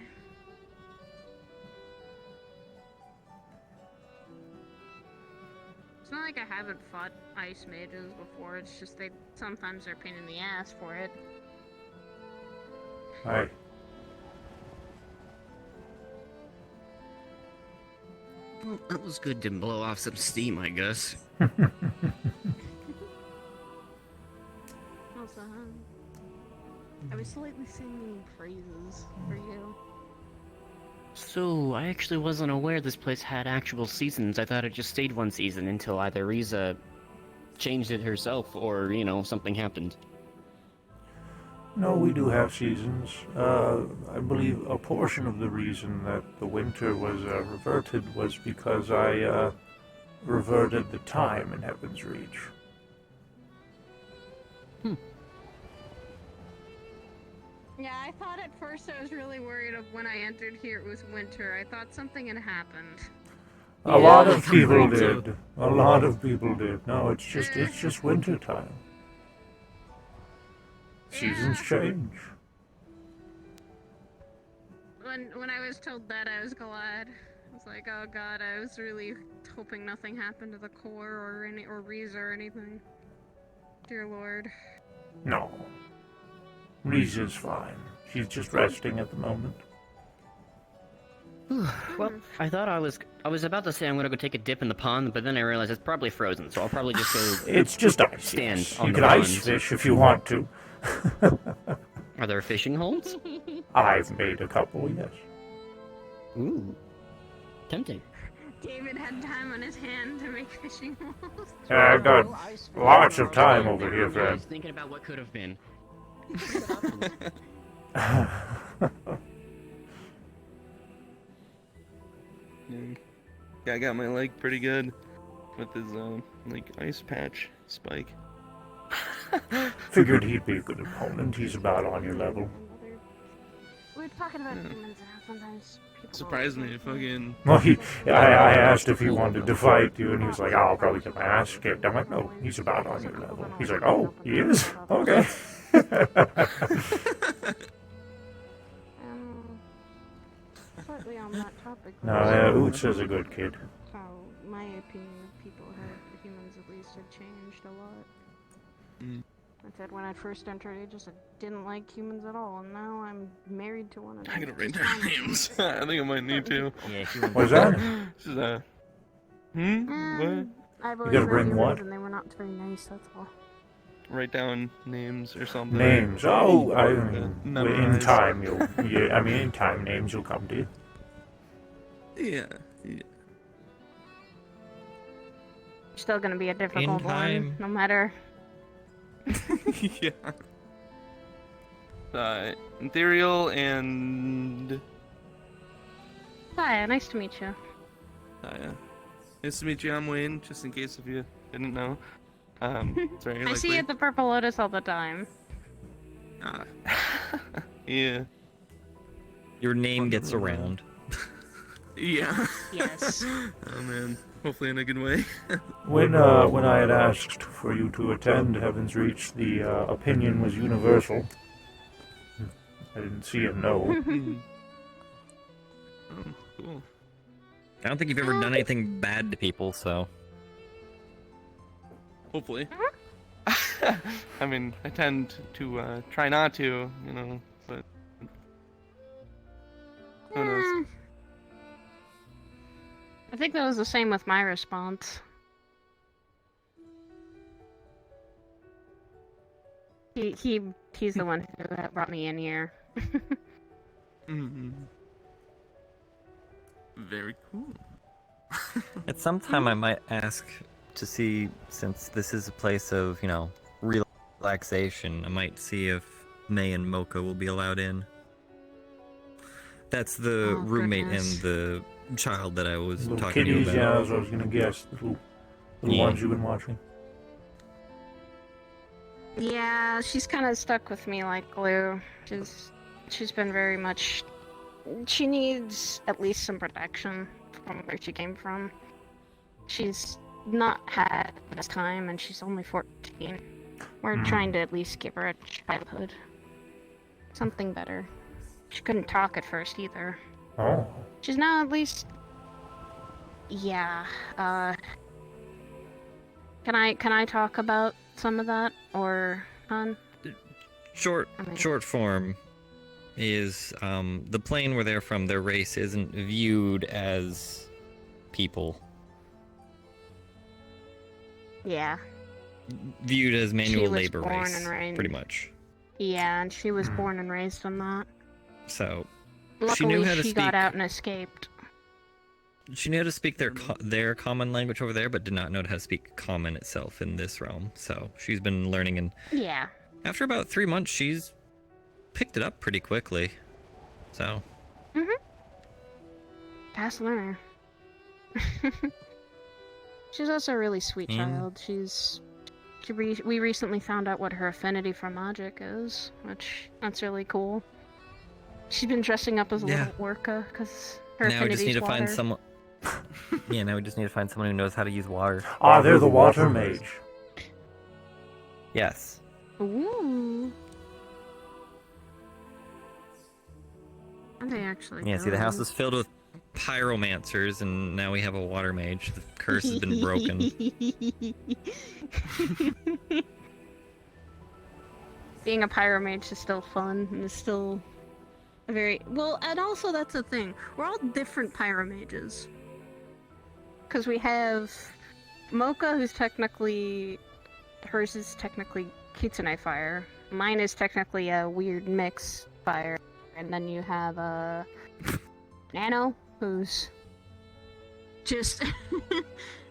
G: It's not like I haven't fought ice mages before. It's just they sometimes are a pain in the ass for it.
A: Aye.
N: Well, that was good to blow off some steam, I guess.
G: Also, I was slightly singing praises for you.
N: So, I actually wasn't aware this place had actual seasons. I thought it just stayed one season until either Riza changed it herself or, you know, something happened.
A: No, we do have seasons. I believe a portion of the reason that the winter was reverted was because I reverted the time in Heaven's Reach.
G: Yeah, I thought at first I was really worried of when I entered here it was winter. I thought something had happened.
A: A lot of people did. A lot of people did. No, it's just winter time. Seasons change.
G: When I was told that, I was glad. I was like, oh god, I was really hoping nothing happened to the core or Riza or anything. Dear lord.
A: No. Riza's fine. She's just resting at the moment.
N: Well, I thought I was about to say I'm gonna go take a dip in the pond, but then I realized it's probably frozen, so I'll probably just go.
A: It's just ice.
N: Stand
A: Yes.
N: on
A: You
N: the
A: can ice
N: pond.
A: fish if you want to.
N: Are there fishing holes?
A: I've made a couple, yes.
N: Ooh, tempting.
G: David had time on his hand to make fishing holes.
A: I got lots of time over here,
N: I
A: friend.
N: was thinking about what could have been.
M: Yeah, I got my leg pretty good with his like ice patch spike.
A: Figured he'd be a good opponent. He's about on your level.
G: We're talking about humans and how sometimes people...
M: Surprised me, fucking.
A: Well, I asked if he wanted to fight you, and he was like, "Oh, I'll probably get my ass kicked." I'm like, "No, he's about on your level." He's like, "Oh, he is? Okay."
G: Slightly on that topic.
A: No, Oots is a good kid.
G: How my opinion of people have, humans at least, have changed a lot. I said when I first entered Aegis, I didn't like humans at all, and now I'm married to one of them.
M: I gotta write their names. I think I might need to.
N: Yeah,
A: What's that?
M: This is what?
G: I've always
A: gotta
G: read
A: bring
G: humans
A: what?
G: and they were not very nice, that's all.
M: Write down names or something.
A: Names. Oh, in
M: Memorize.
A: time you'll. Yeah, I mean, in time names will come to you.
M: Yeah.
G: Still gonna be a difficult
F: time.
G: one, no matter.
M: Yeah. Ethereal and.
G: Hi, nice to meet you.
M: Yeah. Nice to meet you. I'm Wayne. Just in case if you didn't know. It's very
G: I
M: likely.
G: see you at the Purple Lotus all the time.
M: Yeah.
F: Your name gets around.
M: Yeah.
G: Yes.
M: Oh man. Hopefully in a good way.
A: When I had asked for you to attend Heaven's Reach, the opinion was universal. I didn't see a no.
M: Oh, cool.
F: I don't think you've ever done anything bad to people, so.
M: Hopefully. I mean, I tend to try not to, you know, but who knows?
G: I think that was the same with my response. He's the one who brought me in here.
M: Mm-hmm. Very cool.
F: At some time, I might ask to see, since this is a place of, you know, relaxation, I might see if May and Mocha will be allowed in. That's the
G: Oh,
F: roommate
G: goodness.
F: and the child that I was
A: Little
F: talking to you
A: kitties,
F: about.
A: yeah, as I was gonna guess. The little
F: Yeah.
A: ones you've been watching.
G: Yeah, she's kind of stuck with me like glue. She's been very much. She needs at least some protection from where she came from. She's not had this time, and she's only 14. We're trying to at least give her a childhood. Something better. She couldn't talk at first either.
A: Oh.
G: She's now at least. Yeah. Can I talk about some of that, or Han?
F: Short form is the plane where they're from, their race isn't viewed as people.
G: Yeah.
F: Viewed as manual
G: was
F: labor
G: born
F: race,
G: and raised-
F: pretty much.
G: Yeah, and she was born and raised on that.
F: So
G: Luckily,
F: she knew how to
G: she
F: speak.
G: got out and escaped.
F: She knew how to speak their common language over there, but did not know how to speak common itself in this realm. So she's been learning, and
G: Yeah.
F: after about 3 months, she's picked it up pretty quickly. So
G: Fast learner. She's also a really sweet child. We recently found out what her affinity for magic is, that's really cool. She's been dressing up as a
F: Yeah.
G: little orca because her
F: now I just need
G: affinity's
F: to find
G: water.
F: someone. Yeah, now we just need to find someone who knows how to use water.
A: Ah, they're the water mage.
F: Yes.
G: Ooh. Are they actually?
F: Yeah, see, the house
G: good?
F: is filled with pyromancers, and now we have a water mage. The curse has been broken.
G: Being a pyromage is still fun and is still a very well, and also that's the thing. We're all different pyromages. Because we have Mocha, who's technically hers is technically Kitsune fire. Mine is technically a weird mix fire, and then you have Nano, who's just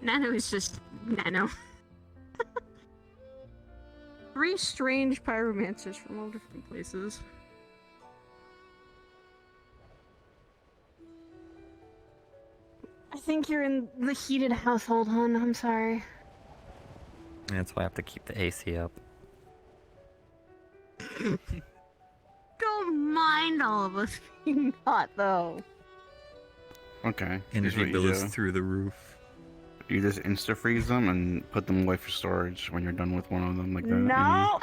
G: Nano is just Nano. 3 strange pyromancers from all different places. I think you're in the heated household, hon. I'm sorry.
F: That's why I have to keep the AC up.
G: Don't mind all of us being hot, though.
L: Okay.
F: Energy bill is through the roof.
L: You just insta-freeze them and put them away for storage when you're done with one of them like that.
G: No!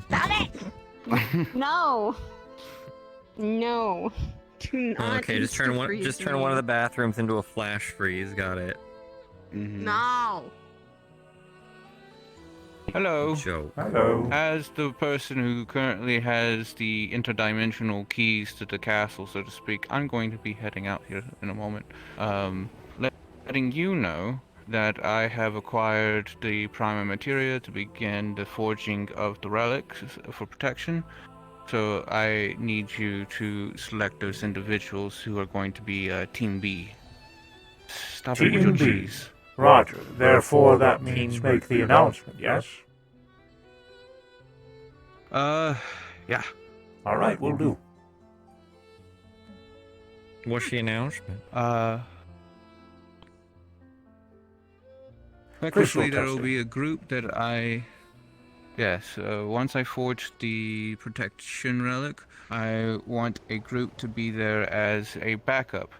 G: Stop it! No! No. Do not.
F: Okay, just turn one of the bathrooms into a flash freeze. Got it.
G: No!
B: Hello.
F: Joe.
A: Hello.
B: As the person who currently has the interdimensional keys to the castle, so to speak, I'm going to be heading out here in a moment. Letting you know that I have acquired the primer materia to begin the forging of the relics for protection. So I need you to select those individuals who are going to be Team B. Stop it with your
A: Team B.
B: cheese.
A: Roger. Therefore, that means make the announcement, yes?
B: Yeah.
A: All right, we'll do.
F: What's the announcement?
B: Officially, there will be a group that I... Yes, once I forge the protection relic, I want a group to be there as a backup.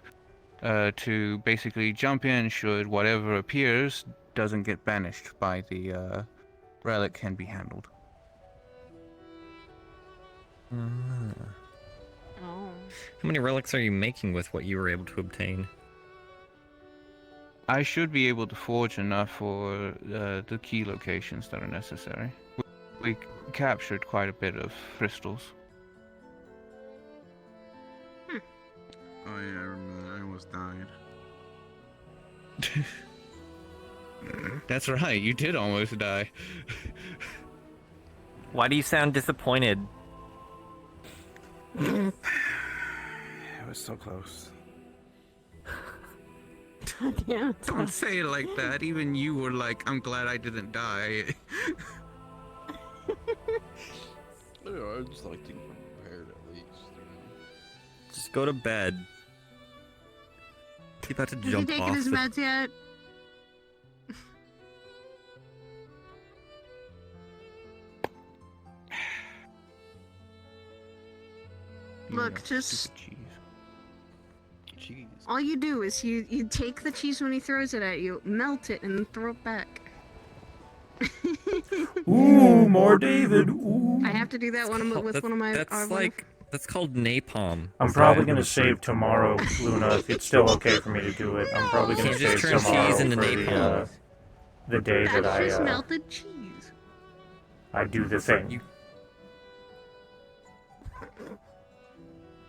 B: To basically jump in should whatever appears doesn't get banished by the relic can be handled.
G: Oh.
F: How many relics are you making with what you were able to obtain?
B: I should be able to forge enough for the key locations that are necessary. We captured quite a bit of crystals.
K: Oh yeah, I remember that. I almost died.
B: That's right, you did almost die.
F: Why do you sound disappointed?
L: It was so close.
G: Yeah.
B: Don't say it like that. Even you were like, I'm glad I didn't die.
K: I just like to be prepared at least.
F: Just go to bed. Keep out to
G: Has he
F: jump
G: taken
F: off.
G: his
F: the-
G: meds yet? Look, just
K: Cheese.
G: all you do is you take the cheese when he throws it at you, melt it, and then throw it back.
A: Ooh, more David. Ooh.
G: I have to do that with one of my.
F: That's called napalm.
A: I'm probably gonna save tomorrow, Luna, if it's still okay for me to do it. I'm probably gonna
F: Can't just
A: save
F: turn
A: tomorrow
F: cheese into
A: for
F: napalm.
A: the day that
G: That's just
A: I
G: melted cheese.
A: I do the thing.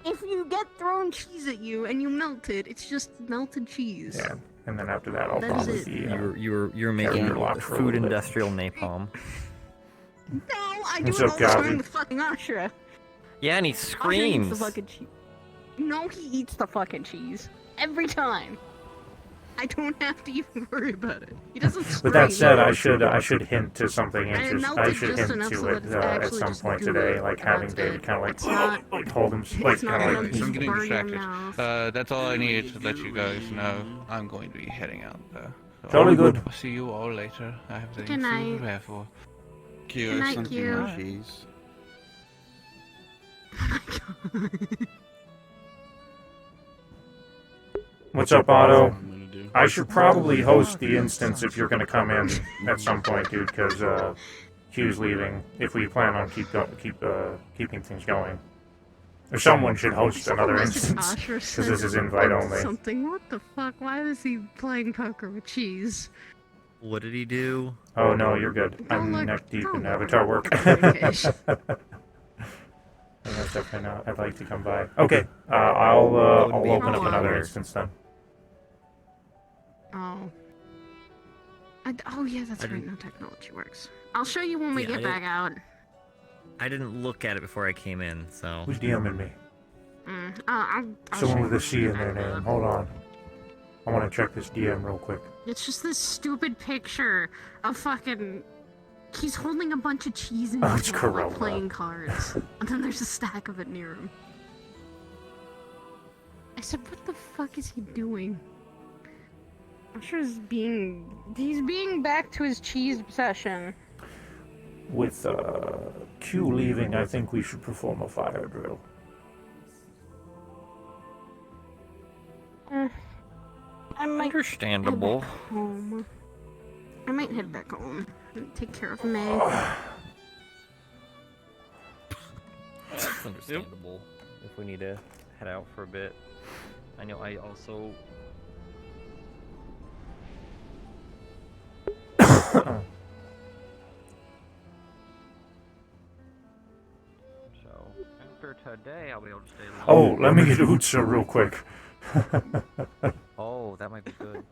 G: If you get thrown cheese at you and you melt it, it's just melted cheese.
A: Yeah, and then after that, I'll
G: That is
A: probably
G: it.
A: be.
F: You're making
A: character locked for a
F: food
A: little bit.
F: industrial napalm.
G: No, I do
A: What's
G: it
A: up,
G: all the time
A: Gavin?
G: with fucking Ashra.
F: Yeah, and he
G: Ashra eats
F: screams.
G: the fucking cheese. No, he eats the fucking cheese. Every time. I don't have to even worry about it. He doesn't scream.
A: With that said, I should hint to something
G: I
A: interesting.
G: melted
A: I should
G: just
A: hint
G: enough
A: to
G: so
A: it
G: that it's
A: at
G: actually
A: some
G: just
A: point
G: gooey,
A: today, like
G: and
A: having
G: that's
A: David
G: it.
A: kind of
G: It's not-
A: like hold him, like
G: not
A: kind of
G: gonna
A: like
G: be
B: I'm getting
G: burn your
B: distracted.
G: mouth.
B: That's all I needed to let you guys know. I'm going to be heading out there. So
A: Totally good.
B: I'll see you all later. I have things
G: Good
B: to
G: night.
B: prepare for.
G: Good night,
L: Something
G: Q.
L: more cheese.
A: What's up, Otto?
K: I'm gonna do.
A: I should probably host the instance if you're gonna come in at some point, dude, because Hugh's leaving. If we plan on keeping things going, or someone should host another instance, because this is invite only.
G: Something. What the fuck? Why was he playing poker with cheese?
F: What did he do?
A: Oh no, you're good. I'm neck deep in Avatar work. That's definitely not. I'd like to come by. Okay, I'll open up another instance then.
G: Oh. Oh yeah, that's right. No technology works. I'll show you when we get back out.
F: I didn't look at it before I came in, so.
A: Who's DMing me?
G: I'll
A: Someone with a C in their name. Hold on. I want to check this DM real quick.
G: It's just this stupid picture of fucking. He's holding a bunch of cheese in
A: Oh,
G: his
A: it's
G: hand
A: Corona.
G: while playing cards, and then there's a stack of it near him. I said, "What the fuck is he doing?" I'm sure he's being back to his cheese obsession.
A: With Q leaving, I think we should perform a fire drill.
G: I might
F: Understandable.
G: head back home. I might head back home and take care of May.
D: That's understandable. If we need to head out for a bit. I know I also. So after today, I'll be able to stay.
A: Oh, let me get Utsa real quick.
D: Oh, that might be good.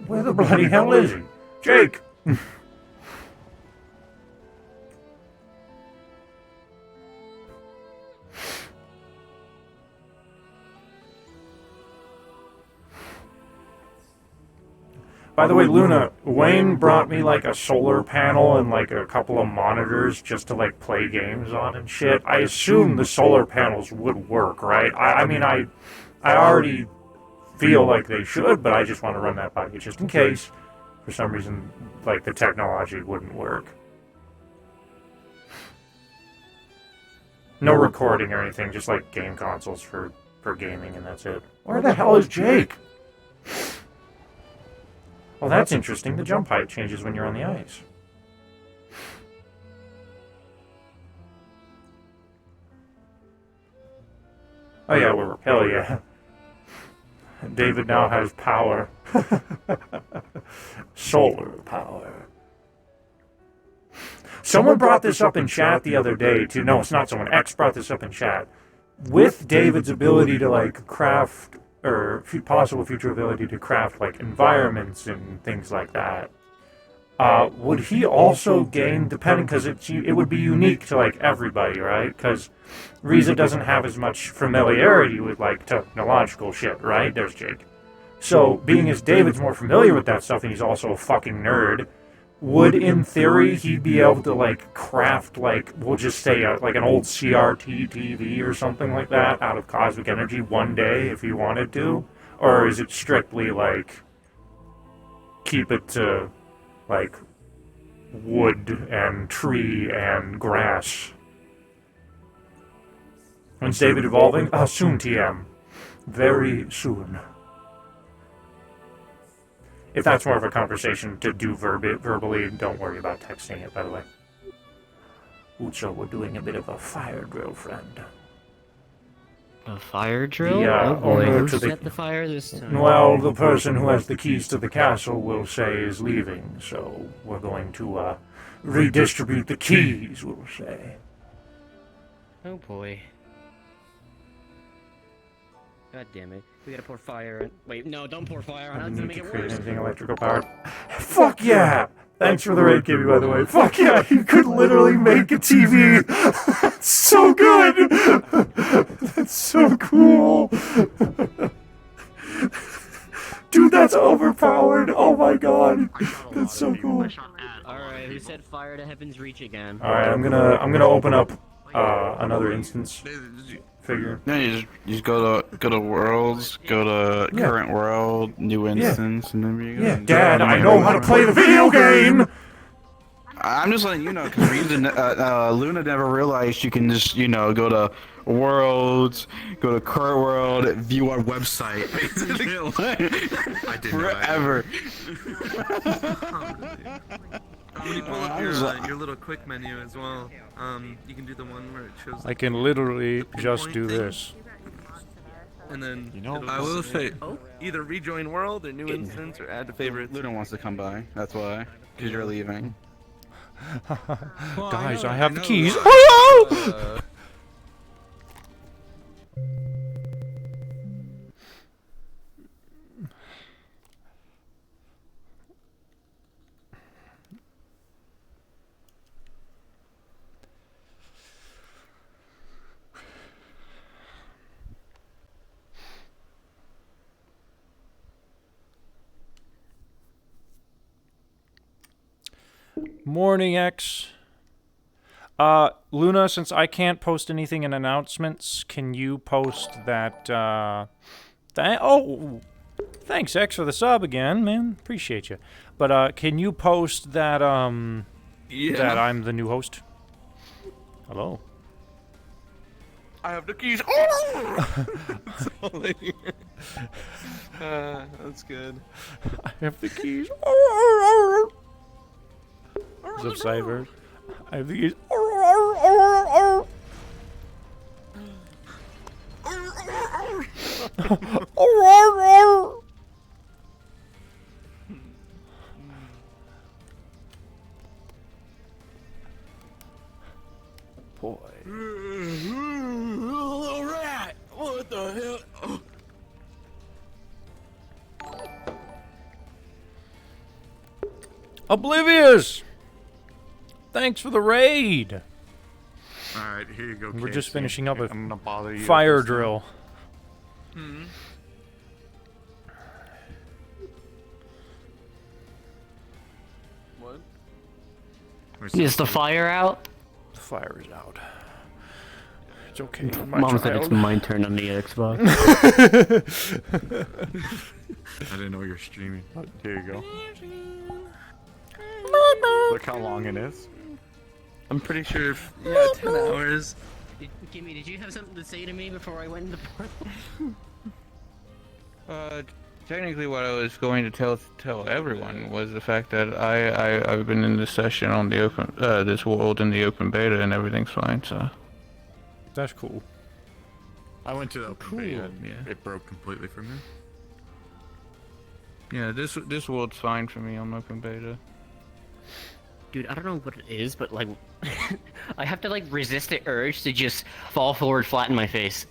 A: Where the bloody hell is he? Jake! By the way, Luna, Wayne brought me like a solar panel and like a couple of monitors just to like play games on and shit. I assume the solar panels would work, right? I mean, I already feel like they should, but I just want to run that by you just in case for some reason like the technology wouldn't work. No recording or anything, just like game consoles for gaming and that's it. Where the hell is Jake? Well, that's interesting. The jump height changes when you're on the ice. Oh yeah, hell yeah. David now has power. Solar power. Someone brought this up in chat the other day, too. No, it's not someone. X brought this up in chat. With David's ability to, like, craft, or possible future ability to craft, like, environments and things like that, would he also gain, depending, because it would be unique to, like, everybody, right? Because Riza doesn't have as much familiarity with, like, technological shit, right? There's Jake. So, being as David's more familiar with that stuff, and he's also a fucking nerd, would, in theory, he be able to, like, craft, like, we'll just say, like, an old CRT TV or something like that out of cosmic energy one day if he wanted to? Or is it strictly, like, keep it to, like, wood and tree and grass? When's David evolving? Soon, TM. Very soon. If that's more of a conversation to do verbally, don't worry about texting it, by the way. Ucho, we're doing a bit of a fire drill, friend.
N: A fire drill?
A: Yeah,
N: oh boy,
A: owner
N: who
A: to
N: set the fire this time?
A: Well, the person who has the keys to the castle will say is leaving, so we're going to redistribute the keys, we'll say.
N: Oh boy. God damn it. We gotta pour fire on. Wait, no, don't pour fire on it. It's gonna make it worse.
A: Anything electrical powered. Fuck yeah! Thanks for the raid, Gibby, by the way. Fuck yeah! You could literally make a TV! That's so good! That's so cool! Dude, that's overpowered! Oh my god! That's so cool.
K: lot of
N: Alright, who
K: people.
N: said fire to heaven's reach again?
A: All right, I'm gonna open up another instance figure.
L: No, you just go to worlds, go to
A: Yeah.
L: current world, new instance, and then you go.
A: Yeah, Dad, I know how to play the video game.
L: I'm just letting you know because Luna never realized you can just go to worlds, go to current world, view our website.
K: I didn't know that.
L: Forever.
M: When you pull up your little quick menu as well, you can do the one where it shows.
A: I can literally
M: the
A: just
M: pinpoint
A: do
M: thing,
A: this.
M: And then
J: know,
M: it'll
J: I will say-
M: either rejoin world or new instance or add to favorites.
L: Luna wants to come by. That's why. Because you're leaving.
A: Guys, I have the
J: know,
A: keys.
J: uh,
A: Oh! Morning, X. Luna, since I can't post anything in announcements, can you post that, oh, thanks, X, for the sub again, man. Appreciate you. But, can you post that, that I'm the new host? Hello?
M: I have the keys. That's all I hear. That's good.
A: I have the keys. Zip Cyber. I have the keys. Boy.
M: Little rat! What the hell?
A: Oblivious! Thanks for the raid!
K: Alright, here you go.
A: We're just
K: Casey.
A: finishing up a
K: I'm gonna bother you.
A: fire
K: this time.
A: drill.
M: Hmm. What?
N: Is the fire out?
A: The fire is out. It's okay, my
N: Mom said it's
A: child.
N: my turn on the Xbox.
K: I didn't know you were streaming.
J: Here you go. Look how long it is.
M: I'm pretty sure. Yeah, 10 hours.
N: Kimmy, did you have something to say to me before I went in the portal?
B: Technically, what I was going to tell everyone was the fact that I've been in this session on the open this world in the open beta and everything's fine. So
A: that's cool.
K: I went to the open beta.
B: Yeah.
K: It broke completely for me.
B: Yeah, this world's fine for me on open beta.
N: Dude, I don't know what it is, but like, I have to like resist the urge to just fall forward flat in my face.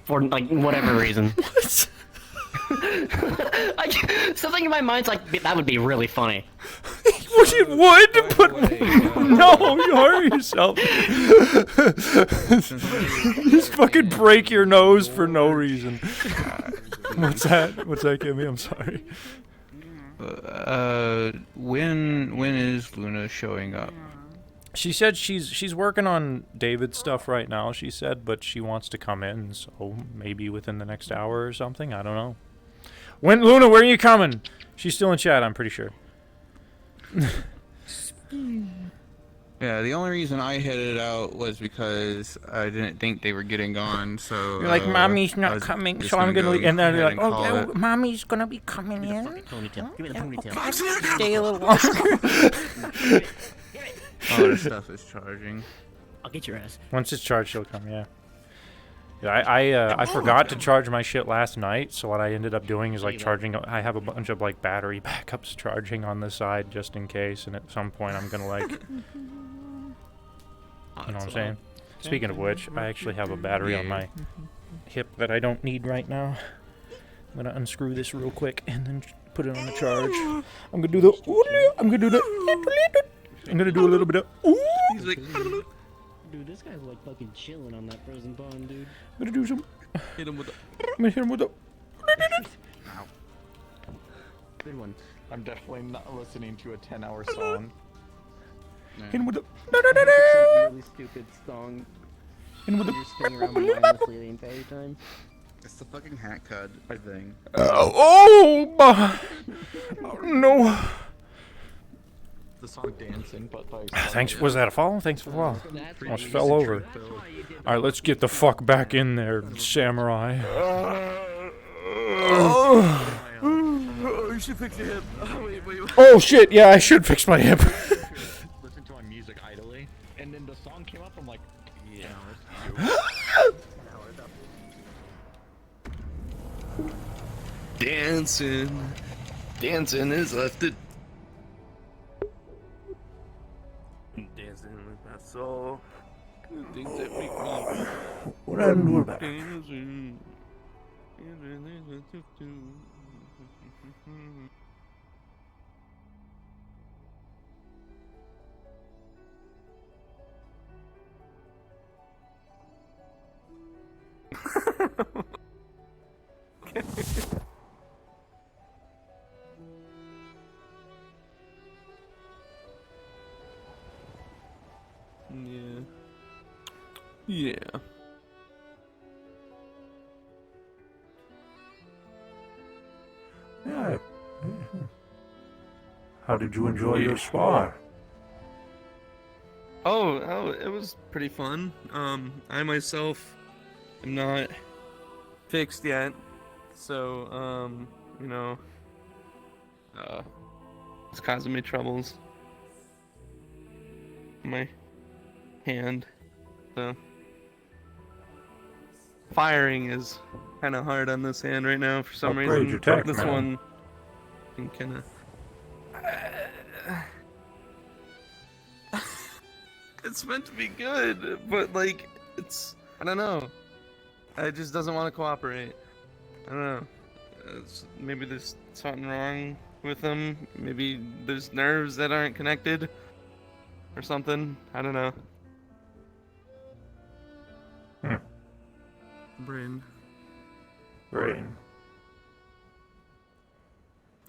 N: For like, whatever reason.
A: What?
N: Something in my mind's like, that would be really funny.
A: Well, you would, but no, you hurt yourself. Just fucking break your nose for no reason. What's that? What's that, Kimmy? I'm sorry.
B: When is Luna showing up?
A: She said she's working on David's stuff right now, she said, but she wants to come in, so maybe within the next hour or something, I don't know. When, Luna, where are you coming? She's still in chat, I'm pretty sure.
B: Yeah, the only reason I headed out was because I didn't think they were getting on, so...
A: You're like, Mommy's
B: I
A: not
B: was
A: coming,
B: just
A: so I'm gonna leave. And then
B: ahead
A: they're like,
B: call
A: oh,
B: it.
A: Mommy's gonna be coming in.
N: Ponytail. Give me the
A: Okay,
N: ponytail.
A: stay a little longer.
B: All this stuff is charging.
N: I'll get your ass.
A: Once it's charged, she'll come, yeah. Yeah, I forgot to charge my shit last night, so what I ended up doing is like charging. I have a bunch of like battery backups charging on the side just in case, and at some point I'm gonna like, you know what I'm saying? Speaking of which, I actually have a battery on my hip that I don't need right now. I'm gonna unscrew this real quick and then put it on the charge. I'm gonna do the. I'm gonna do the. I'm gonna do a little bit of.
M: He's like,
N: Dude, this guy's like fucking chilling on that frozen pond, dude.
A: I'm gonna do some.
M: hit him with the.
A: I'm gonna hit him with the.
N: Good one.
J: I'm definitely not listening to a 10-hour song.
A: In with the
N: Really stupid song.
A: in with
N: You're spinning around mindlessly the entire time.
L: It's the fucking hat cud thing.
A: oh no.
L: The song Dancing, but by
A: Thanks. Was that a fall? Thanks for the fall. Almost fell over. All right, let's get the fuck back in there, samurai.
M: You should fix your hip. Wait.
A: Oh shit! Yeah, I should fix my hip.
L: Listen to my music idly, and then the song came up. I'm like, yeah.
M: Dancing is left it. Dancing with my soul. The things that make me.
A: What happened to her back?
M: Yeah.
A: Yeah. How did you enjoy your spa?
M: Oh, it was pretty fun. I myself am not fixed yet, so it's causing me troubles. My hand, so firing is kind of hard on this hand right now for some
A: Upgrade
M: reason.
A: your tech,
M: This
A: man.
M: one can kind of. It's meant to be good, but like I don't know. It just doesn't want to cooperate. I don't know. Maybe there's something wrong with them. Maybe there's nerves that aren't connected, or something. I don't know. Brain.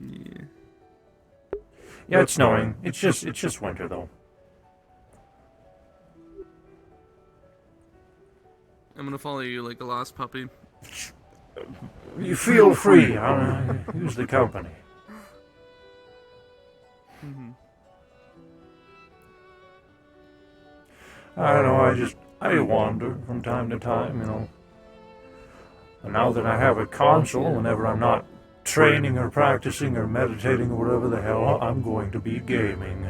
M: Yeah.
A: Yeah, it's snowing. It's just winter though.
M: I'm gonna follow you like a lost puppy.
A: You feel free. Use the company.
M: Mm-hmm.
A: I don't know. I wander from time to time, And now that I have a console, whenever I'm not training or practicing or meditating or whatever the hell, I'm going to be gaming.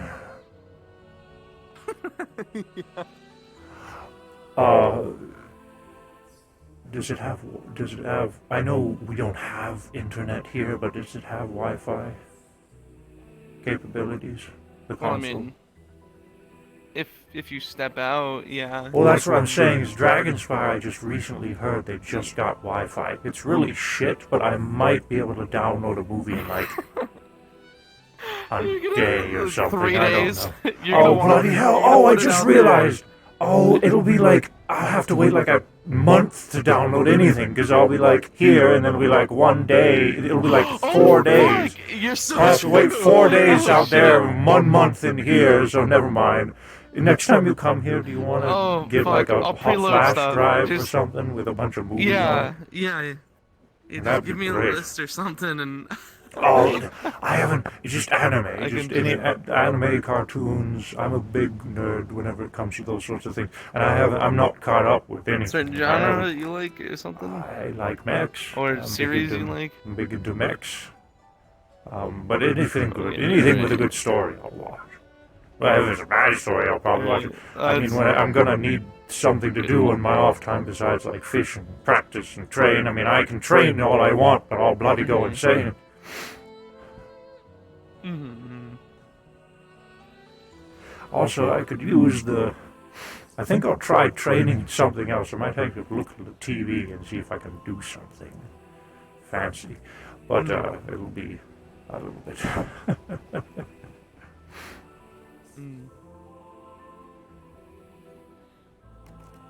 A: Does it have, I know we don't have internet here, but does it have Wi-Fi capabilities? The
M: Well, I
A: console?
M: mean, if you step out, yeah.
A: Well, that's what I'm saying is Dragonspire, I just recently heard they just got Wi-Fi. It's really shit, but I might be able to download a movie in like a day or something.
M: 3
A: I don't
M: days.
A: know.
M: You're gonna
A: Oh,
M: wanna
A: bloody hell. Oh, I just realized. Oh, it'll be like, I'll have to wait like a month to download anything, because I'll be like here, and then it'll be like 1 day. It'll be like 4 days.
M: You're so
A: I have to wait 4 days out there, 1 month in here, so never mind. Next time you come here, do you want to get like a
M: I'll preload
A: flash
M: stuff.
A: drive or
M: Just-
A: something with a bunch of movies on
M: Yeah,
A: it?
M: yeah. Just
A: That'd
M: give
A: be
M: me a
A: great.
M: list or something, and
A: Oh, I haven't. It's just anime.
M: I
A: Just
M: can
A: any
M: do it.
A: anime, cartoons. I'm a big nerd whenever it comes to those sorts of things, and I'm not caught up with anything.
M: certain
A: I
M: genre
A: haven't-
M: that you like or something.
A: I like mechs.
M: Or
A: I'm big
M: series
A: into-
M: you like.
A: I'm big into mechs. But anything good, anything with a good story, I'll watch. Well, if it's a bad story, I'll probably watch it. I mean, when I'm gonna need something to do in my off time besides like fish and practice and train. I mean, I can train all I want, but I'll bloody go insane.
M: Mm-hmm.
A: Also, I could use the. I think I'll try training something else. I might take a look at the TV and see if I can do something fancy, but it'll be a little bit.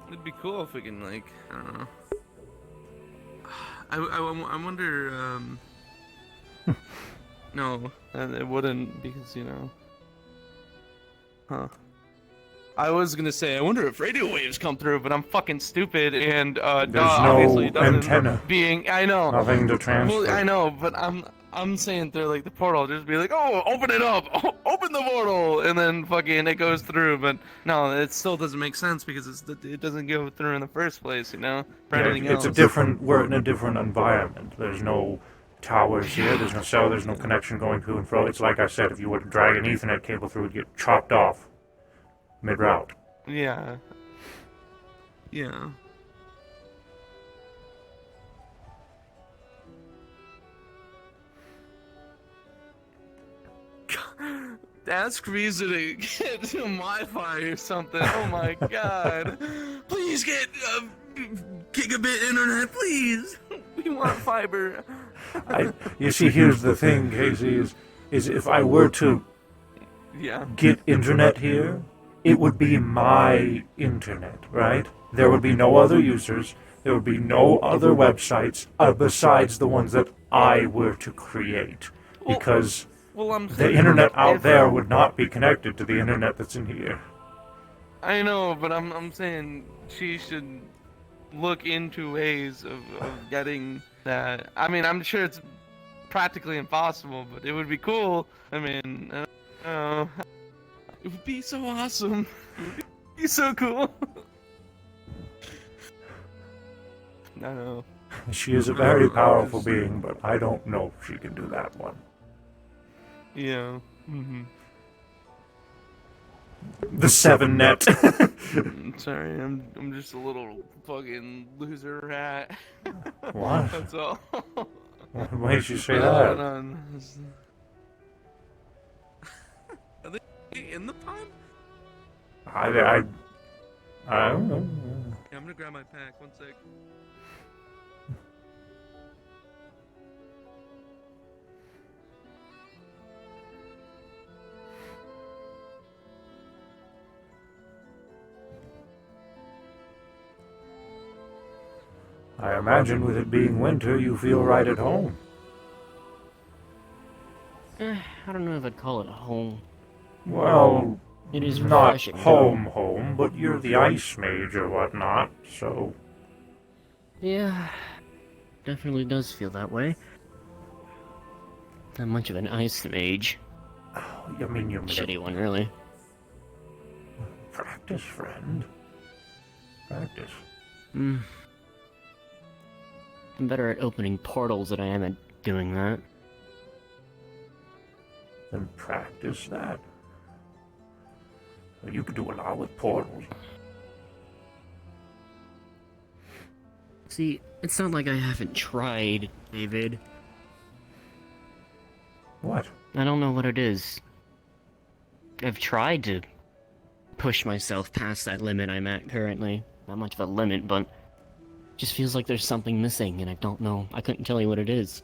M: It'd be cool if we can, like, I don't know. I wonder, no, it wouldn't, because, Huh. I was gonna say, I wonder if radio waves come through, but I'm fucking stupid, and
A: There's
M: obviously
A: no
M: it doesn't.
A: antenna.
M: I know.
A: Nothing to transfer.
M: Well, I know, but I'm saying through like the portal, just be like, oh, open it up, open the portal, and then fucking it goes through. But no, it still doesn't make sense because it doesn't go through in the first place, you know. For anything
A: it's
M: else.
A: we're in a different environment. There's no towers here, there's no cell, there's no connection going to and fro. It's like I said, if you were to drag an Ethernet cable through, it'd get chopped off mid-route.
M: Yeah. Yeah. Ask Risa to get some Wi-Fi or something. Oh my god. Please get gigabit internet, please. We want fiber.
A: You see, here's the thing, Casey, is if I were to get internet here, it would be my internet, right? There would be no other users. There would be no other websites besides the ones that I were to create. Because the internet out there would not be connected to the internet that's in here.
M: I know, but I'm saying she should look into ways of getting that. I mean, I'm sure it's practically impossible, but it would be cool. I mean, it would be so awesome. It would be so cool. I know.
A: She is a very powerful being, but I don't know if she can do that one.
M: Yeah. Mm-hmm.
A: The 7net.
M: Sorry, I'm just a little fucking loser rat.
A: What?
M: That's all.
A: What makes you say that?
M: Are they in the pond?
A: I don't know.
M: Yeah, I'm gonna grab my pack. One sec.
A: I imagine with it being winter, you feel right at home.
N: I don't know if I'd call it home.
A: Well,
N: it is
A: not
N: refreshing.
A: home, but you're the ice mage or whatnot, so...
N: Yeah, definitely does feel that way. Not much of an ice mage.
A: Oh, you mean you're...
N: Shitty one, really.
A: Practice, friend. Practice.
N: I'm better at opening portals than I am at doing that.
A: Then practice that. Well, you could do a lot with portals.
N: See, it's not like I haven't tried, David.
A: What?
N: I don't know what it is. I've tried to push myself past that limit I'm at currently. Not much of a limit, but just feels like there's something missing, and I don't know. I couldn't tell you what it is.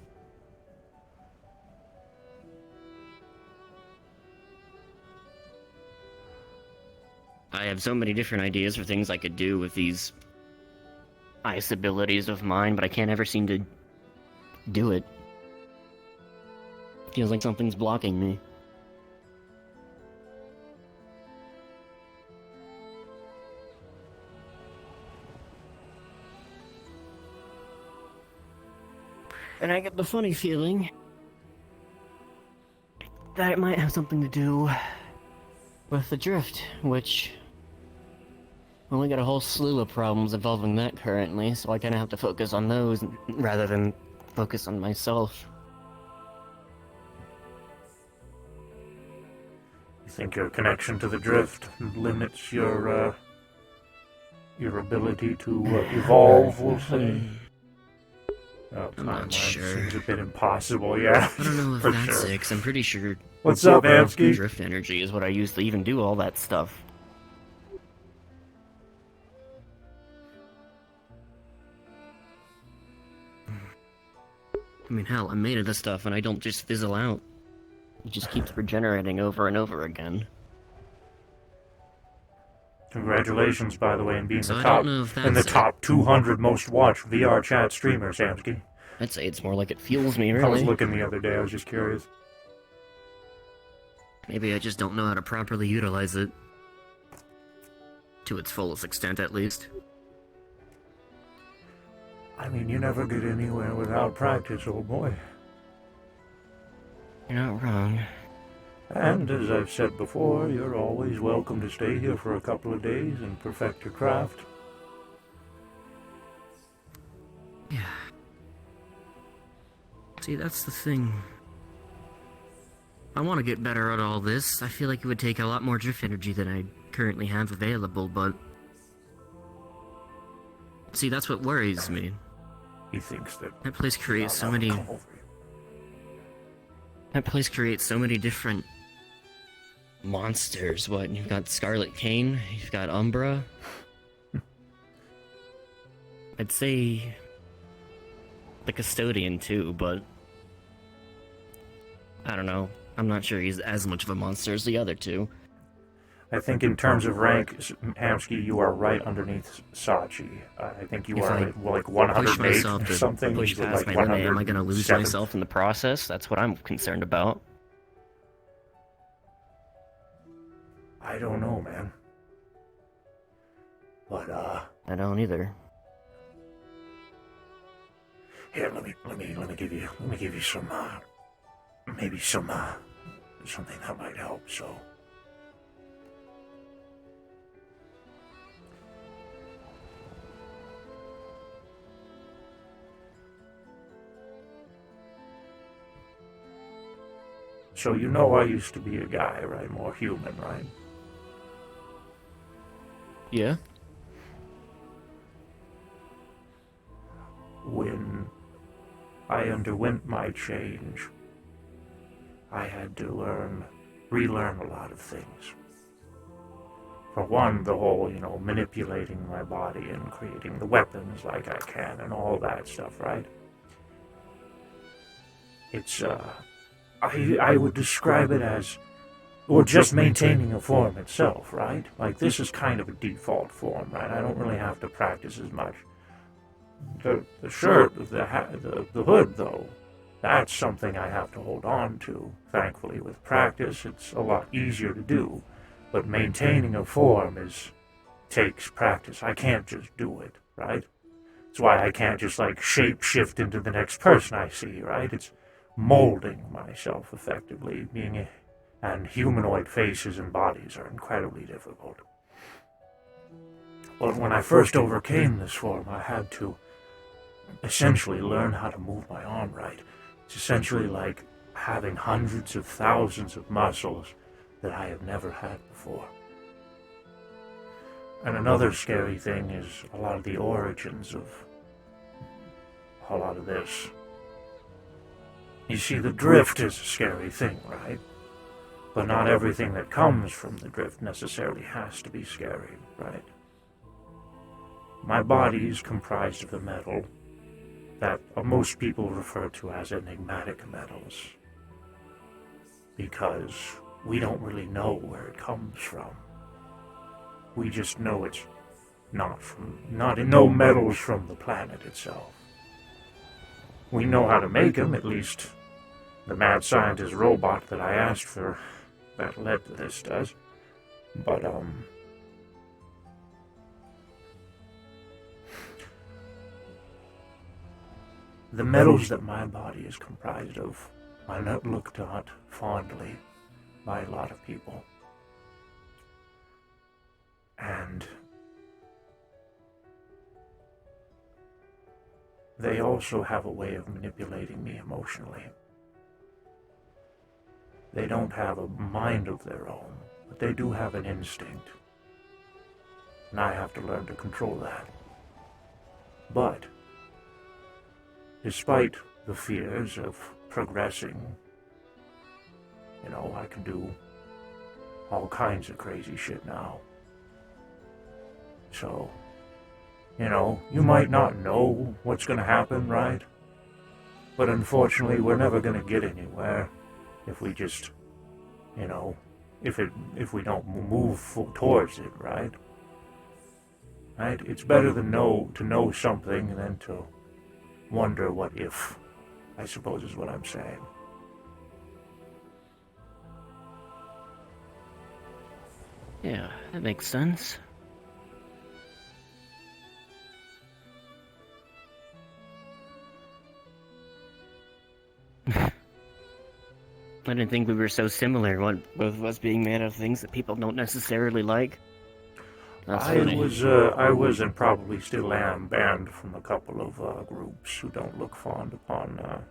N: I have so many different ideas for things I could do with these ice abilities of mine, but I can't ever seem to do it. Feels like something's blocking me. And I get the funny feeling that it might have something to do with the drift, which I only got a whole slew of problems involving that currently, so I kind of have to focus on those rather than focus on myself.
A: You think your connection to the drift limits your ability to evolve, we'll say? Oh,
N: I'm not sure.
A: Seems a bit impossible, yeah.
N: I don't know if
A: for
N: that's
A: sure.
N: it, 'cause I'm pretty sure...
A: What's up, Amsky?
N: Drift energy is what I use to even do all that stuff. I mean, hell, I'm made of this stuff and I don't just fizzle out. It just keeps regenerating over and over again.
A: Congratulations, by the way, in being
N: So
A: the
N: I
A: top
N: don't know if
A: in the
N: that's it.
A: top 200 most watched VR chat streamers, Samsky.
N: I'd say it's more like it fuels me,
A: I was
N: really.
A: looking the other day. I was just curious.
N: Maybe I just don't know how to properly utilize it. To its fullest extent, at least.
A: I mean, you never get anywhere without practice, old boy.
N: You're not wrong.
A: And as I've said before, you're always welcome to stay here for a couple of days and perfect your craft.
N: Yeah. See, that's the thing. I want to get better at all this. I feel like it would take a lot more drift energy than I currently have available, but... See, that's what worries me.
A: He thinks that...
N: That place creates so many... That place creates so many different... monsters. What, you've got Scarlet Cane, you've got Umbra. I'd say... the Custodian too, but... I don't know. I'm not sure he's as much of a monster as the other two.
A: I think in terms of rank, Hamsky, you are right underneath Sachi. I think you are like 108 or something.
N: Push past
A: like
N: my limit, am I going to lose myself in the process? That's what I'm concerned about.
A: I don't know, man. But
N: I don't either.
A: Here, let me give you some maybe some something that might help. So you know I used to be a guy, right? More human, right?
N: Yeah?
A: When I underwent my change, I had to relearn a lot of things. For one, the whole, manipulating my body and creating the weapons like I can and all that stuff, right? It's, I would describe it as, or just maintaining a form itself, right? Like, this is kind of a default form, right? I don't really have to practice as much. The shirt, the hood, though, that's something I have to hold on to. Thankfully, with practice, it's a lot easier to do. But maintaining a form takes practice. I can't just do it, right? That's why I can't just, shape-shift into the next person I see, right? It's molding myself effectively, and humanoid faces and bodies are incredibly difficult. But when I first overcame this form, I had to essentially learn how to move my arm right. It's essentially like having hundreds of thousands of muscles that I have never had before. And another scary thing is a lot of the origins of a lot of this. You see, the drift is a scary thing, right? But not everything that comes from the drift necessarily has to be scary, right? My body is comprised of a metal that most people refer to as enigmatic metals, because we don't really know where it comes from. We just know it's no metals from the planet itself. We know how to make them, at least the mad scientist robot that I asked for that led to this does. But, the metals that my body is comprised of are not looked at fondly by a lot of people. And they also have a way of manipulating me emotionally. They don't have a mind of their own, but they do have an instinct. And I have to learn to control that. But despite the fears of progressing, I can do all kinds of crazy shit now. So, you might not know what's going to happen, right? But unfortunately, we're never going to get anywhere if we just, if we don't move towards it, right? Right? It's better to know something than to wonder what if, I suppose is what I'm saying.
N: Yeah, that makes sense. I didn't think we were so similar, both of us being made of things that people don't necessarily like. That's funny.
A: I was and probably still am banned from a couple of groups who don't look fond upon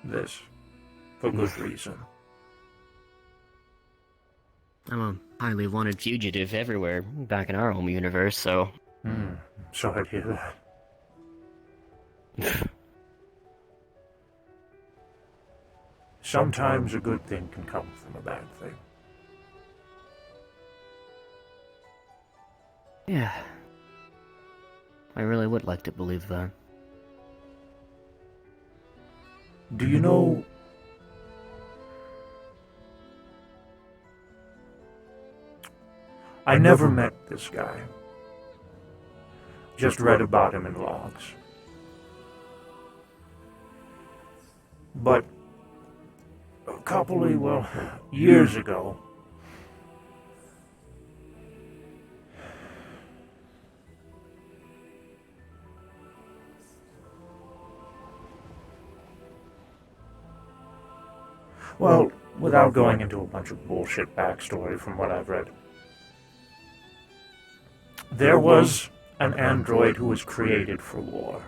A: this, for good reason.
N: I'm a highly wanted fugitive everywhere back in our home universe, so...
A: Sorry to hear that. Sometimes a good thing can come from a bad thing.
N: Yeah. I really would like to believe that.
A: Do you know... I never met this guy. Just read about him in logs. But a couple of, years ago, well, without going into a bunch of bullshit backstory from what I've read, there was an android who was created for war.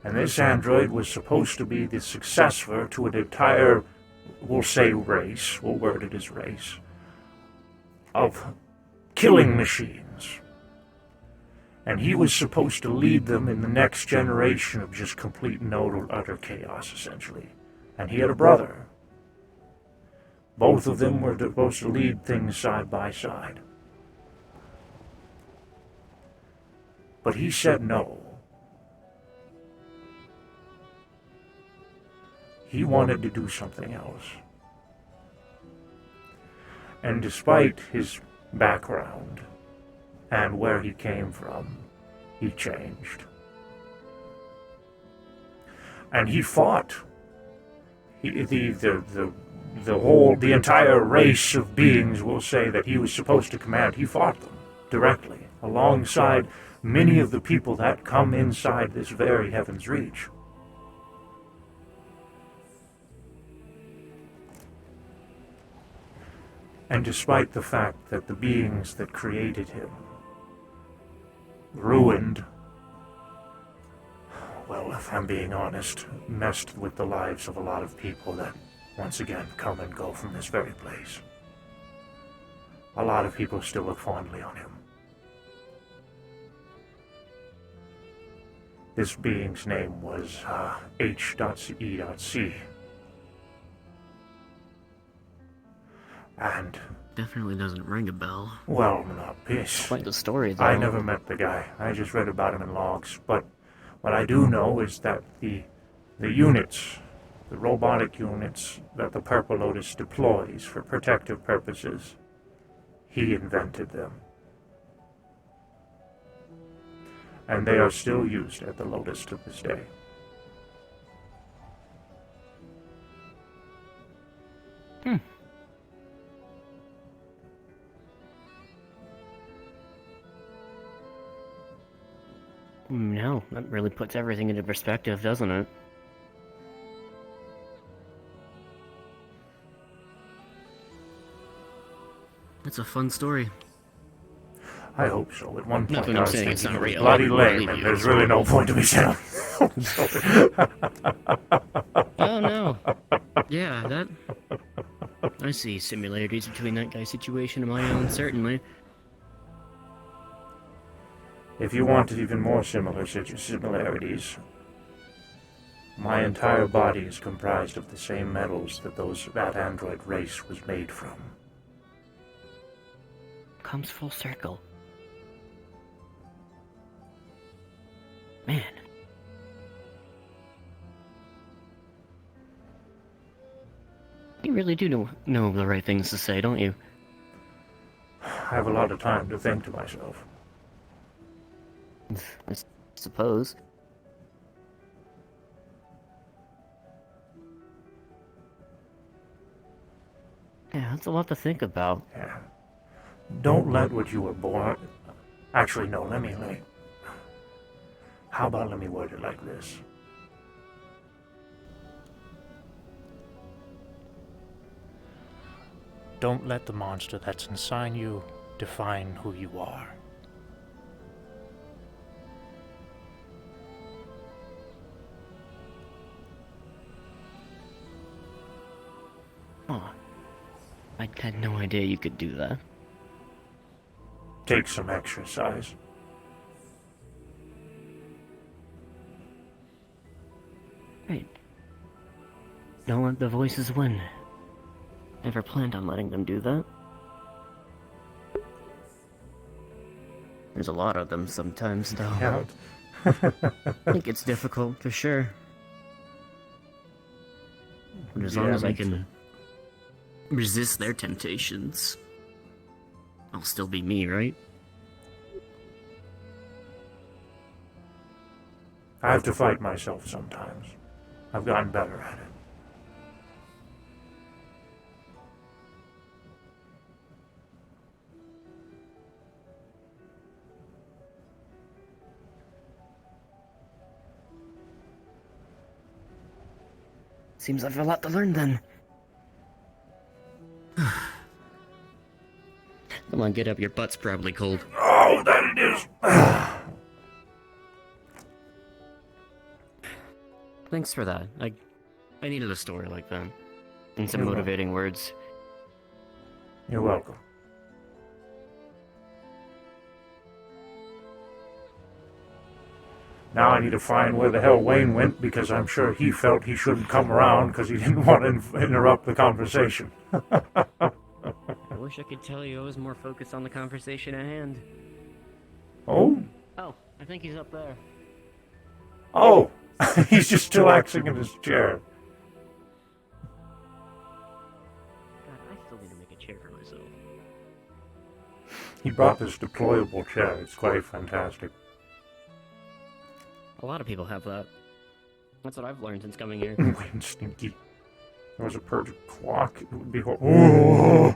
A: And this android was supposed to be the successor to an entire, we'll say race, we'll word it as race, of killing machines. And he was supposed to lead them in the next generation of just complete and utter chaos, essentially. And he had a brother. Both of them were supposed to lead things side by side. But he said no. He wanted to do something else. And despite his background and where he came from, he changed. And he fought the entire race of beings, will say, that he was supposed to command. He fought them directly, alongside many of the people that come inside this very Heaven's Reach. And despite the fact that the beings that created him ruined, well, if I'm being honest, messed with the lives of a lot of people that once again come and go from this very place, a lot of people still look fondly on him. This being's name was H.E.C. And
N: definitely doesn't ring a bell.
A: Well, not piss.
N: Quite the story, though.
A: I never met the guy. I just read about him in logs. But what I do know is that the units, the robotic units that the Purple Lotus deploys for protective purposes, he invented them. And they are still used at the Lotus to this day.
N: No, that really puts everything into perspective, doesn't it? It's a fun story.
A: I hope so. At one point,
N: Nothing
A: I
N: I'm
A: was
N: saying,
A: thinking
N: it's not
A: it was
N: real.
A: bloody
N: I
A: lame,
N: believe
A: and
N: you.
A: there's really no point to me saying.
N: Oh no. Yeah, that... I see similarities between that guy's situation and my own, certainly.
A: If you wanted even more similarities, my entire body is comprised of the same metals that android race was made from.
N: Comes full circle. Man. You really do know the right things to say, don't you?
A: I have a lot of time to think to myself.
N: I suppose. Yeah, that's a lot to think about.
A: Yeah. Don't let what you were born... Actually, no, let me... How about let me word it like this? don't let the monster that's inside you define who you are.
N: Oh, I had no idea you could do that.
A: Take some exercise.
N: Right. Don't let the voices win. Never planned on letting them do that. There's a lot of them sometimes, though.
A: Yeah.
N: I think it's difficult, for sure. But as long
A: Yeah,
N: as I
A: me
N: can resist their temptations, I'll still be me, right?
A: I have to fight myself sometimes. I've gotten better at it.
N: Seems I've a lot to learn then. Come on, get up. Your butt's probably cold.
A: Oh, that it is!
N: Thanks for that. I needed a story like that. And some
A: You're
N: motivating words.
A: You're welcome. Now I need to find where the hell Wayne went, because I'm sure he felt he shouldn't come around because he didn't want to interrupt the conversation.
N: I wish I could tell you I was more focused on the conversation at hand.
A: Oh?
N: Oh, I think he's up there.
A: Oh! He's just chillaxing in his chair.
N: God, I still need to make a chair for myself.
A: He brought this deployable chair. It's quite fantastic.
N: A lot of people have that. That's what I've learned since coming here.
A: Wayne Stinky. There was a perfect clock. It would be oh.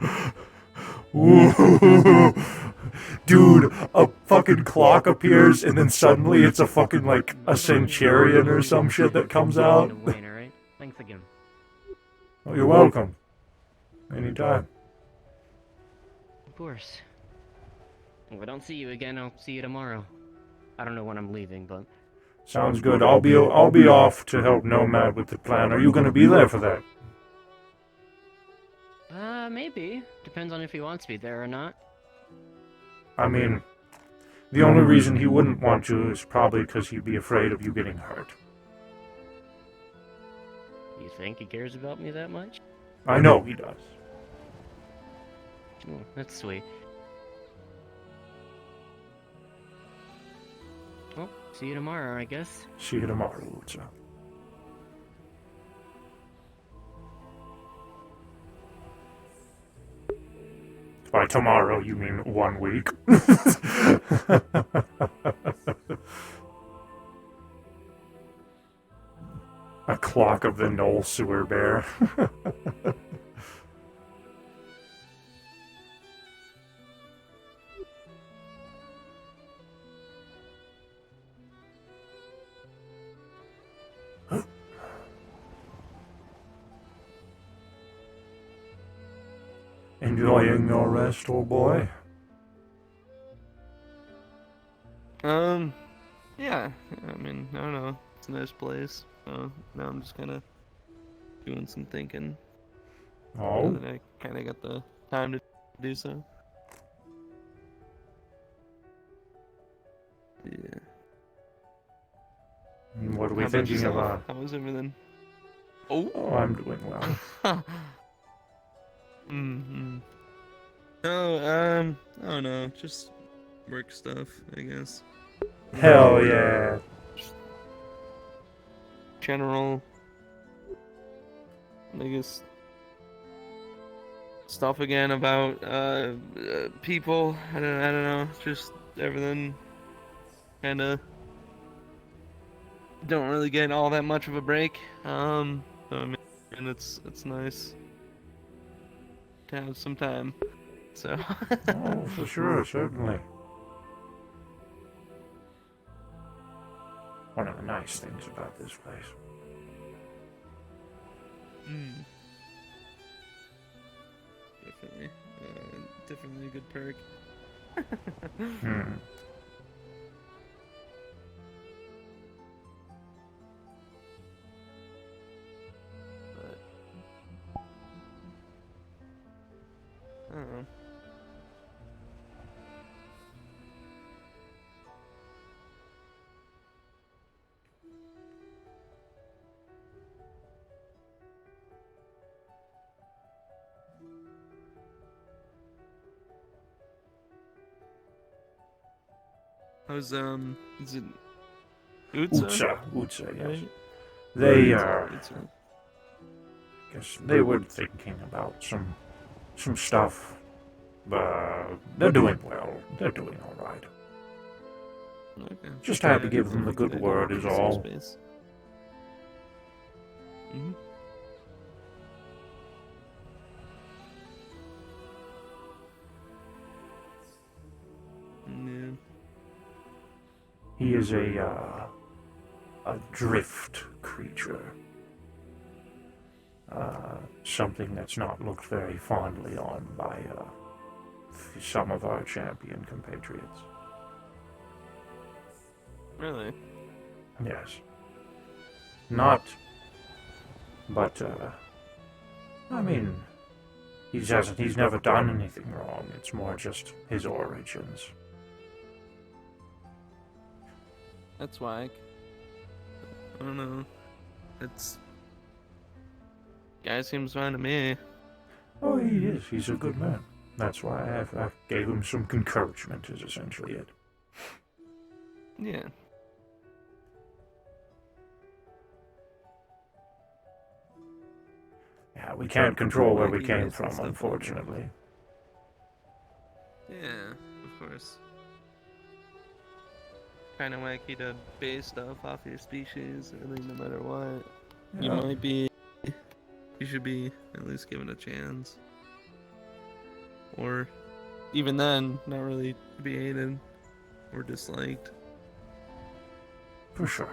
A: Dude, a fucking clock appears and then suddenly it's a fucking like a centurion or some shit that comes out.
N: Wayne, alright? Thanks again.
A: Oh, you're welcome. Anytime.
N: Of course. If I don't see you again, I'll see you tomorrow. I don't know when I'm leaving, but...
A: Sounds good. I'll be off to help Nomad with the plan. Are you gonna be there for that?
N: Maybe. Depends on if he wants me there or not.
A: I mean, the only reason he wouldn't want you is probably because he'd be afraid of you getting hurt.
N: You think he cares about me that much?
A: I know he does.
N: Oh, that's sweet. Well, see you tomorrow, I guess.
A: See you tomorrow, Lucha. By tomorrow, you mean 1 week? A clock of the Knoll Sewer Bear. Enjoying your rest, old boy?
M: Yeah. I mean, I don't know. It's a nice place. So now I'm just kind of doing some thinking.
A: Oh?
M: Now that I kind of got the time to do so. Yeah.
A: What are we
M: How about
A: thinking
M: yourself?
A: about?
M: How was everything? Oh.
A: I'm doing well.
M: Mm-hmm. No, I don't know. Just work stuff, I guess.
A: Hell yeah.
M: General, I guess, stuff again about people. I don't know. Just everything. Kind of don't really get all that much of a break. So I mean, it's nice to have some time. So.
A: Oh, for sure, certainly. One of the nice things about this place.
M: Definitely. definitely a good perk.
A: Hmm.
M: But I don't know. How's is it Utsa?
A: Utsa, yes.
M: Right?
A: They
M: Utsa.
A: guess they were thinking about some stuff. They're doing well. They're doing all right.
M: Okay.
A: Just had to give them the good word is all.
M: Mm-hmm. Yeah.
A: He is a drift creature. Something that's not looked very fondly on by some of our champion compatriots.
M: Really?
A: Yes. Not, but I mean, he's never done anything wrong. It's more just his origins.
M: That's whack. I don't know. It's guy seems fine to me.
A: Oh, he is. He's a good man. That's why I gave him some encouragement, is essentially it.
M: Yeah.
A: Yeah, we can't control where we came from, unfortunately.
M: Yeah, of course. Kind of wacky to base stuff off your species, really, no matter what. You
A: Yeah.
M: might be. You should be at least given a chance. Or, even then, not really be hated or disliked.
A: For sure.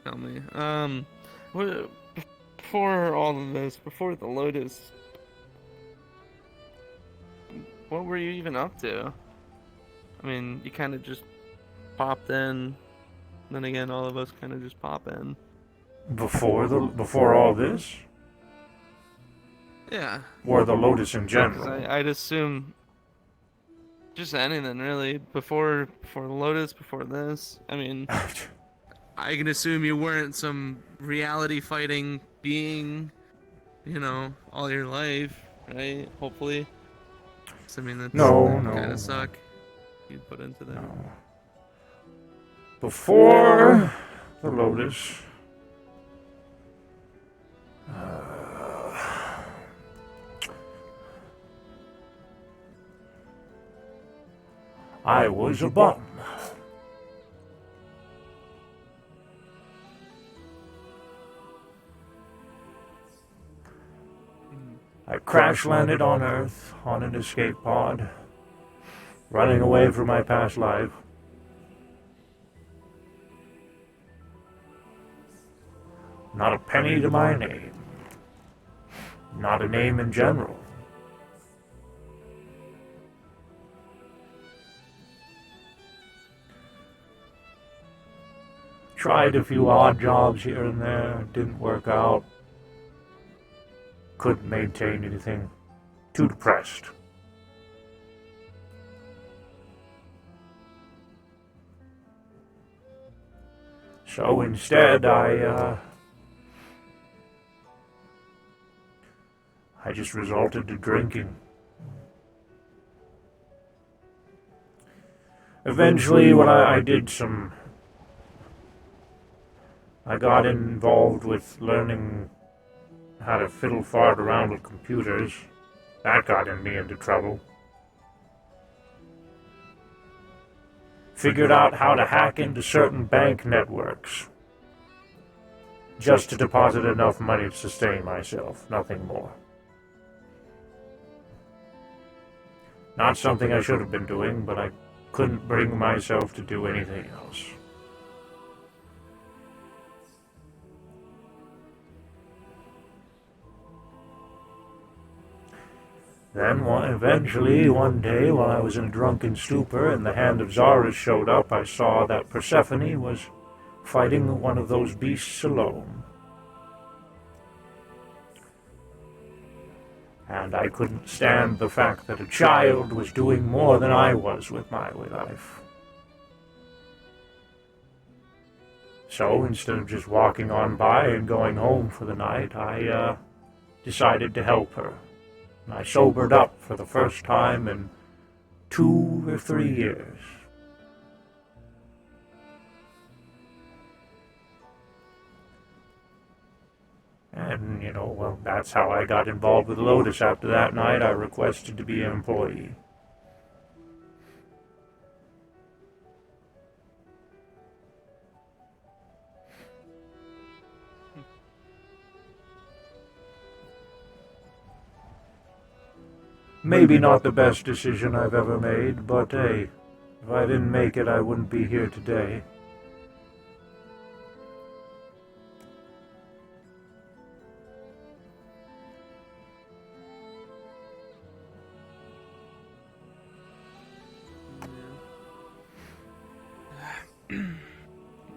M: Tell me. What, before all of this, before the Lotus, what were you even up to? I mean, you kind of just popped in. Then again, all of us kind of just pop in.
A: Before all this?
M: Yeah.
A: Or the Lotus in
M: 'Cause
A: general?
M: I'd assume just anything really. Before the Lotus, before this. I mean, I can assume you weren't some reality fighting being, you know, all your life, right? Hopefully. So, I mean, that's
A: No.
M: kind of suck. You'd put into that.
A: No. Before the Lotus, I was a bum. I crash landed on Earth on an escape pod, running away from my past life. Not a penny to my name. Not a name in general. Tried a few odd jobs here and there, didn't work out. Couldn't maintain anything. Too depressed. So instead, I just resorted to drinking. Eventually, when I got involved with learning how to fiddle fart around with computers. That got me into trouble. figured out how to hack into certain bank networks. Just to deposit enough money to sustain myself, nothing more. Not something I should have been doing, but I couldn't bring myself to do anything else. Then, eventually, one day, while I was in a drunken stupor and the hand of Zarus showed up, I saw that Persephone was fighting one of those beasts alone. And I couldn't stand the fact that a child was doing more than I was with my life. So, instead of just walking on by and going home for the night, I decided to help her. And I sobered up for the first time in 2 or 3 years. And, well, that's how I got involved with Lotus. After that night, I requested to be an employee. Maybe not the best decision I've ever made, but hey, if I didn't make it, I wouldn't be here today.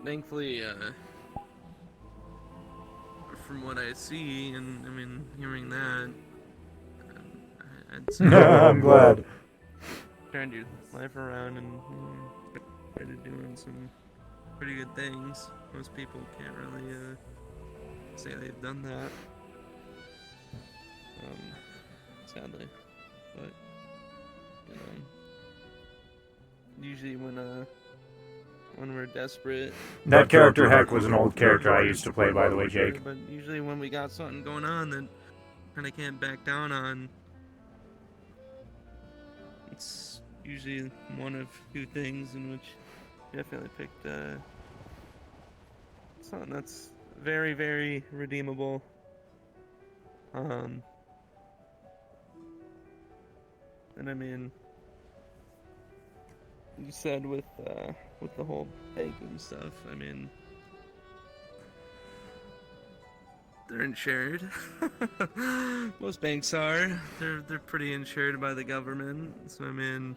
M: Thankfully, from what I see, and I mean, hearing that, I'd say
A: I'm glad.
M: turned your life around and started doing some pretty good things. Most people can't really say they've done that. Sadly, but usually when we're desperate.
A: That character Heck was an old character I used to play, by the way, Jake.
M: But usually when we got something going on that kind of can't back down on, it's usually one of 2 things in which you definitely picked something that's very, very redeemable. And I mean, you said with the whole banking stuff, I mean, they're insured. Most banks are. They're pretty insured by the government. So I mean,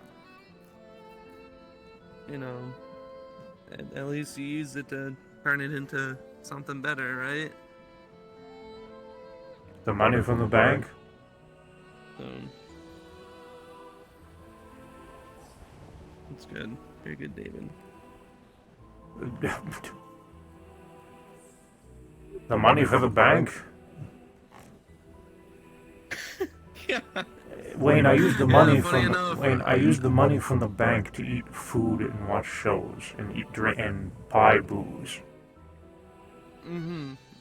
M: at least you use it to turn it into something better, right?
A: The money from the bank?
M: So that's good. Very good, David.
A: The money for the bank?
M: Yeah.
A: Wayne, I used the money
M: funny
A: from
M: enough.
A: Wayne. I used the money from the bank to eat food and watch shows and eat drink and buy booze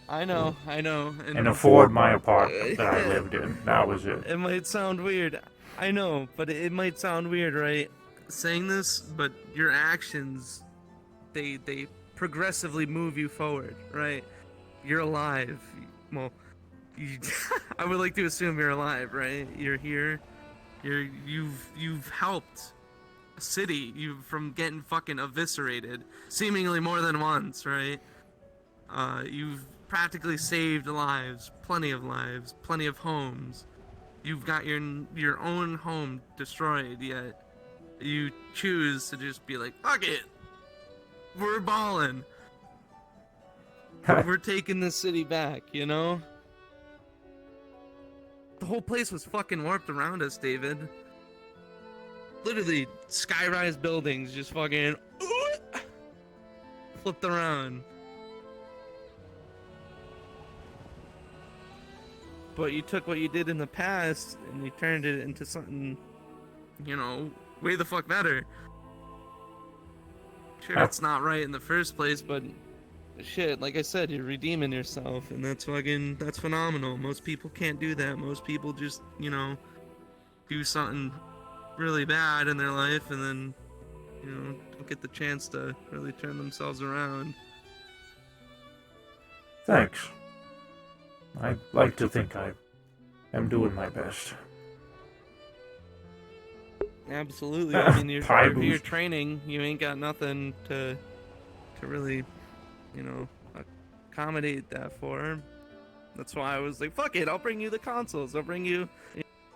M: I know.
A: and afford my apartment that I lived in. That was it.
M: It might sound weird. I know, but it might sound weird, right? Saying this, but your actions, they progressively move you forward, right? You're alive. Well, I would like to assume you're alive, right? You're here. You've helped a city from getting fucking eviscerated, seemingly more than once, right? You've practically saved lives, plenty of homes. You've got your own home destroyed, yet you choose to just be like, fuck it, we're balling. We're taking this city back, The whole place was fucking warped around us, David. Literally, sky-rise buildings just fucking flipped around. But you took what you did in the past and you turned it into something, way the fuck better. Sure, it's not right in the first place, but shit, like I said, you're redeeming yourself, and that's phenomenal. Most people can't do that. Most people just, do something really bad in their life and then don't get the chance to really turn themselves around.
A: Thanks. I'd like to think I am doing my best.
M: Absolutely. I mean, you're,
A: Pie
M: you're
A: boost.
M: training. You ain't got nothing to really, accommodate that for. That's why I was like, fuck it, I'll bring you the consoles. I'll bring you,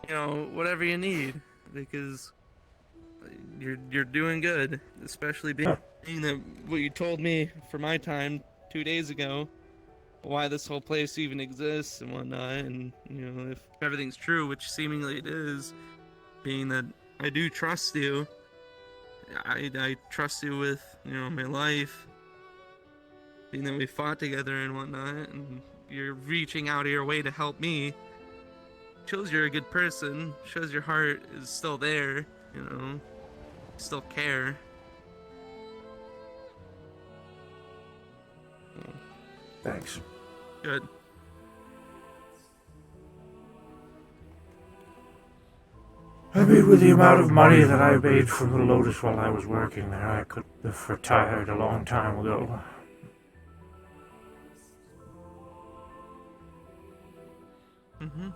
M: whatever you need, because you're doing good, especially being that what you told me for my time 2 days ago, why this whole place even exists and whatnot, and if everything's true, which seemingly it is, being that I do trust you. I trust you with, my life. Being that we fought together and whatnot, and you're reaching out of your way to help me, shows you're a good person, shows your heart is still there, still care.
A: Thanks.
M: Good.
A: I mean, with the amount of money that I made from the Lotus while I was working there, I could have retired a long time ago.
M: Mm-hmm.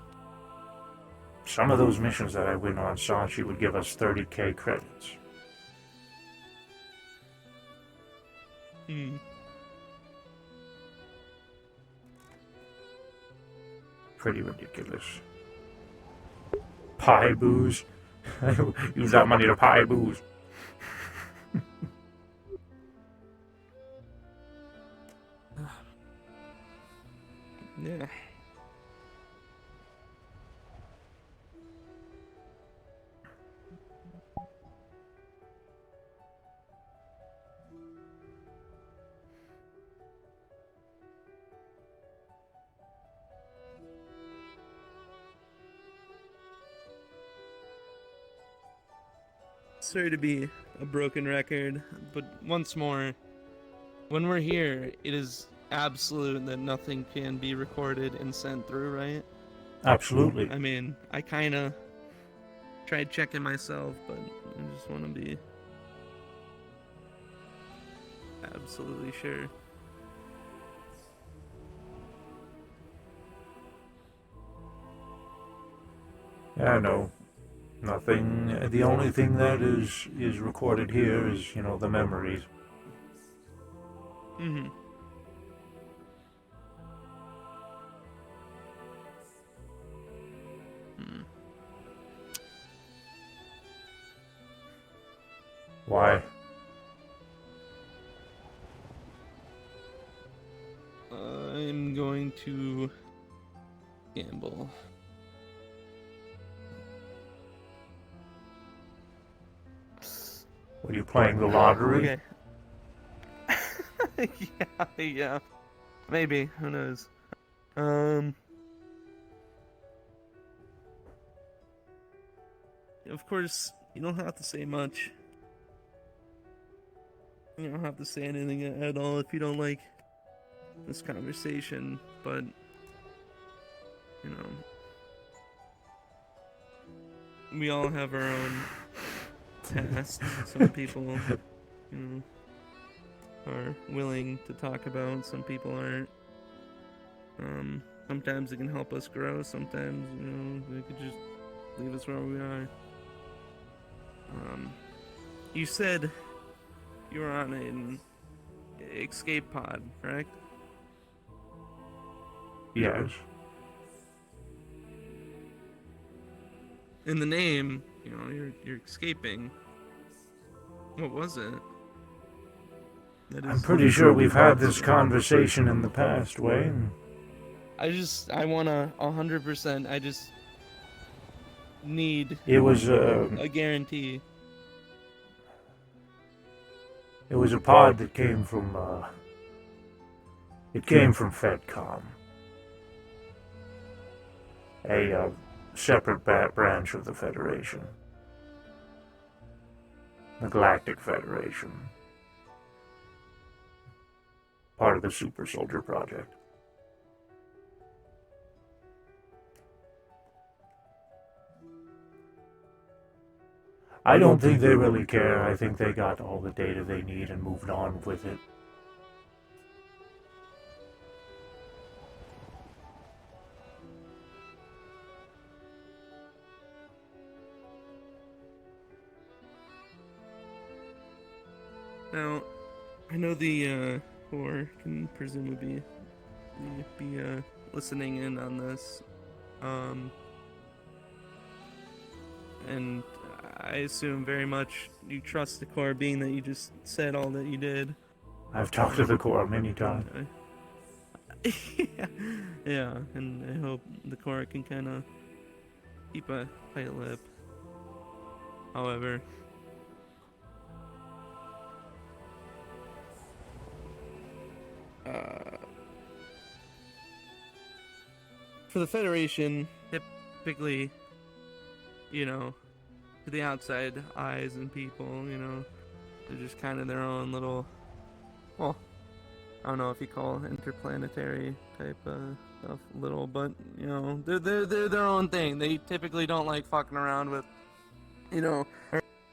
A: Some of those missions that I went on, Sanchi would give us 30k credits.
M: Hmm.
A: Pretty ridiculous. Pie booze. Use that money to pie booze.
M: Yeah. Sorry to be a broken record, but once more, when we're here, it is absolute that nothing can be recorded and sent through, right?
A: Absolutely.
M: I mean, I kind of tried checking myself, but I just want to be absolutely sure.
A: Yeah, no. Nothing. The only thing that is recorded here is, the memories.
M: Mm-hmm.
A: Why?
M: I'm going to gamble.
A: Were you playing the lottery?
M: Okay. yeah. Maybe. Who knows? Of course, you don't have to say much. You don't have to say anything at all if you don't like this conversation, but we all have our own past. Some people, are willing to talk about. Some people aren't. Sometimes it can help us grow. Sometimes, they could just leave us where we are. You said you were on an escape pod, correct?
A: Yes.
M: In the name, you're escaping. What was it?
A: I'm pretty sure we've had this conversation in the past, Wayne.
M: I wanna 100%. I just need.
A: It was
M: a guarantee.
A: It was a pod that came from. It came from FedCom, a separate branch of the Federation, the Galactic Federation, part of the Super Soldier Project. I don't think they really care. I think they got all the data they need and moved on with it.
M: Now, I know the Core can presumably be listening in on this, and I assume very much you trust the Core, being that you just said all that you did.
A: I've talked to the Core many times.
M: Yeah, and I hope the Core can kind of keep a tight lip. However, for the Federation, typically, you know, to the outside eyes and people, you know, they're just kind of their own little, well, I don't know if you call it interplanetary type stuff little, but, you know, they're their own thing. They typically don't like fucking around with, you know,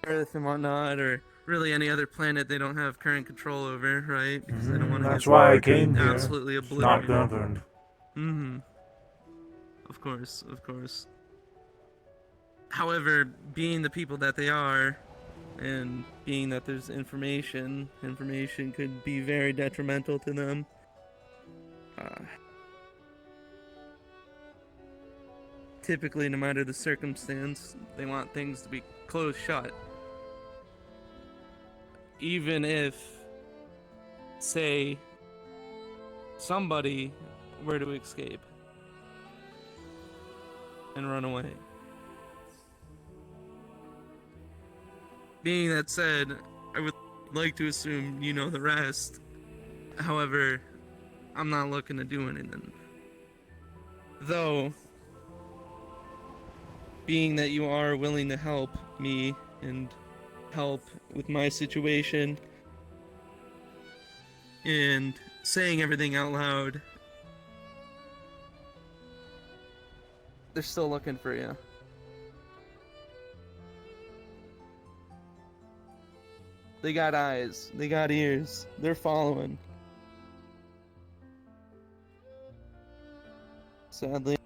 M: Earth and whatnot, or really any other planet they don't have current control over, right? Because they don't want to.
A: That's why I came here.
M: Absolutely
A: It's
M: obliterated.
A: not governed.
M: Mm-hmm. Of course, of course. However, being the people that they are, and being that there's information could be very detrimental to them. Typically, no matter the circumstance, they want things to be closed shut. Even if, say, somebody were to escape and run away. Being that said, I would like to assume you know the rest. However, I'm not looking to do anything. Though, being that you are willing to help me and help with my situation and saying everything out loud, they're still looking for you. They got eyes, they got ears, they're following. Sadly,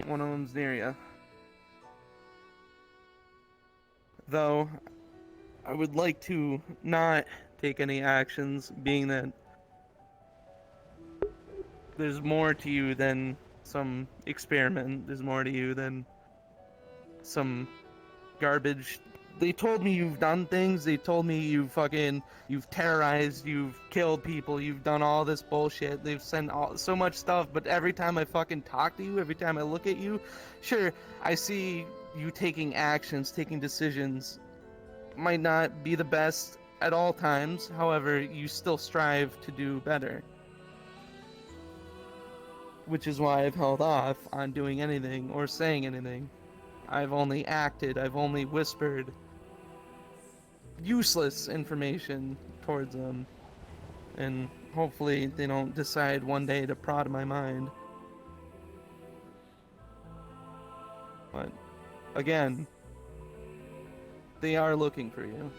M: one of them's near you. Though, I would like to not take any actions, being that there's more to you than some experiment. There's more to you than some garbage. They told me you've done things. They told me you've terrorized, you've killed people, you've done all this bullshit. They've sent so much stuff, but every time I fucking talk to you, every time I look at you, sure, I see you taking actions, taking decisions. Might not be the best at all times, however, you still strive to do better. Which is why I've held off on doing anything or saying anything. I've only acted, I've only whispered useless information towards them. And hopefully they don't decide one day to prod my mind. But, again, they are looking for you.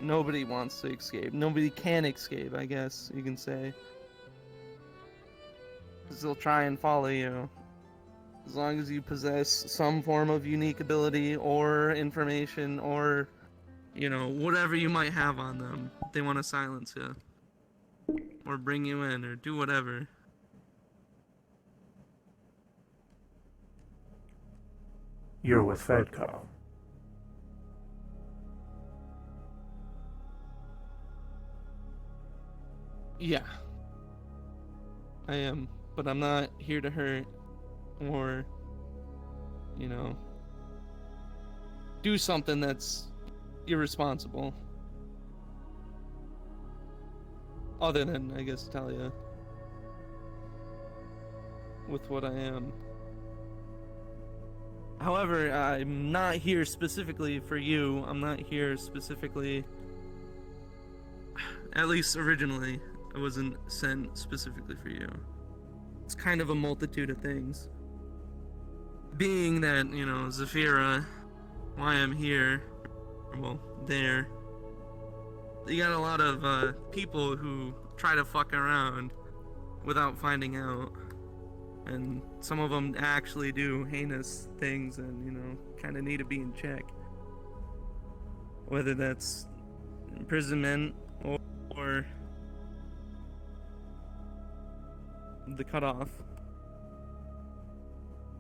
M: Nobody wants to escape. Nobody can escape, I guess you can say. 'Cause they'll try and follow you. As long as you possess some form of unique ability or information or, you know, whatever you might have on them. They want to silence you. Or bring you in or do whatever.
A: You're with FedCom.
M: Yeah. I am. But I'm not here to hurt or, you know, do something that's irresponsible. Other than, I guess, tell you with what I am. However, I'm not here specifically for you. I'm not here specifically, at least originally, I wasn't sent specifically for you. It's kind of a multitude of things. being that, you know, Zafira, why I'm here, well, there, you got a lot of people who try to fuck around without finding out. And some of them actually do heinous things and, you know, kind of need to be in check. Whether that's imprisonment or the cutoff.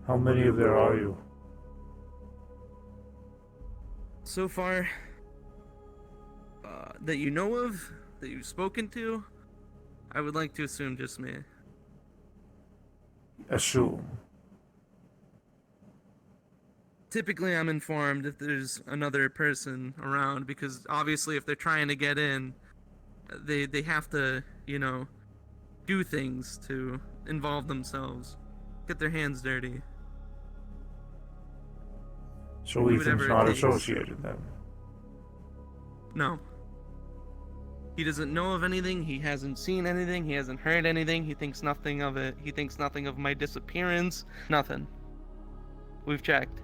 A: How many of there are you?
M: So far, that you know of, that you've spoken to, I would like to assume just me.
A: Assume.
M: Typically, I'm informed if there's another person around, because obviously if they're trying to get in, they have to, you know, do things to involve themselves, get their hands dirty.
A: So
M: Do
A: Ethan's
M: whatever it
A: not
M: takes.
A: associated then?
M: No. He doesn't know of anything, he hasn't seen anything, he hasn't heard anything, he thinks nothing of it. He thinks nothing of my disappearance, nothing. We've checked.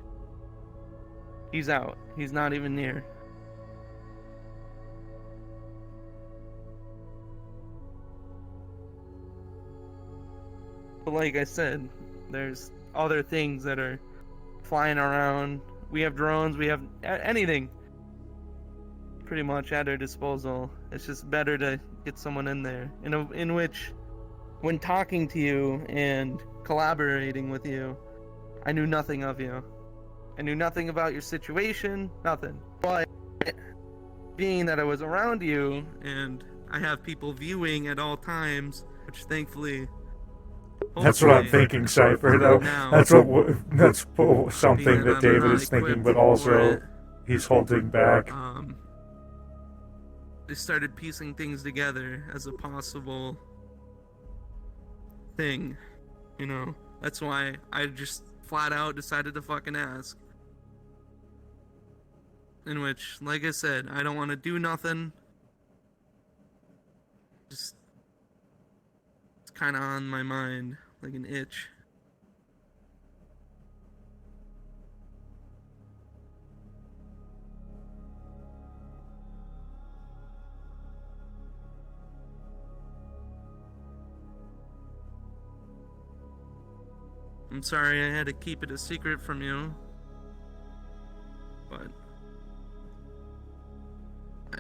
M: He's out. He's not even near. But like I said, there's other things that are flying around. We have drones, we have anything pretty much at our disposal. It's just better to get someone in there. In which, when talking to you and collaborating with you, I knew nothing of you. I knew nothing about your situation, nothing. But being that I was around you and I have people viewing at all times, which thankfully,
A: That's what I'm thinking, Cypher. That's something
M: being
A: that
M: I'm
A: David
M: not
A: is thinking,
M: equipped
A: but
M: for
A: also
M: it,
A: he's holding back.
M: They started piecing things together as a possible thing, you know. That's why I just flat out decided to fucking ask. In which, like I said, I don't want to do nothing. Just, it's kind of on my mind, like an itch. I'm sorry I had to keep it a secret from you, but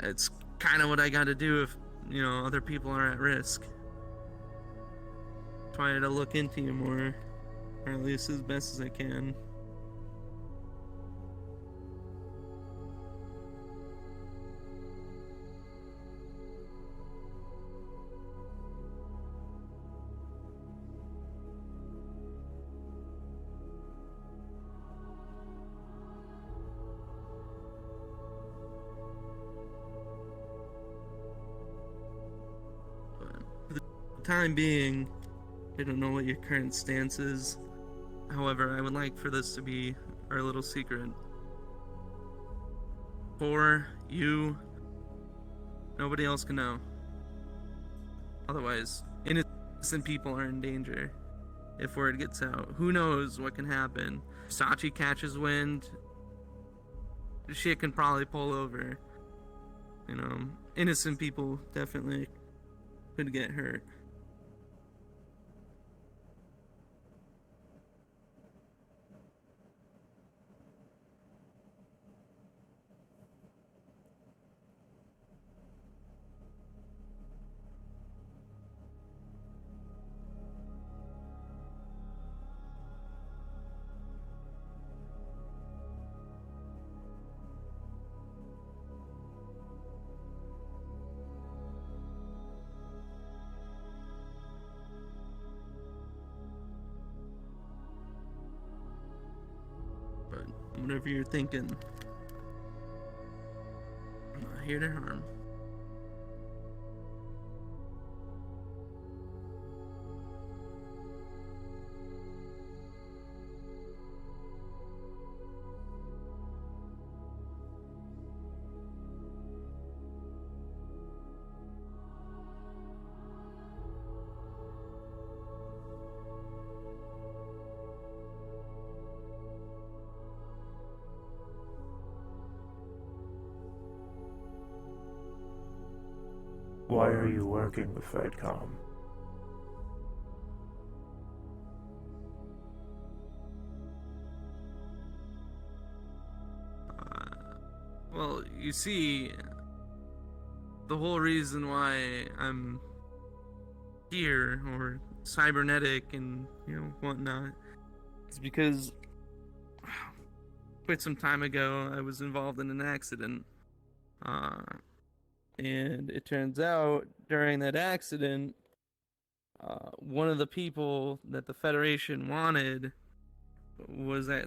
M: it's kind of what I gotta do if, you know, other people are at risk. Try to look into you more, or at least as best as I can. For the time being, I don't know what your current stance is. However, I would like for this to be our little secret. For you, nobody else can know. Otherwise, innocent people are in danger. If word gets out, who knows what can happen? Sachi catches wind, shit can probably pull over. You know, innocent people definitely could get hurt. But whatever you're thinking, I'm not here to harm.
A: Why are you working with FedCom?
M: Well, you see, the whole reason why I'm here, or cybernetic and, whatnot, is because quite some time ago I was involved in an accident. And it turns out during that accident, one of the people that the Federation wanted was at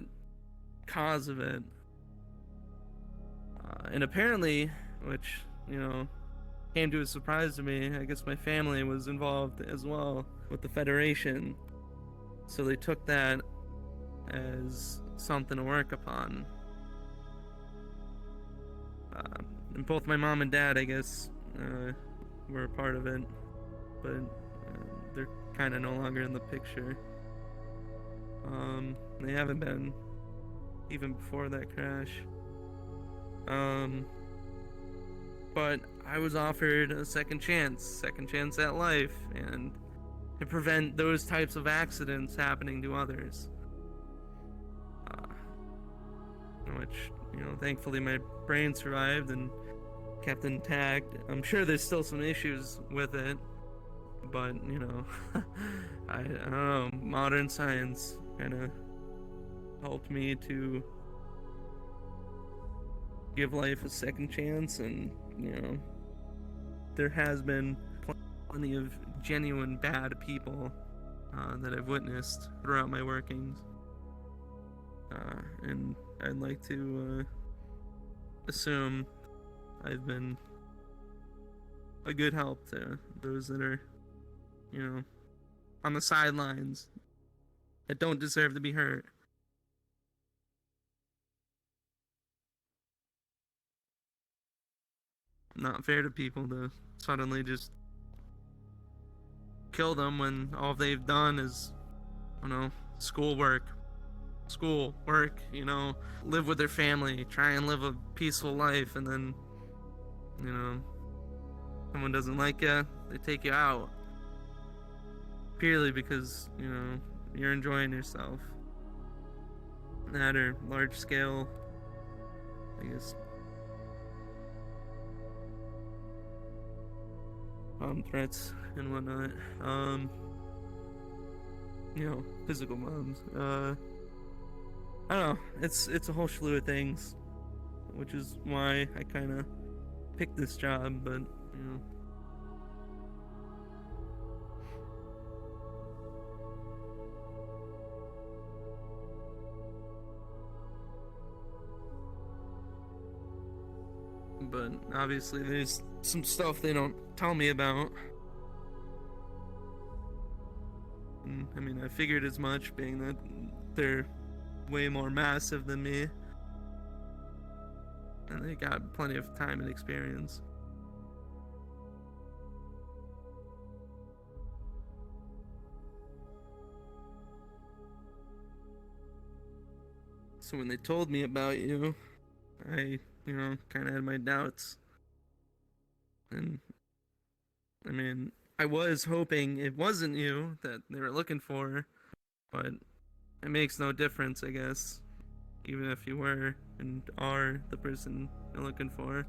M: cause of it. And apparently, which, came to a surprise to me, I guess my family was involved as well with the Federation. So they took that as something to work upon. And both my mom and dad, I guess, were a part of it, but they're kind of no longer in the picture. They haven't been even before that crash. But I was offered a second chance at life, and to prevent those types of accidents happening to others. Which, thankfully my brain survived and kept intact. I'm sure there's still some issues with it, but, I don't know, modern science kind of helped me to give life a second chance, and, there has been plenty of genuine bad people that I've witnessed throughout my workings. And I'd like to assume I've been a good help to those that are, on the sidelines, that don't deserve to be hurt. Not fair to people to suddenly just kill them when all they've done is, school, work, live with their family, try and live a peaceful life, and then, someone doesn't like you, they take you out. Purely because, you're enjoying yourself. That or large scale, I guess, bomb threats and whatnot. Physical bombs. I don't know. It's a whole slew of things, which is why I kind of picked this job. But but obviously there's some stuff they don't tell me about. And, I figured as much, being that they're way more massive than me, and they got plenty of time and experience. So when they told me about you, I, kind of had my doubts. And, I was hoping it wasn't you that they were looking for, but it makes no difference, I guess, even if you were and are the person you're looking for.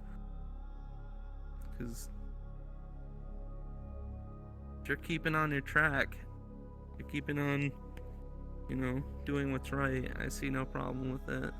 M: Because you're keeping on your track. You're keeping on, doing what's right. I see no problem with that.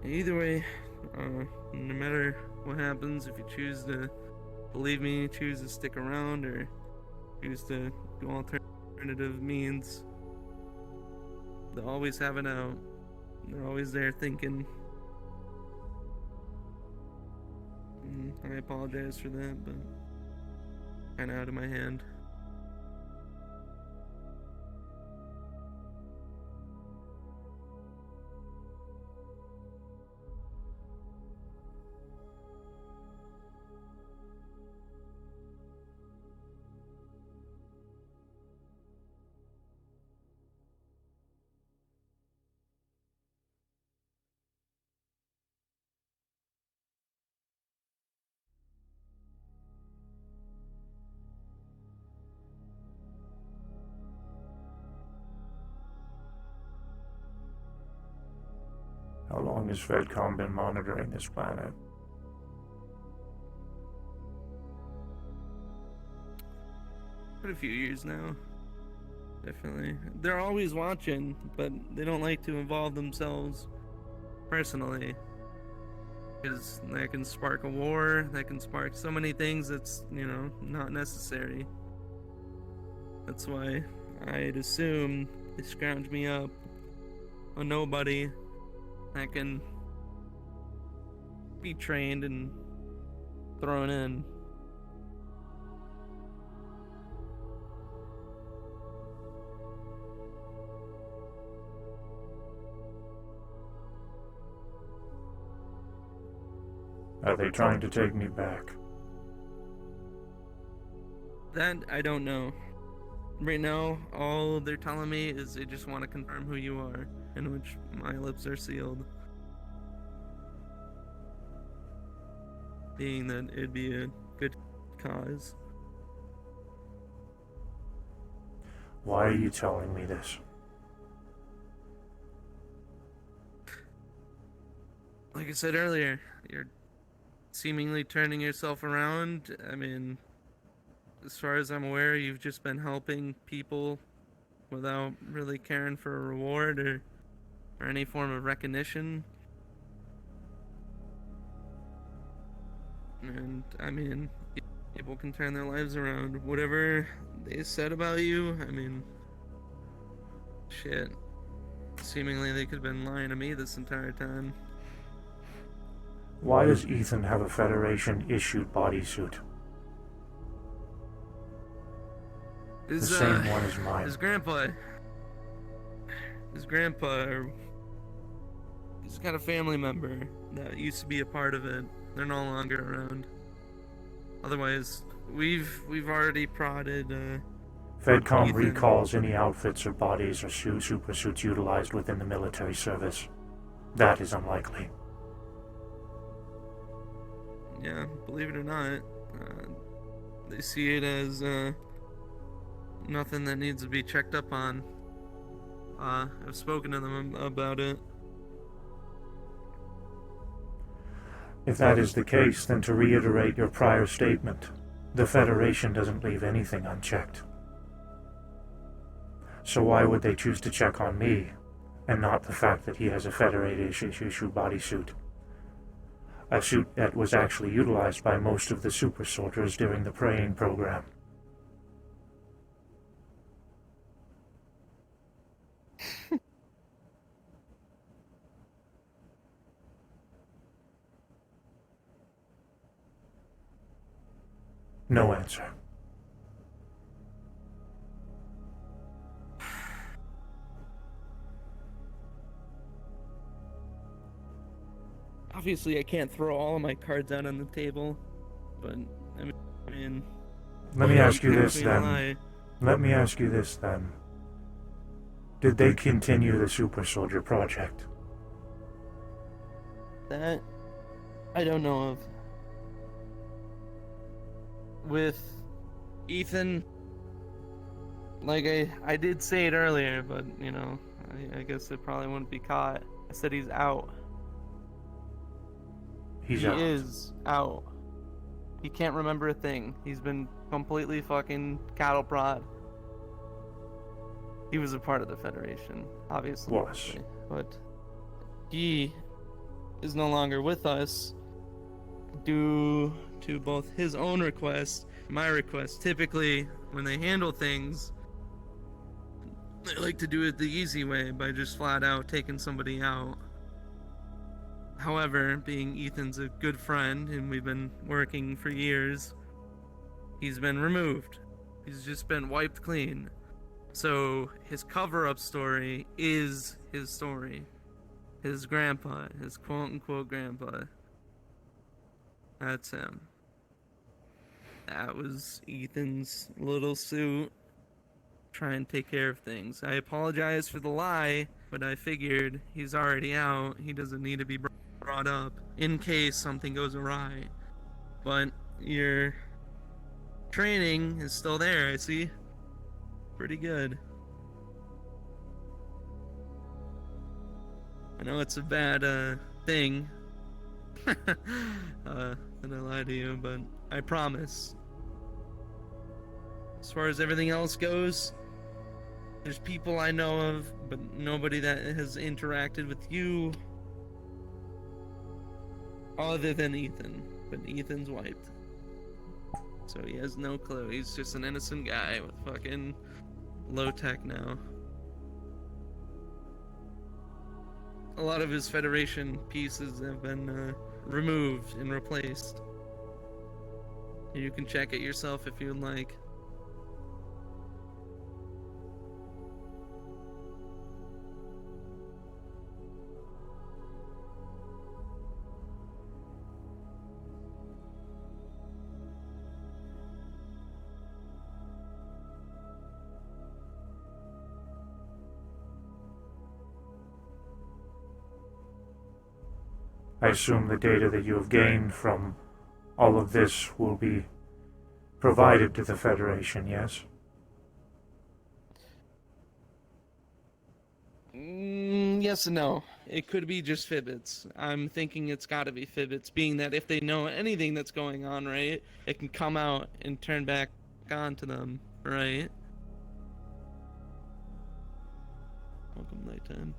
M: Either way, no matter what happens, if you choose to believe me, choose to stick around, or choose to do alternative means, they'll always have an out. They're always there thinking. I apologize for that, but kind of out of my hand.
A: How long has FedCom been monitoring this planet?
M: Quite a few years now. Definitely. They're always watching, but they don't like to involve themselves personally. Because that can spark a war, that can spark so many things that's, not necessary. That's why I'd assume they scrounge me up a nobody that can be trained and thrown in.
A: Are they trying to take me back?
M: That I don't know. Right now, all they're telling me is they just want to confirm who you are, in which my lips are sealed. Being that it'd be a good cause.
A: Why are you telling me this?
M: Like I said earlier, you're seemingly turning yourself around. I mean, as far as I'm aware, you've just been helping people without really caring for a reward or any form of recognition. And I mean, people can turn their lives around. Whatever they said about you, I mean, shit. Seemingly they could have been lying to me this entire time.
A: Why does Ethan have a Federation-issued bodysuit? The same one as mine.
M: His grandpa, he's got a family member that used to be a part of it. They're no longer around. Otherwise, we've already prodded.
A: FedCom
M: Ethan.
A: recalls any outfits or bodies or super suits utilized within the military service. That is unlikely.
M: Yeah, believe it or not, they see it as nothing that needs to be checked up on. I've spoken to them about it.
A: If that is the case, then to reiterate your prior statement, the Federation doesn't leave anything unchecked. So why would they choose to check on me, and not the fact that he has a Federated-issue bodysuit? A suit that was actually utilized by most of the super soldiers during the praying program. No answer.
M: Obviously, I can't throw all of my cards out on the table, but I mean.
A: Let me ask you this then.
M: lie.
A: Let me ask you this then. Did they continue the Super Soldier Project?
M: That I don't know of. With Ethan, like I did say it earlier, but I guess it probably wouldn't be caught. I said he's out. He is out. He can't remember a thing. He's been completely fucking cattle prod. He was a part of the Federation, obviously.
A: Was.
M: But he is no longer with us due to both his own request, my request. Typically, when they handle things, they like to do it the easy way by just flat out taking somebody out. However, being Ethan's a good friend and we've been working for years, he's been removed. He's just been wiped clean. So his cover-up story is his story. His grandpa, his quote-unquote grandpa. That's him. That was Ethan's little suit. Try and take care of things. I apologize for the lie, but I figured he's already out. He doesn't need to be brought up in case something goes awry. But your training is still there, I see. Pretty good. I know it's a bad thing that I lied to you, but I promise. As far as everything else goes, there's people I know of, but nobody that has interacted with you other than Ethan. But Ethan's wiped. So he has no clue. He's just an innocent guy with fucking low tech now. A lot of his Federation pieces have been removed and replaced. You can check it yourself if you'd like.
A: I assume the data that you have gained from all of this will be provided to the Federation, yes?
M: Yes and no. It could be just Fibbits. I'm thinking it's gotta be Fibbits, being that if they know anything that's going on, right, it can come out and turn back on to them, right? Welcome nighttime.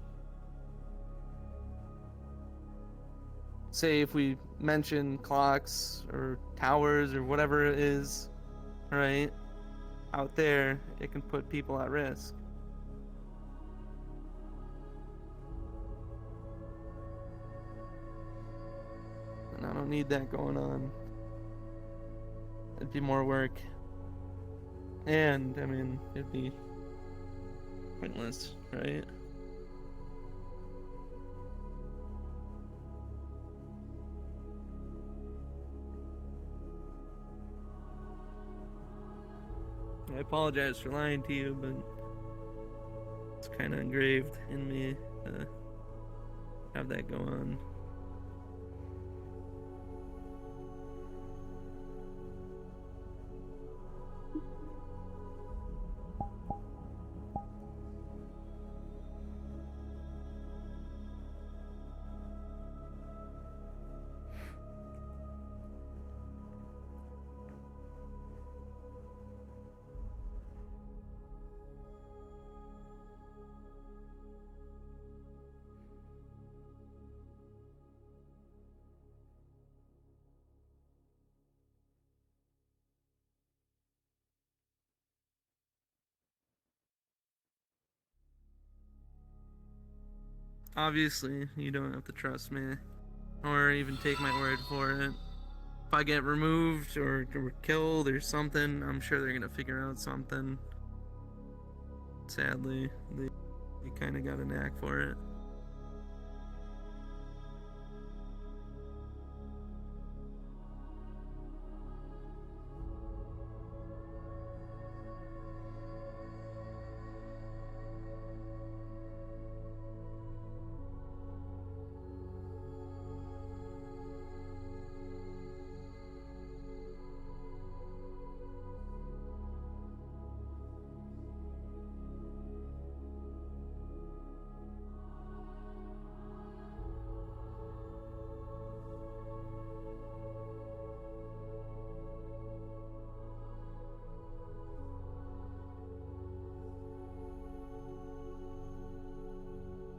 M: Say if we mention clocks or towers or whatever it is, right, out there, it can put people at risk. And I don't need that going on. It'd be more work. And, I mean, it'd be pointless, right? I apologize for lying to you, but it's kind of engraved in me to have that go on. Obviously, you don't have to trust me, or even take my word for it. If I get removed or killed or something, I'm sure they're gonna figure out something. Sadly, they kind of got a knack for it.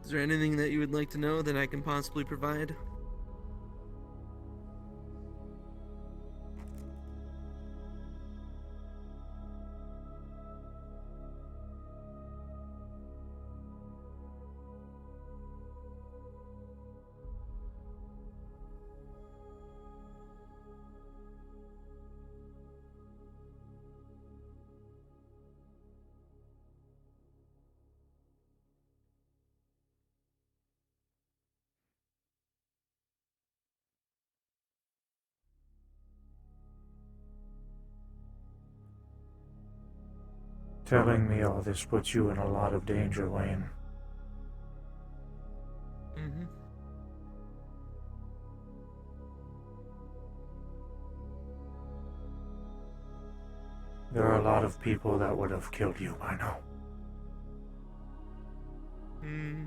M: Is there anything that you would like to know that I can possibly provide?
A: Telling me all this puts you in a lot of danger, Wayne.
M: Mm-hmm.
A: There are a lot of people that would have killed you by now.
M: Hmm.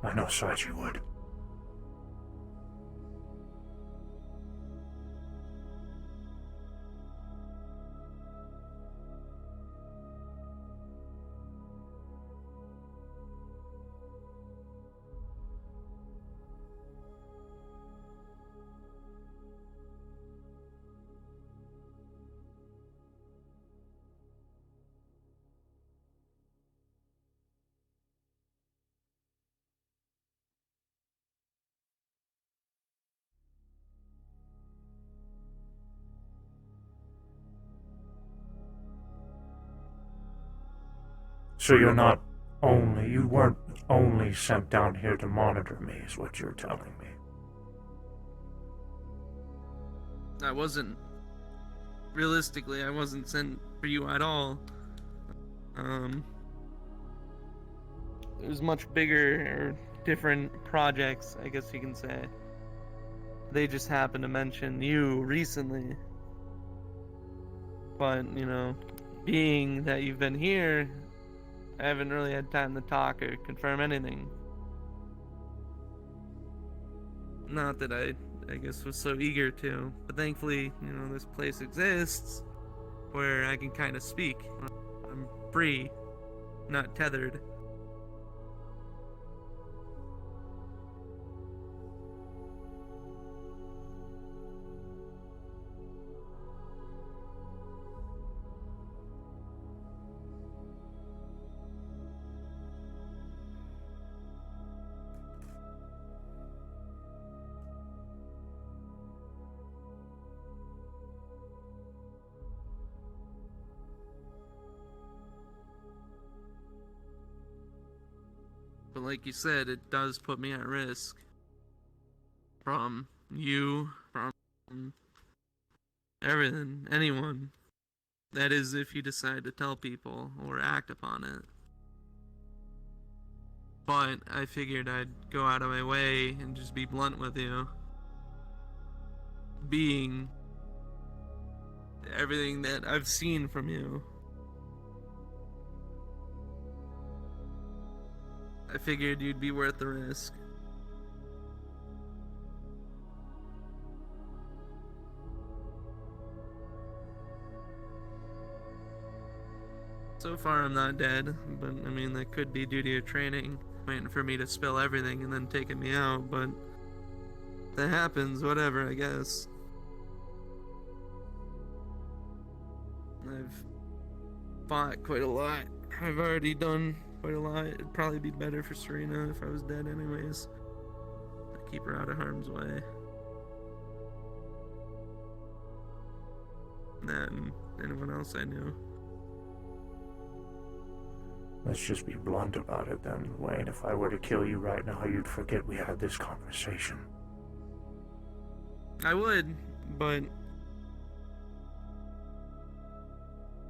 A: I know Saji would. So you weren't only sent down here to monitor me, is what you're telling me.
M: Realistically, I wasn't sent for you at all. There's much bigger or different projects, I guess you can say. They just happened to mention you recently. But, being that you've been here, I haven't really had time to talk or confirm anything. Not that I guess was so eager to, but thankfully, this place exists where I can kind of speak. I'm free, not tethered. But like you said, it does put me at risk. From you, from everything, anyone. That is, if you decide to tell people or act upon it. But I figured I'd go out of my way and just be blunt with you. Being everything that I've seen from you. I figured you'd be worth the risk. So far I'm not dead, but I mean that could be due to your training, waiting for me to spill everything and then taking me out, but if that happens, whatever, I guess. I've fought quite a lot. I've already done quite a lot. It'd probably be better for Serena if I was dead anyways. To keep her out of harm's way. Than anyone else I knew.
A: Let's just be blunt about it then, Wayne. If I were to kill you right now, you'd forget we had this conversation.
M: I would, but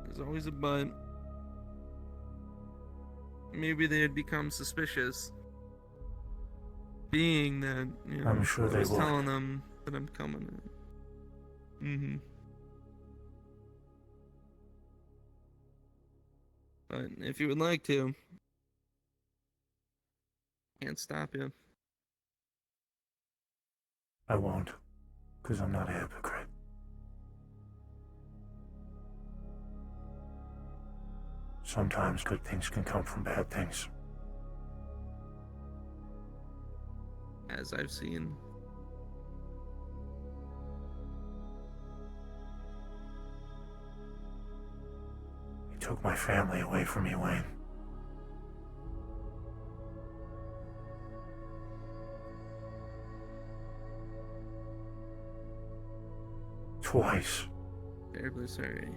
M: there's always a but. Maybe they'd become suspicious. Being that,
A: I'm sure they
M: I was
A: would.
M: telling them that I'm coming in. Mm-hmm. But if you would like to, can't stop you.
A: I won't, because I'm not a hypocrite. Sometimes good things can come from bad things.
M: as I've seen.
A: You took my family away from me, Wayne. Twice.
M: Terribly sorry.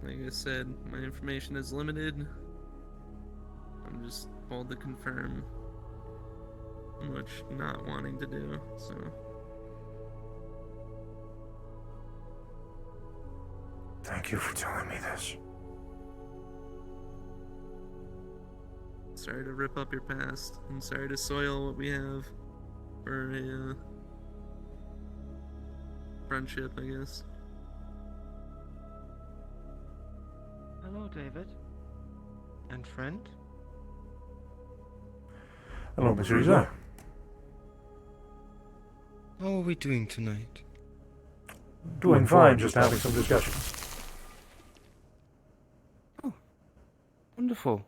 M: Like I said, my information is limited. I'm just told to confirm, which not wanting to do, so.
A: Thank you for telling me this.
M: Sorry to rip up your past. I'm sorry to soil what we have for a friendship, I guess.
O: Hello, David. And friend?
A: Hello, Miss Riza.
O: How are we doing tonight?
A: Doing fine, just having some discussion.
O: Wonderful.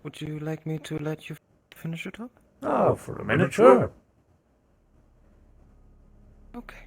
O: Would you like me to let you finish it up?
A: Oh, for a minute, sure.
O: Okay.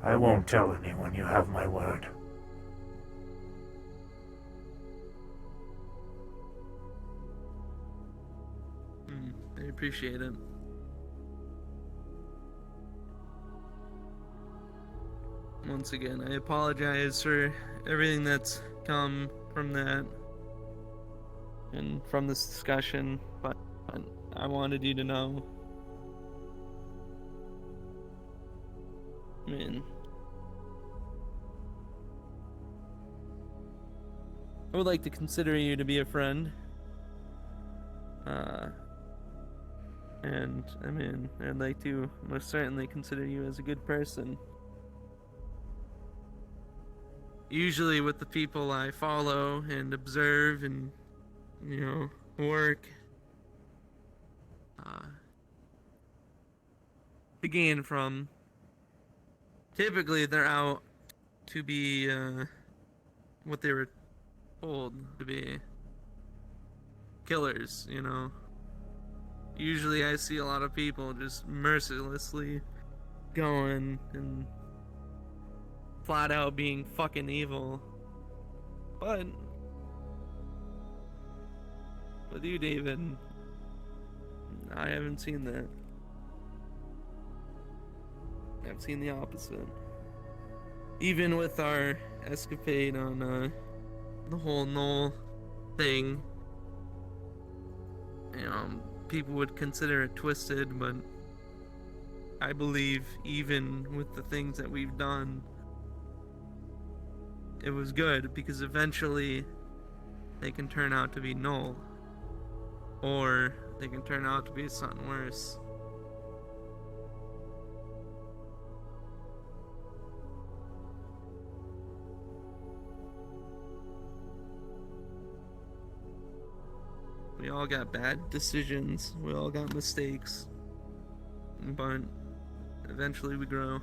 A: I won't tell anyone, you have my word.
M: I appreciate it. Once again, I apologize for everything that's come from that and from this discussion, but I wanted you to know. I mean, I would like to consider you to be a friend. And I mean, I'd like to most certainly consider you as a good person. Usually with the people I follow and observe and, you know, work, to gain from, typically they're out to be, what they were told to be. Killers, you know. Usually I see a lot of people just mercilessly going and flat out being fucking evil. But with you, David, I haven't seen that. I've seen the opposite. Even with our escapade on the whole Null thing, you know, people would consider it twisted, but I believe even with the things that we've done, it was good, because eventually they can turn out to be Null, or they can turn out to be something worse. We all got bad decisions, we all got mistakes, but eventually we grow.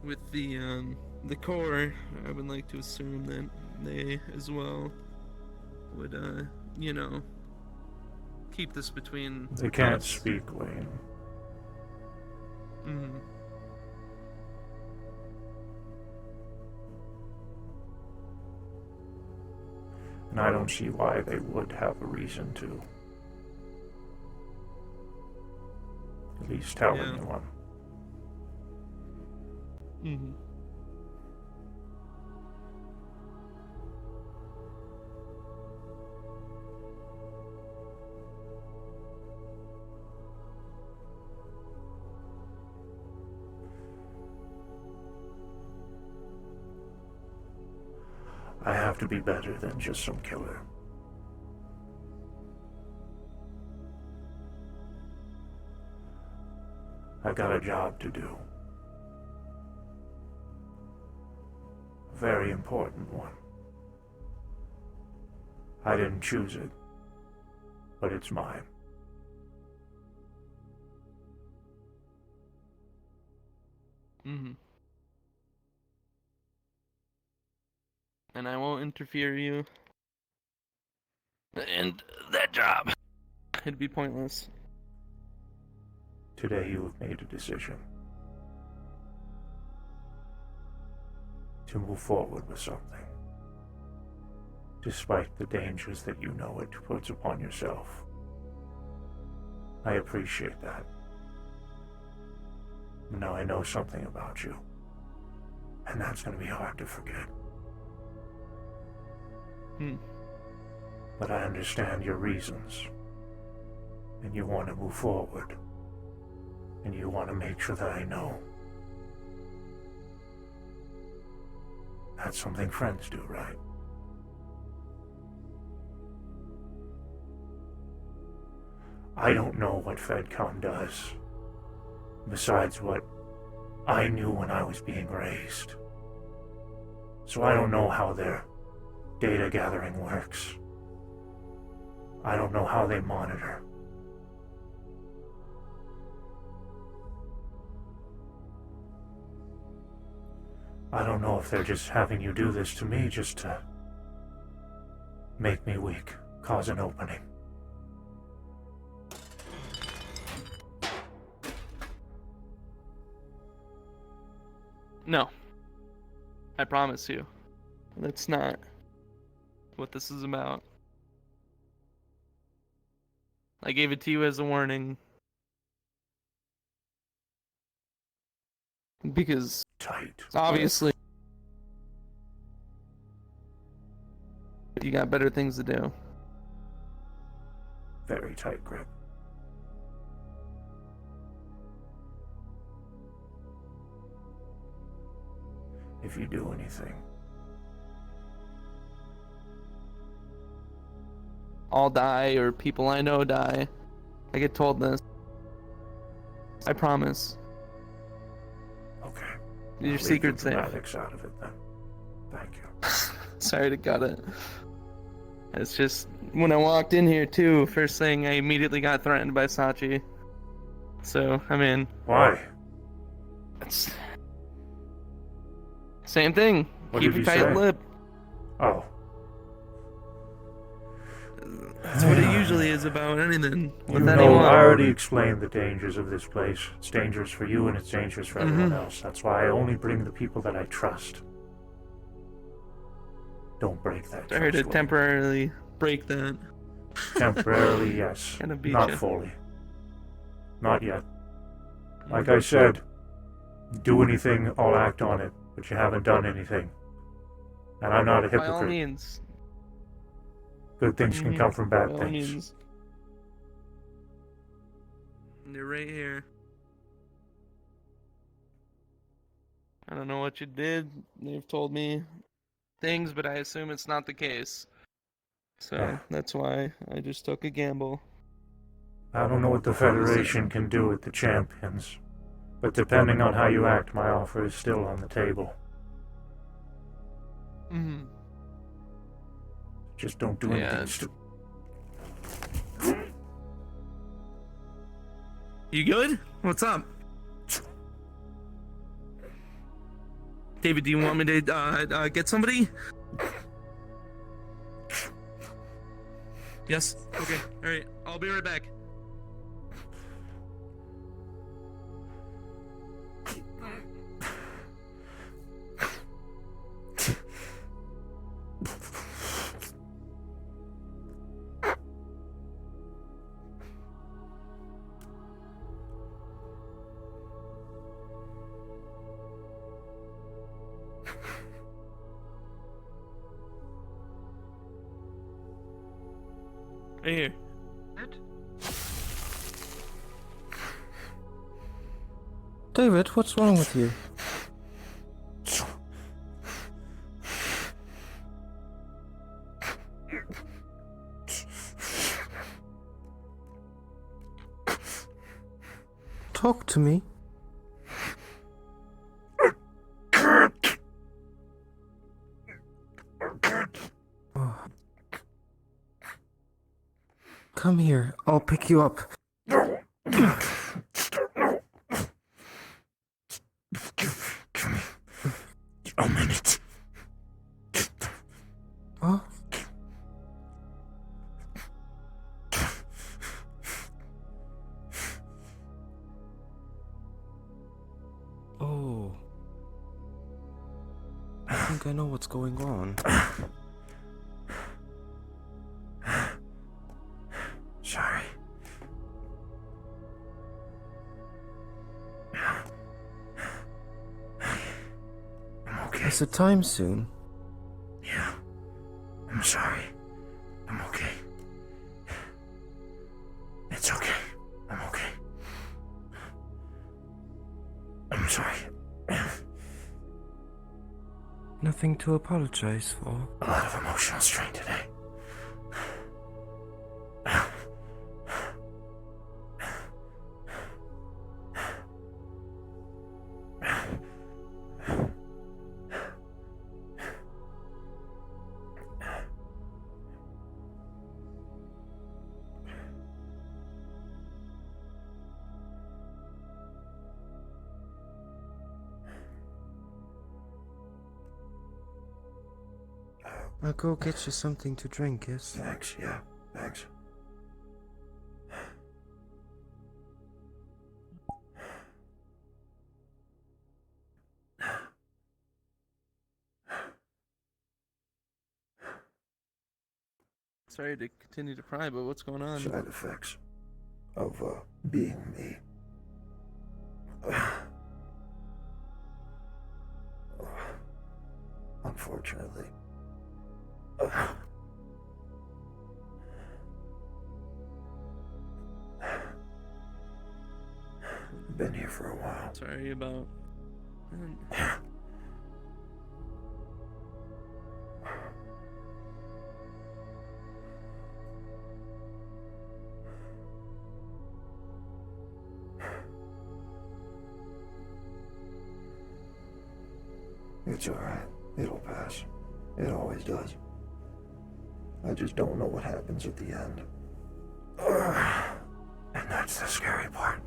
M: With the core, I would like to assume that they as well would, you know, keep this between
A: They can't
M: us.
A: speak, Wayne.
M: Mhm.
A: And I don't see why they would have a reason to. At least tell
M: Yeah.
A: anyone.
M: Mhm.
A: I have to be better than just some killer. I got a job to do. A very important one. I didn't choose it, but it's mine.
M: Mhm. And I won't interfere you. And that job, it'd be pointless.
A: Today you have made a decision to move forward with something, despite the dangers that you know it puts upon yourself. I appreciate that. Now I know something about you, and that's going to be hard to forget. But I understand your reasons, and you want to move forward, and you want to make sure that I know. That's something friends do, right? I don't know what FedCon does, besides what I knew when I was being raised. So I don't know how their data gathering works. I don't know how they monitor. I don't know if they're just having you do this to me just to make me weak, cause an opening.
M: No. I promise you. That's not what this is about. I gave it to you as a warning. Because obviously you got better things to do.
A: Very tight grip. If you do anything,
M: I'll die, or people I know die. I get told this. I promise.
A: okay.
M: Your
A: I'll
M: secret's
A: leave the
M: safe.
A: dramatics out of it then. Thank you.
M: Sorry to cut it. It's just, when I walked in here too, first thing I immediately got threatened by Sachi. So, I mean...
A: Why?
M: It's... Same thing.
A: What
M: Keep
A: did
M: a
A: he
M: tight
A: say?
M: lip.
A: Oh.
M: That's what it usually is about anything.
A: You
M: With
A: know,
M: anyone.
A: I already explained the dangers of this place. It's dangerous for you and it's dangerous for everyone else. That's why I only bring the people that I trust. Don't break that
M: Sorry to
A: trust, Will.
M: temporarily break that.
A: Temporarily, yes.
M: Kinda beat
A: Not
M: ya.
A: fully. Not yet. Like I said, do anything, I'll act on it, but you haven't done anything. And I'm not a
M: By all
A: hypocrite.
M: means.
A: Good things can
M: Mhm.
A: come from bad
M: By all
A: things.
M: means. They're right here. I don't know what you did. They've told me things, but I assume it's not the case. So
A: Yeah.
M: that's why I just took a gamble.
A: I don't know what the Federation can do with the champions, but depending on how you act, my offer is still on the table.
M: Mm-hmm.
A: Just don't do
M: Yeah,
A: anything
M: You good? What's up? David, do you want me to get somebody?
J: Yes. Okay. All right. I'll be right back. Right here.
O: David, what's wrong with you? Talk to me. Oh. Come here, I'll pick you up.
A: A minute.
O: Huh? Oh. I think I know what's going on.
A: Sorry. I'm okay.
O: Is it time soon?
A: Yeah. I'm sorry. I'm okay. It's okay. I'm okay. I'm sorry.
O: Nothing to apologize for.
A: A lot of emotional strain today.
O: I'll go get you something to drink, yes?
A: Thanks, yeah. Thanks.
M: Sorry to continue to pry, but what's going on?
A: Side effects of being me. Unfortunately. Been here for a while.
M: Sorry about.
A: It's alright. It'll pass. It always does. I just don't know what happens at the end. And that's the scary part.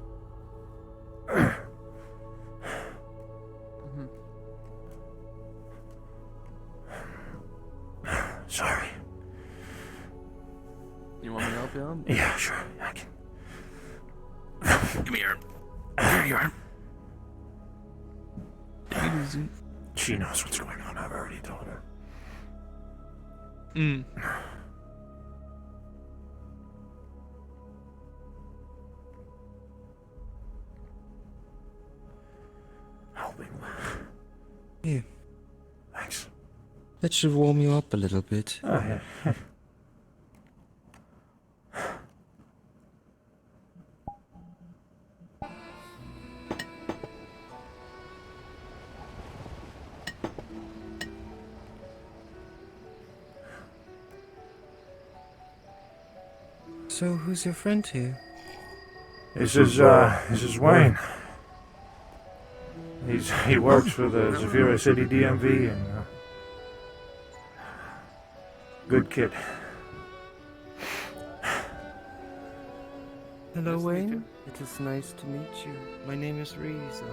A: Sorry.
M: You want me to help you out?
A: Yeah, sure. I can. Give me your arm. Here you are.
M: Easy.
A: She knows what's going on. I've already told her. Helping.
O: Here.
A: Thanks.
O: That should warm you up a little bit.
A: Oh, yeah.
O: So, who's your friend here?
A: This is Wayne. He works for the Zafira City DMV and good kid.
O: Hello, Wayne. It is nice to meet you. My name is Riza.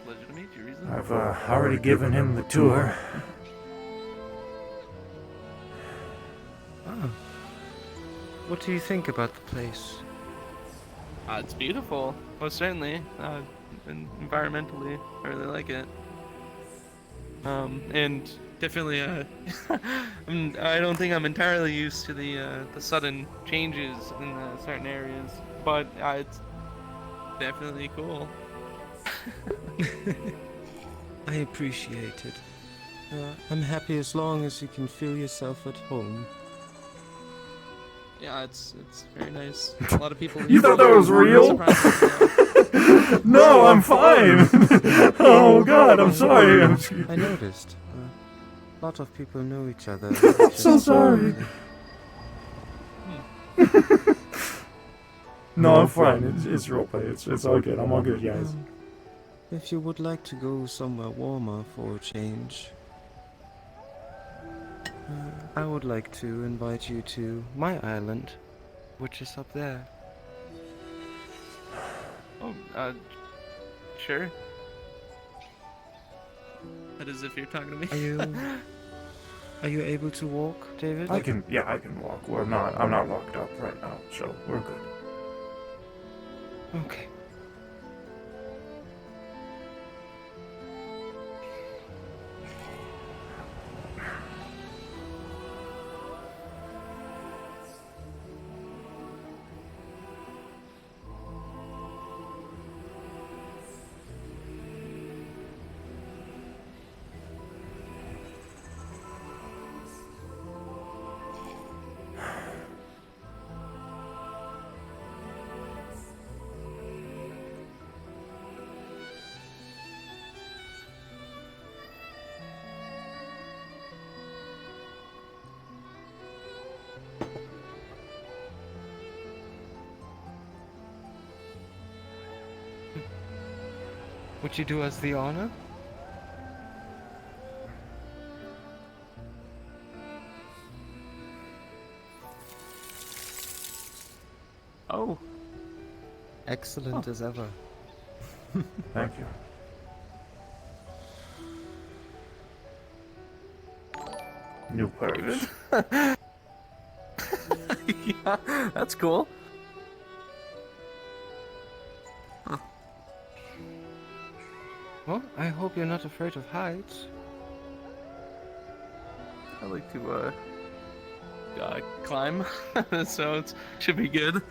M: Pleasure to meet you, Riza.
A: I've already given him the tour.
O: Ah, What do you think about the place?
M: It's beautiful, most certainly. And environmentally, I really like it. And definitely, I don't think I'm entirely used to the sudden changes in certain areas, but it's definitely cool.
O: I appreciate it. I'm happy as long as you can feel yourself at home.
M: Yeah, it's very nice. A lot of people.
A: You thought that was real? No, I'm fine. Oh God, I'm sorry.
O: I noticed. A lot of people know each other.
A: So sorry. No, I'm fine. It's roleplay. It's all good. I'm all good, guys.
O: If you would like to go somewhere warmer for a change, I would like to invite you to my island, which is up there.
M: Oh, sure. That is if you're talking to me.
O: Are you able to walk, David?
A: I can walk. I'm not locked up right now, so we're good.
O: Okay. Would you do us the honor?
M: Oh.
O: Excellent as ever.
A: Thank you. New perks.
M: Yeah, that's cool.
O: Well, I hope you're not afraid of heights.
M: I like to climb, so it should be good.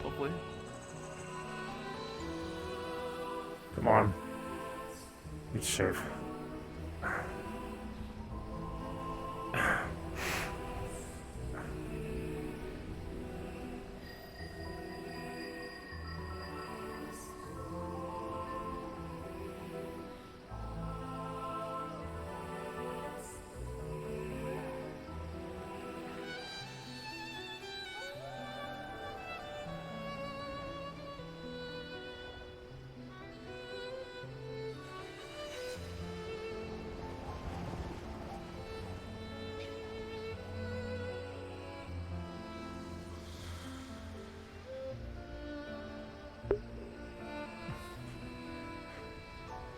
M: Hopefully.
A: Come on. It's safe.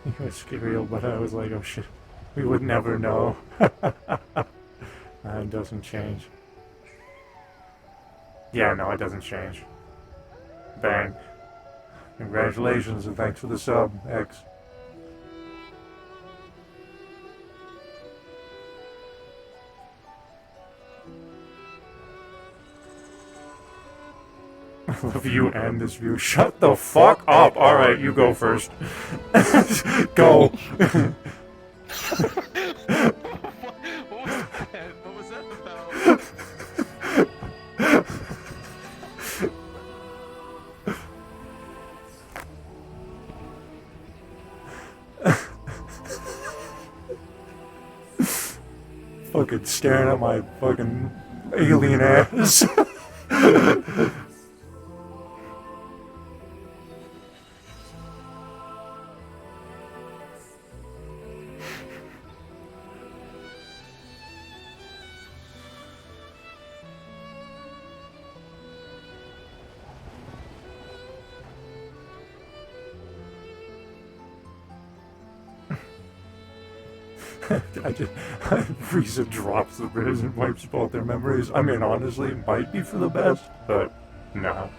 A: It was scary, but I was like, oh shit, we would never know. It doesn't change. Yeah, no, it doesn't change. Bang. Congratulations and thanks for the sub, X. The view and this view. Shut the fuck up! Alright, you go first. Go!
M: What was that about?
A: Fucking staring at my fucking alien ass. Frieza drops the Riz and wipes both their memories. I mean, honestly, it might be for the best, but no.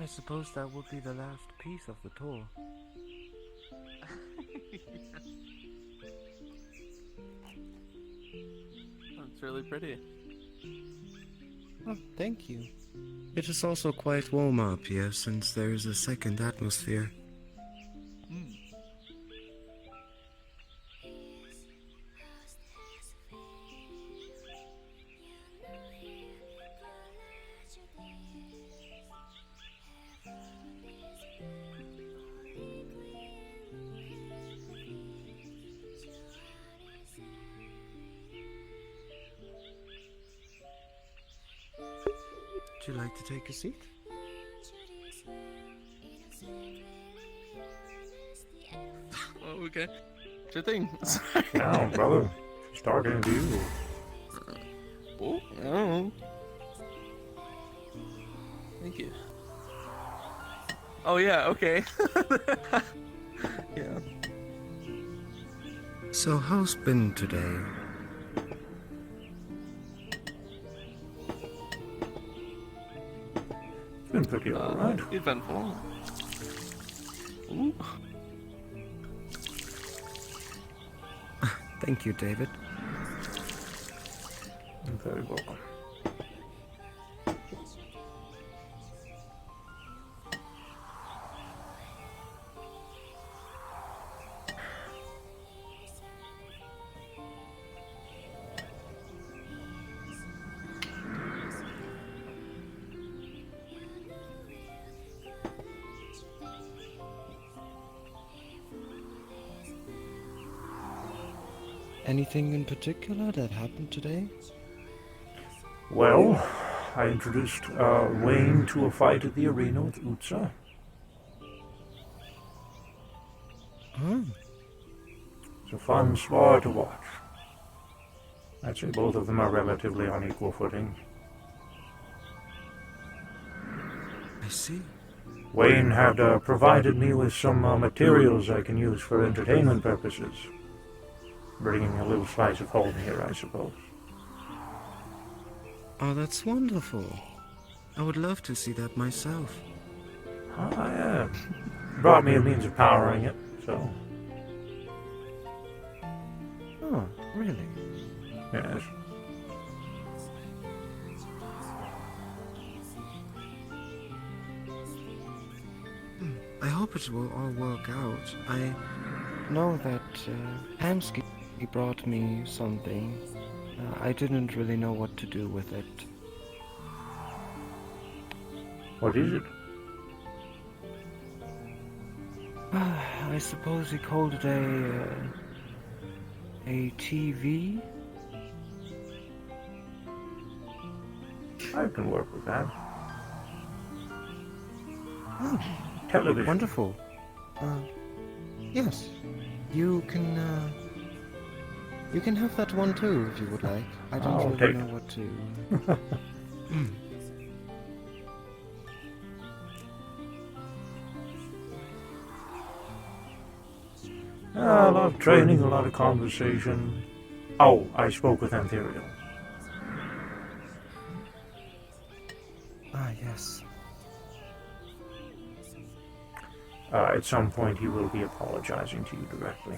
O: I suppose that would be the last piece of the tour.
M: That's really pretty.
O: Oh, thank you. It is also quite warm up here since there is a second atmosphere. Would you like to take a seat?
M: Oh, okay. Sure thing.
A: Down, brother. She's talking to you.
M: Oh. Thank you. Oh, yeah, okay. Yeah.
O: So how's been today?
A: It's been pretty alright.
M: Eventful. Ooh.
O: Thank you, David.
A: You're very welcome.
O: Anything in particular that happened today?
A: Well, I introduced Wayne to a fight at the arena with Utsa.
O: Oh.
A: It's a fun sport to watch. I'd say both of them are relatively on equal footing.
O: I see.
A: Wayne had provided me with some materials I can use for entertainment purposes. Bringing a little slice of home here, I suppose.
O: Oh, that's wonderful. I would love to see that myself.
A: Yeah. Brought me a means of powering it, so.
O: Oh, really?
A: Yes.
O: I hope it will all work out. I know that Hamsky brought me something. I didn't really know what to do with it.
A: What is it?
O: I suppose he called it a TV?
A: I can work with that.
O: Oh,
A: television.
O: Wonderful. Yes. You can have that one too if you would like. I don't really know what to.
A: A lot of training, a lot of conversation. Oh, I spoke with Anthuriel.
O: Ah, yes.
A: At some point, he will be apologizing to you directly.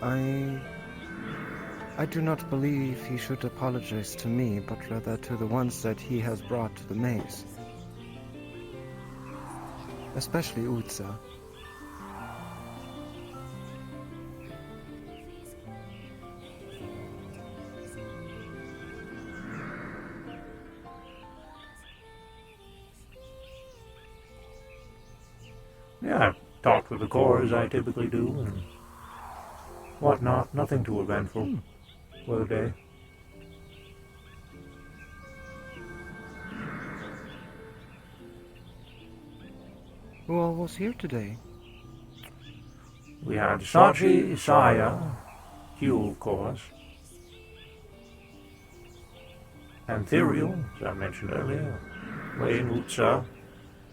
O: I do not believe he should apologize to me, but rather to the ones that he has brought to the maze. Especially Utsa.
A: Yeah, I've talked with the core as I typically do, and whatnot. Nothing too eventful. for the day.
O: Who all was here today?
A: We had Sachi, Saya, Hugh, of course, and Therial, as I mentioned earlier, Wayne, Utsa,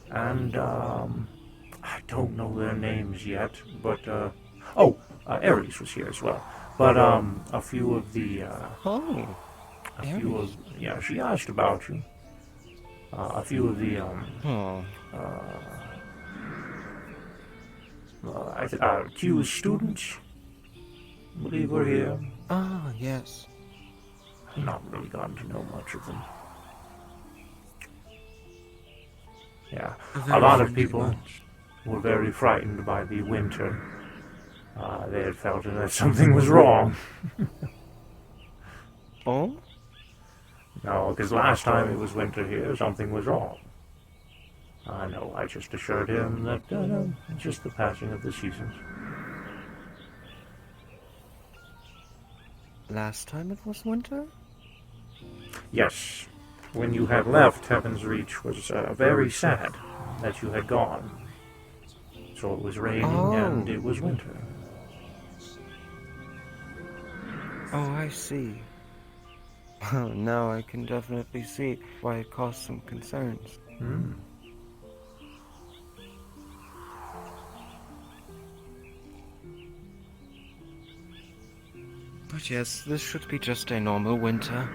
A: and I don't know their names yet, but Ares was here as well. But a few of the she asked about you. A few of the Q's students, I believe, were here.
O: Ah, yes.
A: I've not really gotten to know much of them. Yeah, a lot of people were very frightened by the winter. They had felt that something was wrong.
O: Oh?
A: No, because last time it was winter here, something was wrong. I know, I just assured him that it's just the passing of the seasons.
O: Last time it was winter?
A: Yes, when you had left, Heaven's Reach was very sad that you had gone. So it was raining and it was winter.
O: Oh, I see. Well, now I can definitely see why it caused some concerns.
A: Hmm.
O: But yes, this should be just a normal winter.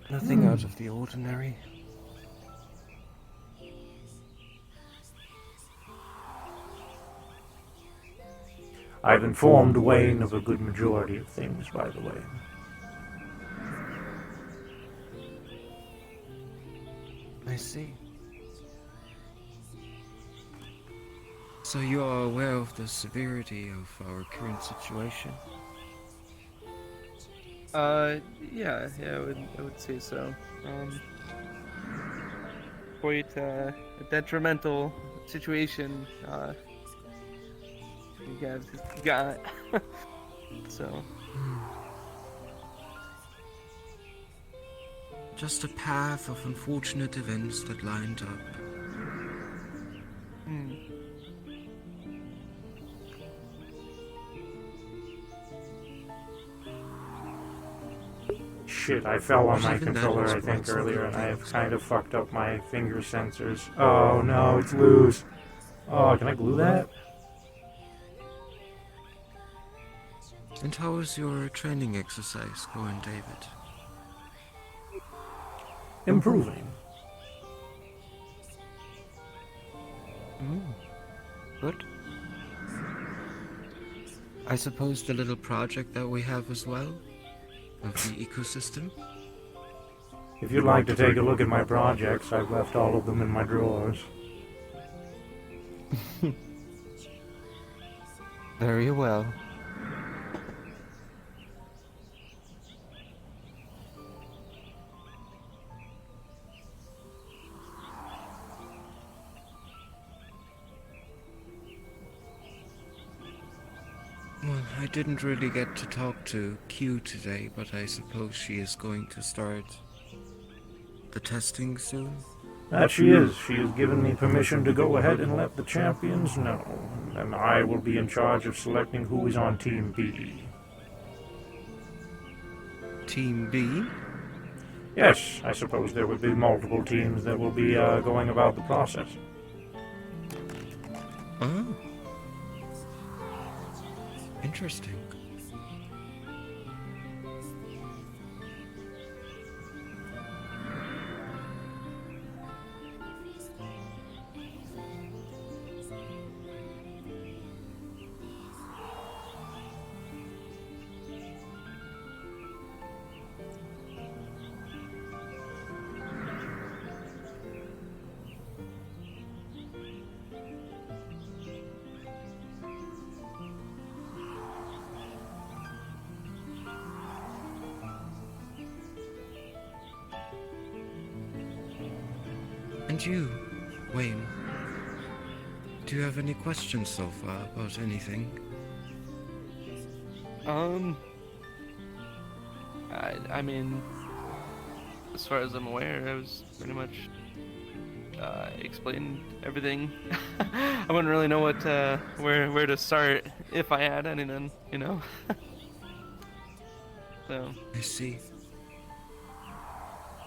O: Nothing out of the ordinary.
A: I've informed Wayne of a good majority of things, by the way.
O: I see. So you are aware of the severity of our current situation?
M: Yeah, I would say so. Quite a detrimental situation. You guys got so.
O: Just a path of unfortunate events that lined up.
A: Shit, I fell on my controller, I think, earlier, and I have kind of fucked up my finger sensors. Oh no, it's loose. Oh, can I glue that?
O: And how is your training exercise going, David?
A: Improving.
O: Good. I suppose the little project that we have as well, of the ecosystem?
A: If you'd like to take a look at my projects, I've left all of them in my drawers.
O: Very well. Well, I didn't really get to talk to Q today, but I suppose she is going to start the testing soon?
A: That she is. She has given me permission to go ahead and let the champions know. And I will be in charge of selecting who is on Team B.
O: Team B?
A: Yes, I suppose there would be multiple teams that will be going about the process.
O: Oh. Interesting. And you, Wayne, do you have any questions so far about anything?
M: I mean, as far as I'm aware, I was pretty much explained everything. I wouldn't really know what where to start if I had anything, you know. So.
O: I see.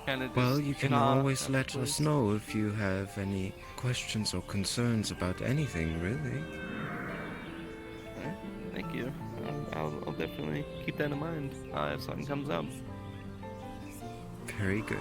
M: Kinda
O: Well,
M: just
O: you can
M: in awe,
O: always
M: I
O: let us
M: suppose.
O: know if you have any questions or concerns about anything, really.
M: Alright, thank you. I'll definitely keep that in mind if something comes up.
O: Very good.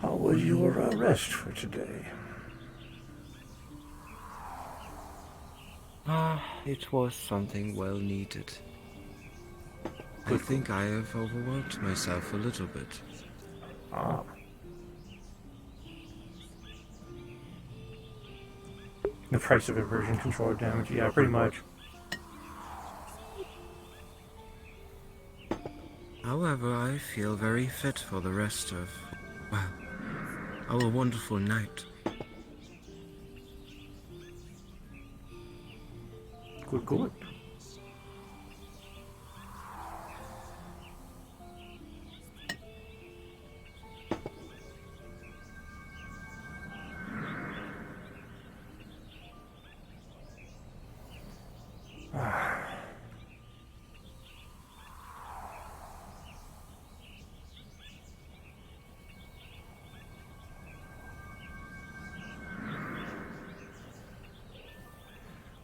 A: How was your rest for today?
O: It was something well needed. I think I have overworked myself a little bit.
A: Ah. The price of inversion control damage, yeah, pretty much.
O: However, I feel very fit for the rest of, well, our wonderful night.
A: Good, good.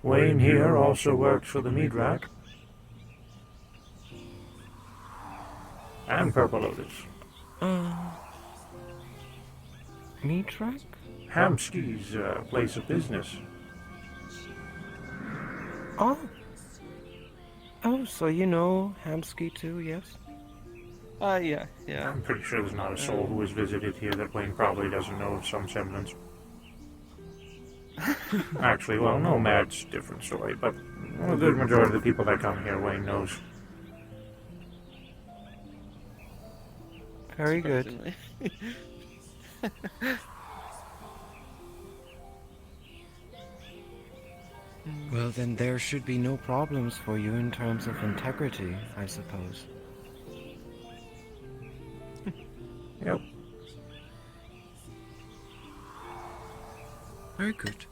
A: Wayne here also works for the meat rack. And Purple Lotus.
O: Meat rack?
A: Hamsky's place of business.
O: Oh. Oh, so you know Hamsky too, yes?
M: Yeah.
A: I'm pretty sure there's not a soul who has visited here that Wayne probably doesn't know of some semblance. Actually, well, Nomad's a different story, but a good majority of the people that come here, Wayne knows.
O: Very good.
M: Surprisingly.
O: Well, then there should be no problems for you in terms of integrity, I suppose.
A: Yep.
O: Very good.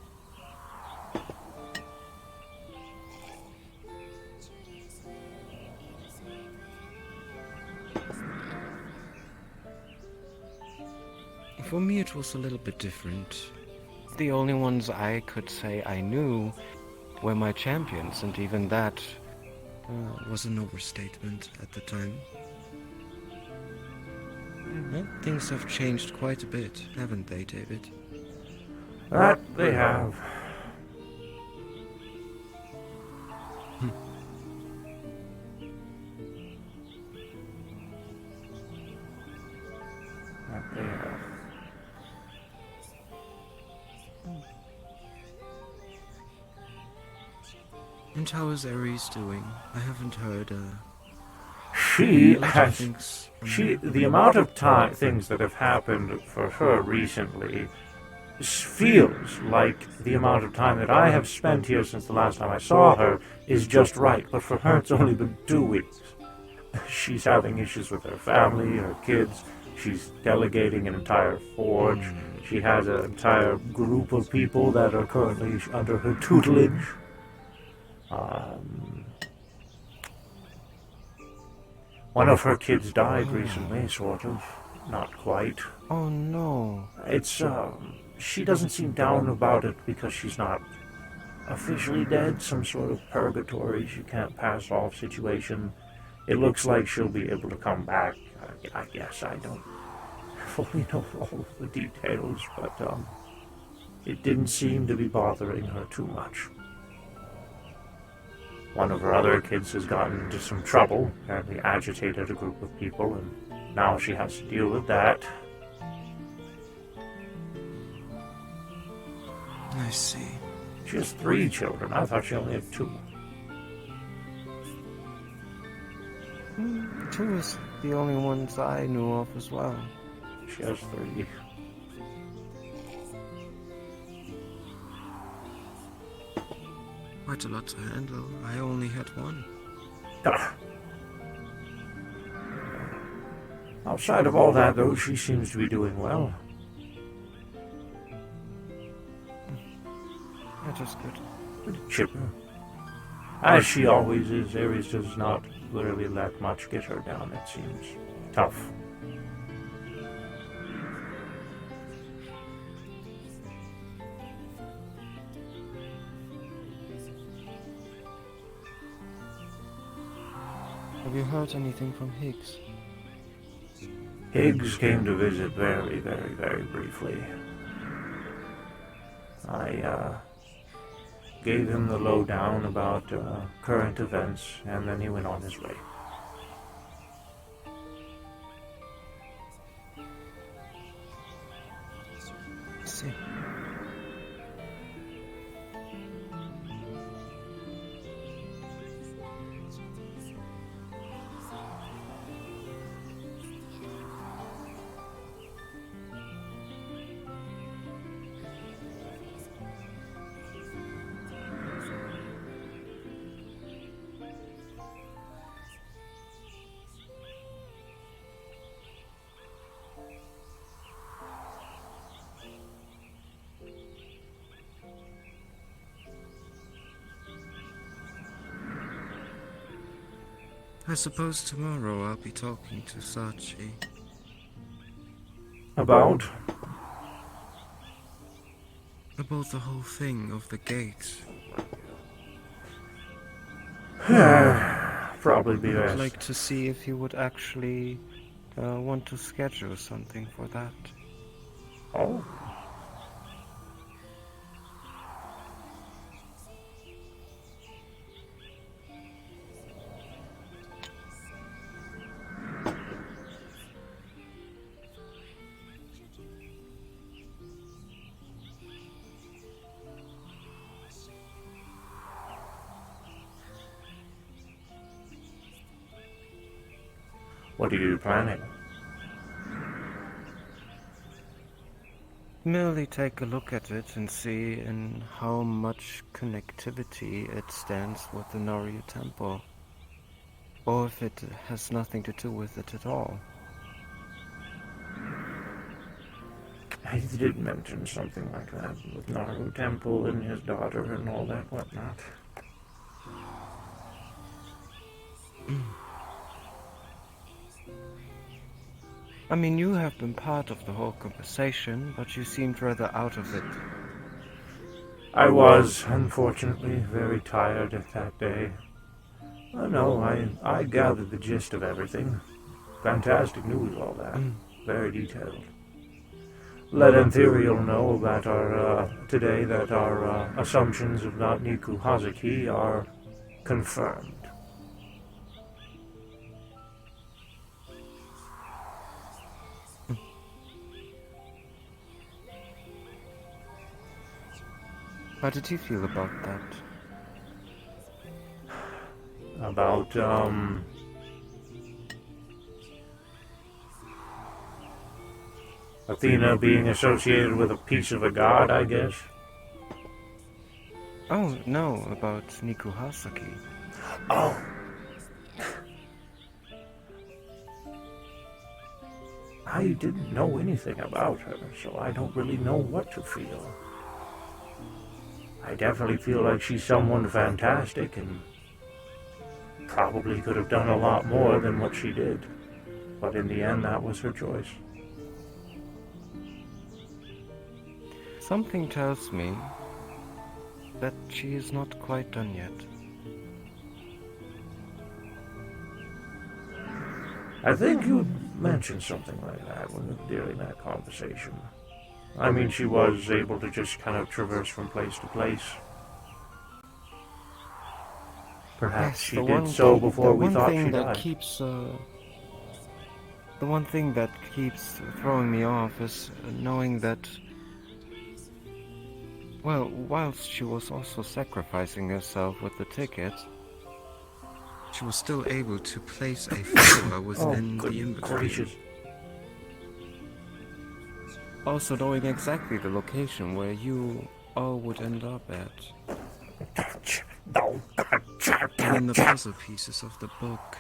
O: For me, it was a little bit different. The only ones I could say I knew were my champions, and even that was an overstatement at the time. Well, things have changed quite a bit, haven't they, David?
A: That they have. That they have.
O: And how is Ares doing? I haven't heard,
A: She
O: a lot of
A: has.
O: things from
A: The amount of things that have happened for her recently feels like the amount of time that I have spent here since the last time I saw her is just right, but for her it's only been 2 weeks. She's having issues with her family, her kids. She's delegating an entire forge. She has an entire group of people that are currently under her tutelage. One of her kids died recently, sort of. Not quite.
O: Oh no.
A: It's, she doesn't seem down about it because she's not officially dead, some sort of purgatory she can't pass off situation. It looks like she'll be able to come back. I guess I don't fully know all of the details, but, it didn't seem to be bothering her too much. one of her other kids has gotten into some trouble, apparently agitated a group of people, and now she has to deal with that.
O: I see.
A: She has 3 children. I thought she only had 2.
O: 2 is the only ones I knew of as well.
A: She has 3.
O: Quite a lot to handle. I only had 1.
A: Outside of all that, though, she seems to be doing well.
O: That is good.
A: Pretty chipper. As she always is, Ares does not really let much get her down, it seems. Tough.
O: Have you heard anything from Higgs?
A: Higgs came to visit very, very, very briefly. I gave him the lowdown about current events, and then he went on his way.
O: See. I suppose tomorrow I'll be talking to Sachi.
A: About?
O: About the whole thing of the gate.
A: Probably be
O: I'd
A: best.
O: like to see if he would actually want to schedule something for that.
A: Oh. What are you planning?
O: Merely take a look at it and see in how much connectivity it stands with the Naryu Temple. Or if it has nothing to do with it at all.
A: I did mention something like that with Naru Temple and his daughter and all that whatnot.
O: I mean, you have been part of the whole conversation, but you seemed rather out of it.
A: I was, unfortunately, very tired at that day. No, I gathered the gist of everything. Fantastic news, all that. Very detailed. Let Ethereal know that today that our assumptions of not Niku Hazuki are confirmed.
O: How did you feel about that?
A: About, Athena being associated with a piece of a god, I guess?
O: Oh, no, about Niku Hazuki.
A: Oh. I didn't know anything about her, so I don't really know what to feel. I definitely feel like she's someone fantastic and probably could have done a lot more than what she did. But in the end, that was her choice.
O: Something tells me that she is not quite done yet.
A: I think you mentioned something like that during that conversation. I mean, she was able to just kind of traverse from place to place. Perhaps
O: Yes,
A: she
O: the
A: did
O: one
A: so
O: thing-
A: before
O: the
A: we
O: one
A: thought
O: thing
A: she
O: that
A: died.
O: keeps, the one thing that keeps throwing me off is knowing that, well, whilst she was also sacrificing herself with the ticket, she was still able to place a flower within
A: good
O: the in-between.
A: gracious.
O: Also knowing exactly the location where you all would end up at. And in the puzzle pieces of the book,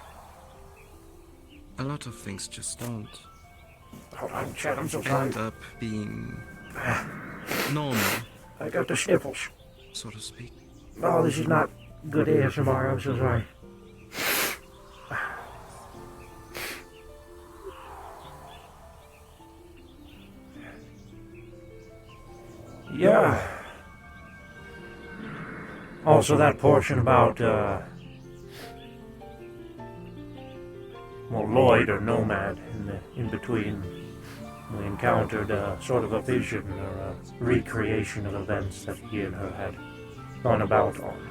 O: a lot of things just don't
A: Hold on, Chad, I'm so sorry.
O: end up being normal,
A: I got the sniffles.
O: so to speak.
A: Oh, this is not good ASMR, I'm so sorry. Yeah. Also, that portion about, well, Lloyd or Nomad in between, we encountered sort of a vision or a recreation of events that he and her had gone about on.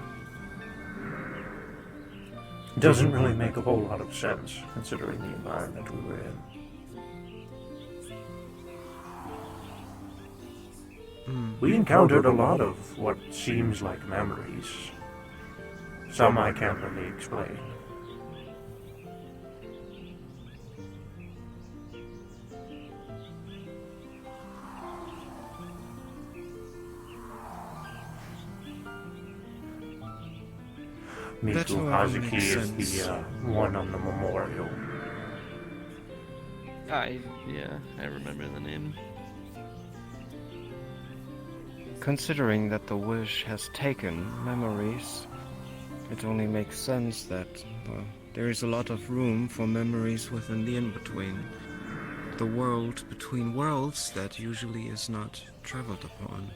A: Doesn't really make a whole lot of sense, considering the environment we were in. We encountered a lot of what seems like memories. Some I can't really explain.
O: That
A: Miku
O: however
A: Hazuki
O: makes
A: is
O: sense.
A: the one on the memorial.
M: Yeah, I remember the name.
O: Considering that the wish has taken memories, it only makes sense that, well, there is a lot of room for memories within the in-between. The world between worlds that usually is not traveled upon.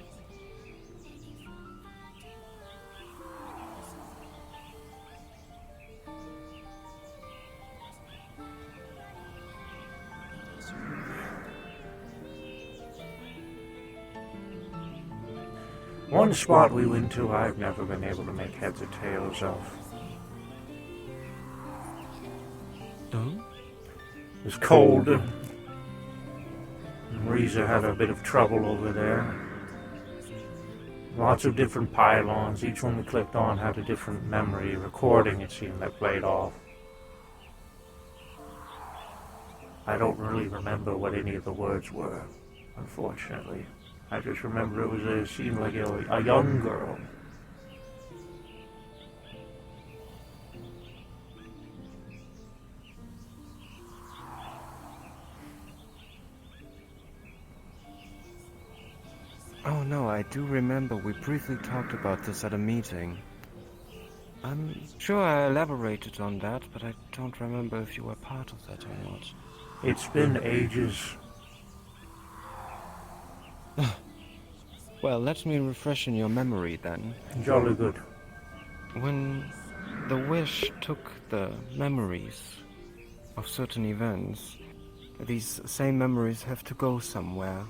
A: One spot we went to I've never been able to make heads or tails of.
O: Oh?
A: It was cold. Riza had a bit of trouble over there. Lots of different pylons. Each one we clicked on had a different memory recording, it seemed, that played off. I don't really remember what any of the words were, unfortunately. I just remember it seemed like a young girl.
O: Oh no, I do remember we briefly talked about this at a meeting. I'm sure I elaborated on that, but I don't remember if you were part of that or not.
A: It's been ages.
O: Well, let me refresh in your memory then.
A: Jolly good.
O: When the wish took the memories of certain events, these same memories have to go somewhere.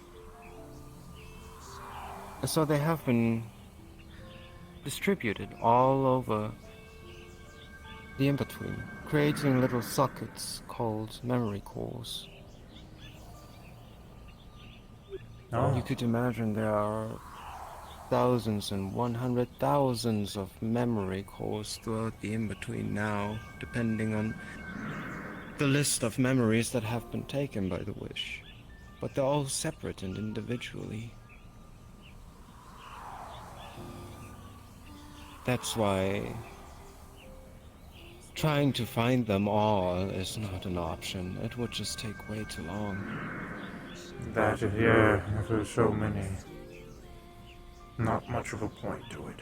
O: So they have been distributed all over the in-between, creating little sockets called memory cores.
A: Oh.
O: You could imagine there are thousands and 100,000s of memory cores throughout the in-between now, depending on the list of memories that have been taken by the wish. But they're all separate and individually. That's why trying to find them all is not an option. It would just take way too long.
A: That is, yeah, there's so many. Not much of a point to it.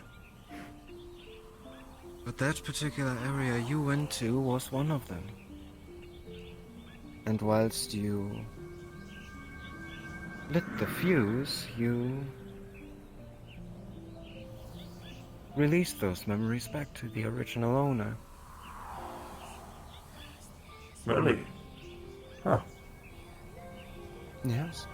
O: But that particular area you went to was one of them. And whilst you lit the fuse, you released those memories back to the original owner.
A: Really? Huh.
O: Yes.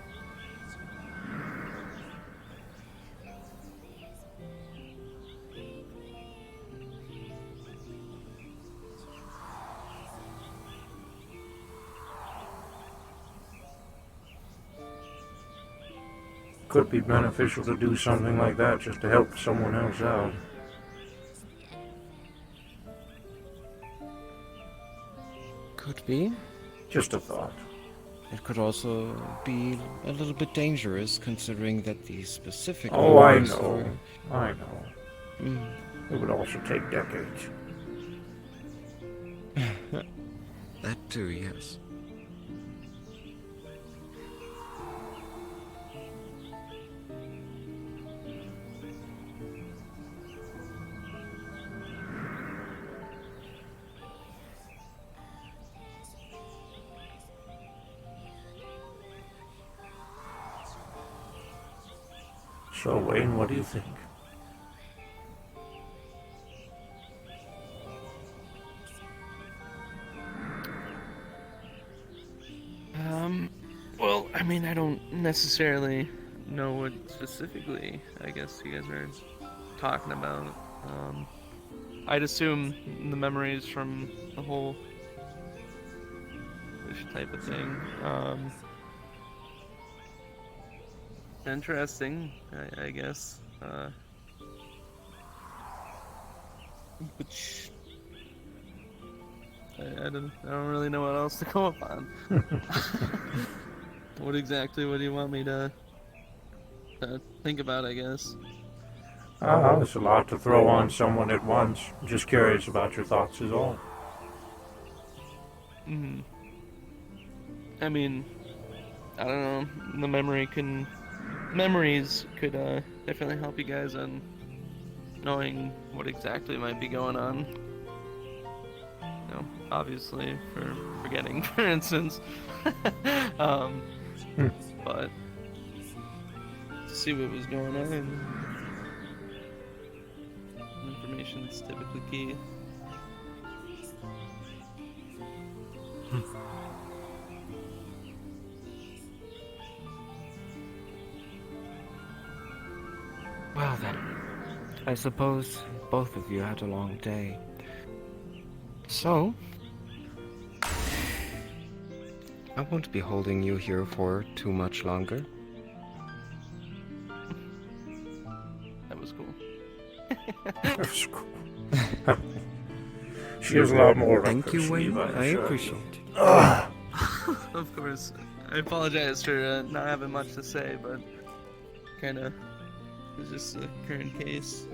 A: could be beneficial to do something like that just to help someone else out.
O: Could be.
A: Just a thought.
O: It could also be a little bit dangerous, considering that these specific.
A: Oh, I
O: orders
A: know.
O: are-
A: I know.
O: Mm.
A: It would also take decades.
O: That too, yes.
A: So, Wayne, what do you think?
M: Well, I mean, I don't necessarily know what specifically, I guess, you guys are talking about. I'd assume the memories from the whole fish type of thing. Interesting, I guess. Which I don't really know what else to go upon. What exactly would you want me to think about, I guess?
A: There's a lot to throw on someone at once. Just curious about your thoughts is all.
M: I mean, I don't know. The memories could definitely help you guys on knowing what exactly might be going on. You know, obviously for forgetting, for instance. But to see what was going on, information's typically key.
O: Well then, I suppose both of you had a long day. So, I won't be holding you here for too much longer.
M: That was cool.
A: That was cool. She has a lot more.
O: Thank you, Wayne.
A: Steve,
O: I appreciate it.
M: Of course. I apologize for not having much to say, but kind of it's just a current case.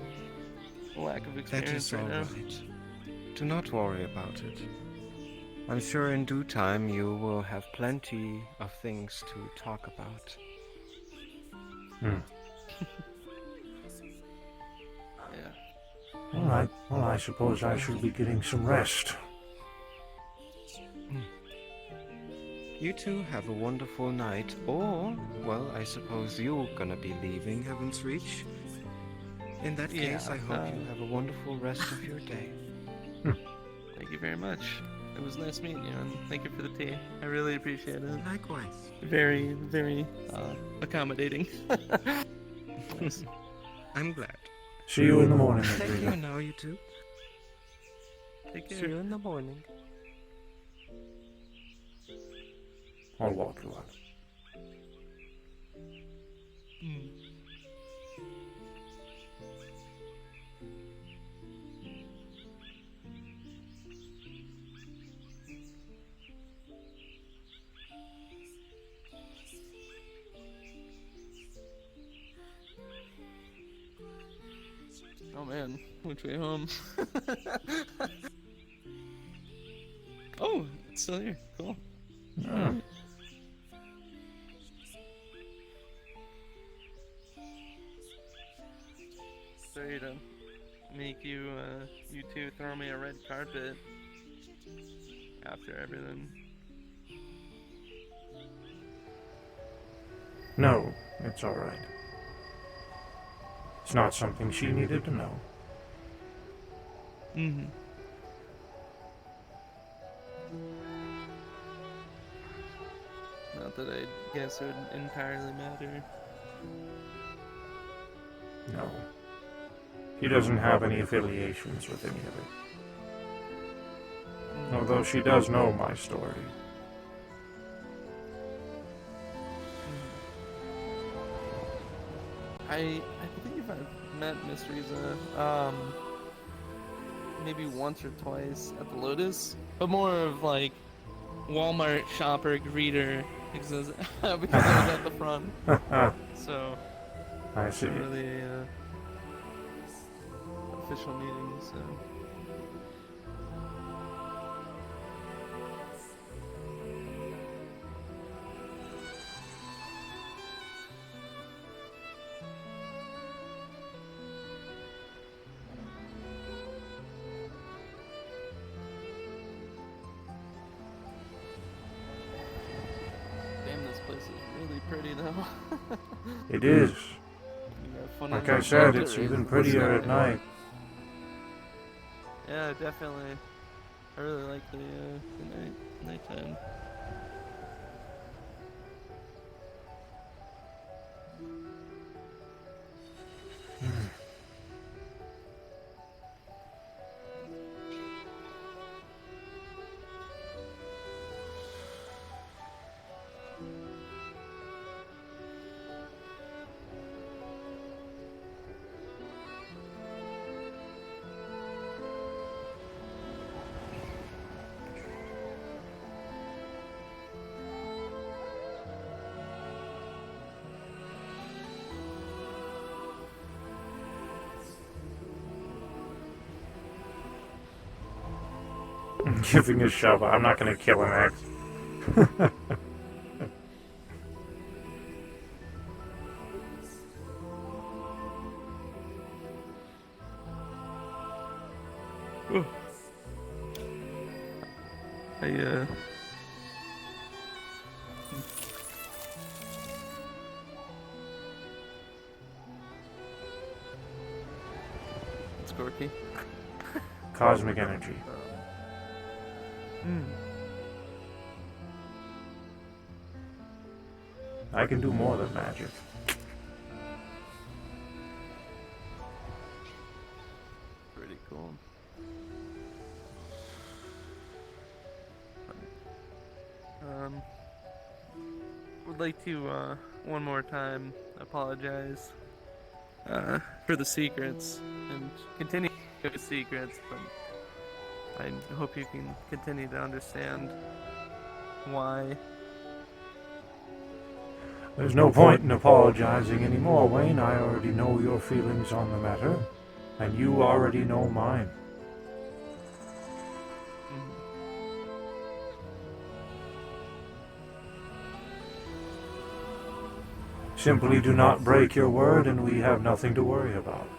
M: A lack of
O: That
M: experience
O: is
M: right now.
O: alright. Do not worry about it. I'm sure in due time you will have plenty of things to talk about.
M: Yeah.
A: Alright, well, I suppose I should be getting some rest.
O: You two have a wonderful night, or, well, I suppose you're gonna be leaving Heaven's Reach. In that case,
M: Yeah,
O: I hope you have a wonderful rest of your day.
M: Thank you very much. It was nice meeting you, and thank you for the tea. I really appreciate it.
O: Likewise.
M: Very, very accommodating.
O: I'm glad.
A: See you in the morning,
O: Take
A: Adrena.
O: care now, you two.
M: Take care.
O: See you in the morning.
A: I'll walk you out.
M: Oh man, which way home? Oh, it's still here. Cool. Alright. Sorry to make you two throw me a red carpet after everything.
A: No, it's alright. It's not something she needed to know.
M: Not that I guess it would entirely matter.
A: No. She doesn't have any affiliations with any of it. Although she does know my story.
M: I believe I've met Miss Riza, maybe once or twice at the Lotus, but more of like Walmart shopper greeter because I was at the front. So
A: I see.
M: not really official meetings. So. Damn, this place is really pretty though.
A: It is.
M: You have fun
A: Like
M: on
A: I
M: the
A: said,
M: boat,
A: it's
M: or
A: even
M: what's
A: prettier
M: that?
A: at night.
M: Yeah, definitely. I really like the nighttime.
A: Giving a shove. I'm not going to kill an axe.
M: It's Gorky.
A: Cosmic energy. I can do more than magic.
M: Pretty cool. Would like to one more time apologize for the secrets and continue with secrets, but I hope you can continue to understand why.
A: There's no point in apologizing anymore, Wayne. I already know your feelings on the matter, and you already know mine. Simply do not break your word, and we have nothing to worry about.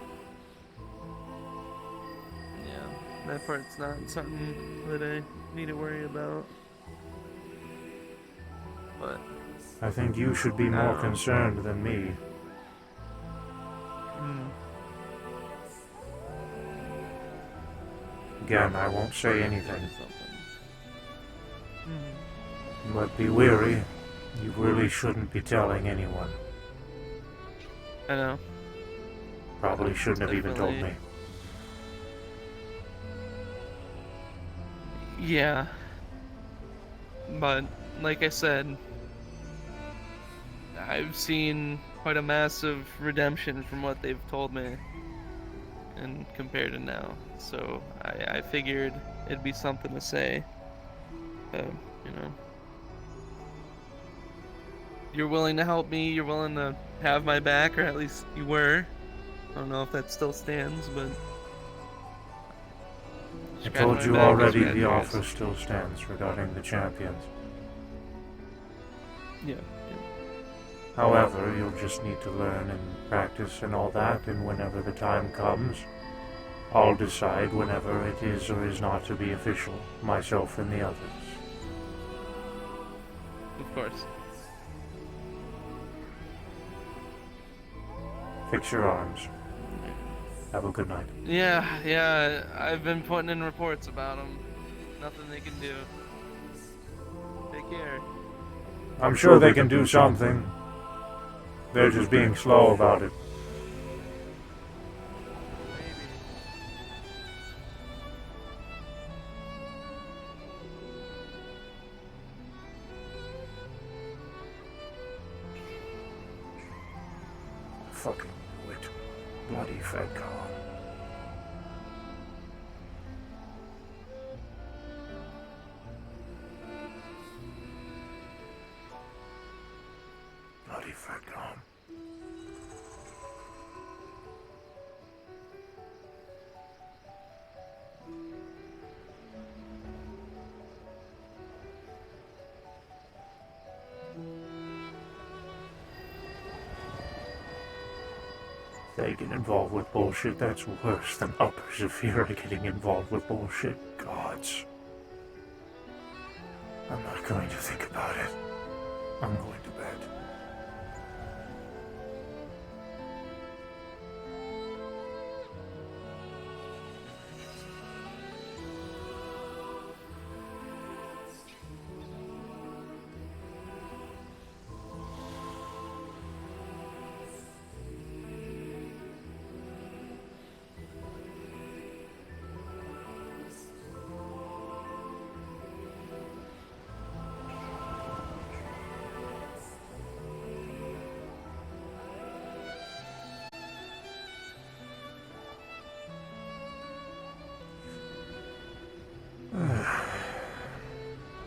M: Yeah, that part's not something that I need to worry about. But
A: I think you should be more concerned than me. Again, I won't say anything. But be wary. You really shouldn't be telling anyone.
M: I know.
A: Probably shouldn't have even told me.
M: Definitely. Yeah. But, like I said, I've seen quite a massive redemption from what they've told me and compared to now. So I figured it'd be something to say. You know. You're willing to help me, you're willing to have my back, or at least you were. I don't know if that still stands, but...
A: I told you already the offer still stands regarding the champions.
M: Yeah.
A: However, you'll just need to learn and practice and all that, and whenever the time comes, I'll decide whenever it is or is not to be official, myself and the others.
M: Of course.
A: Fix your arms. Have a good night.
M: Yeah, I've been putting in reports about them. Nothing they can do. Take care.
A: I'm sure they can do something. They're just being slow about it. fucking knew it. Bloody FedCon. Bloody FedCon. They get involved with bullshit that's worse than uppers of Fira getting involved with bullshit. Gods. I'm not going to think about it. I'm going to bed.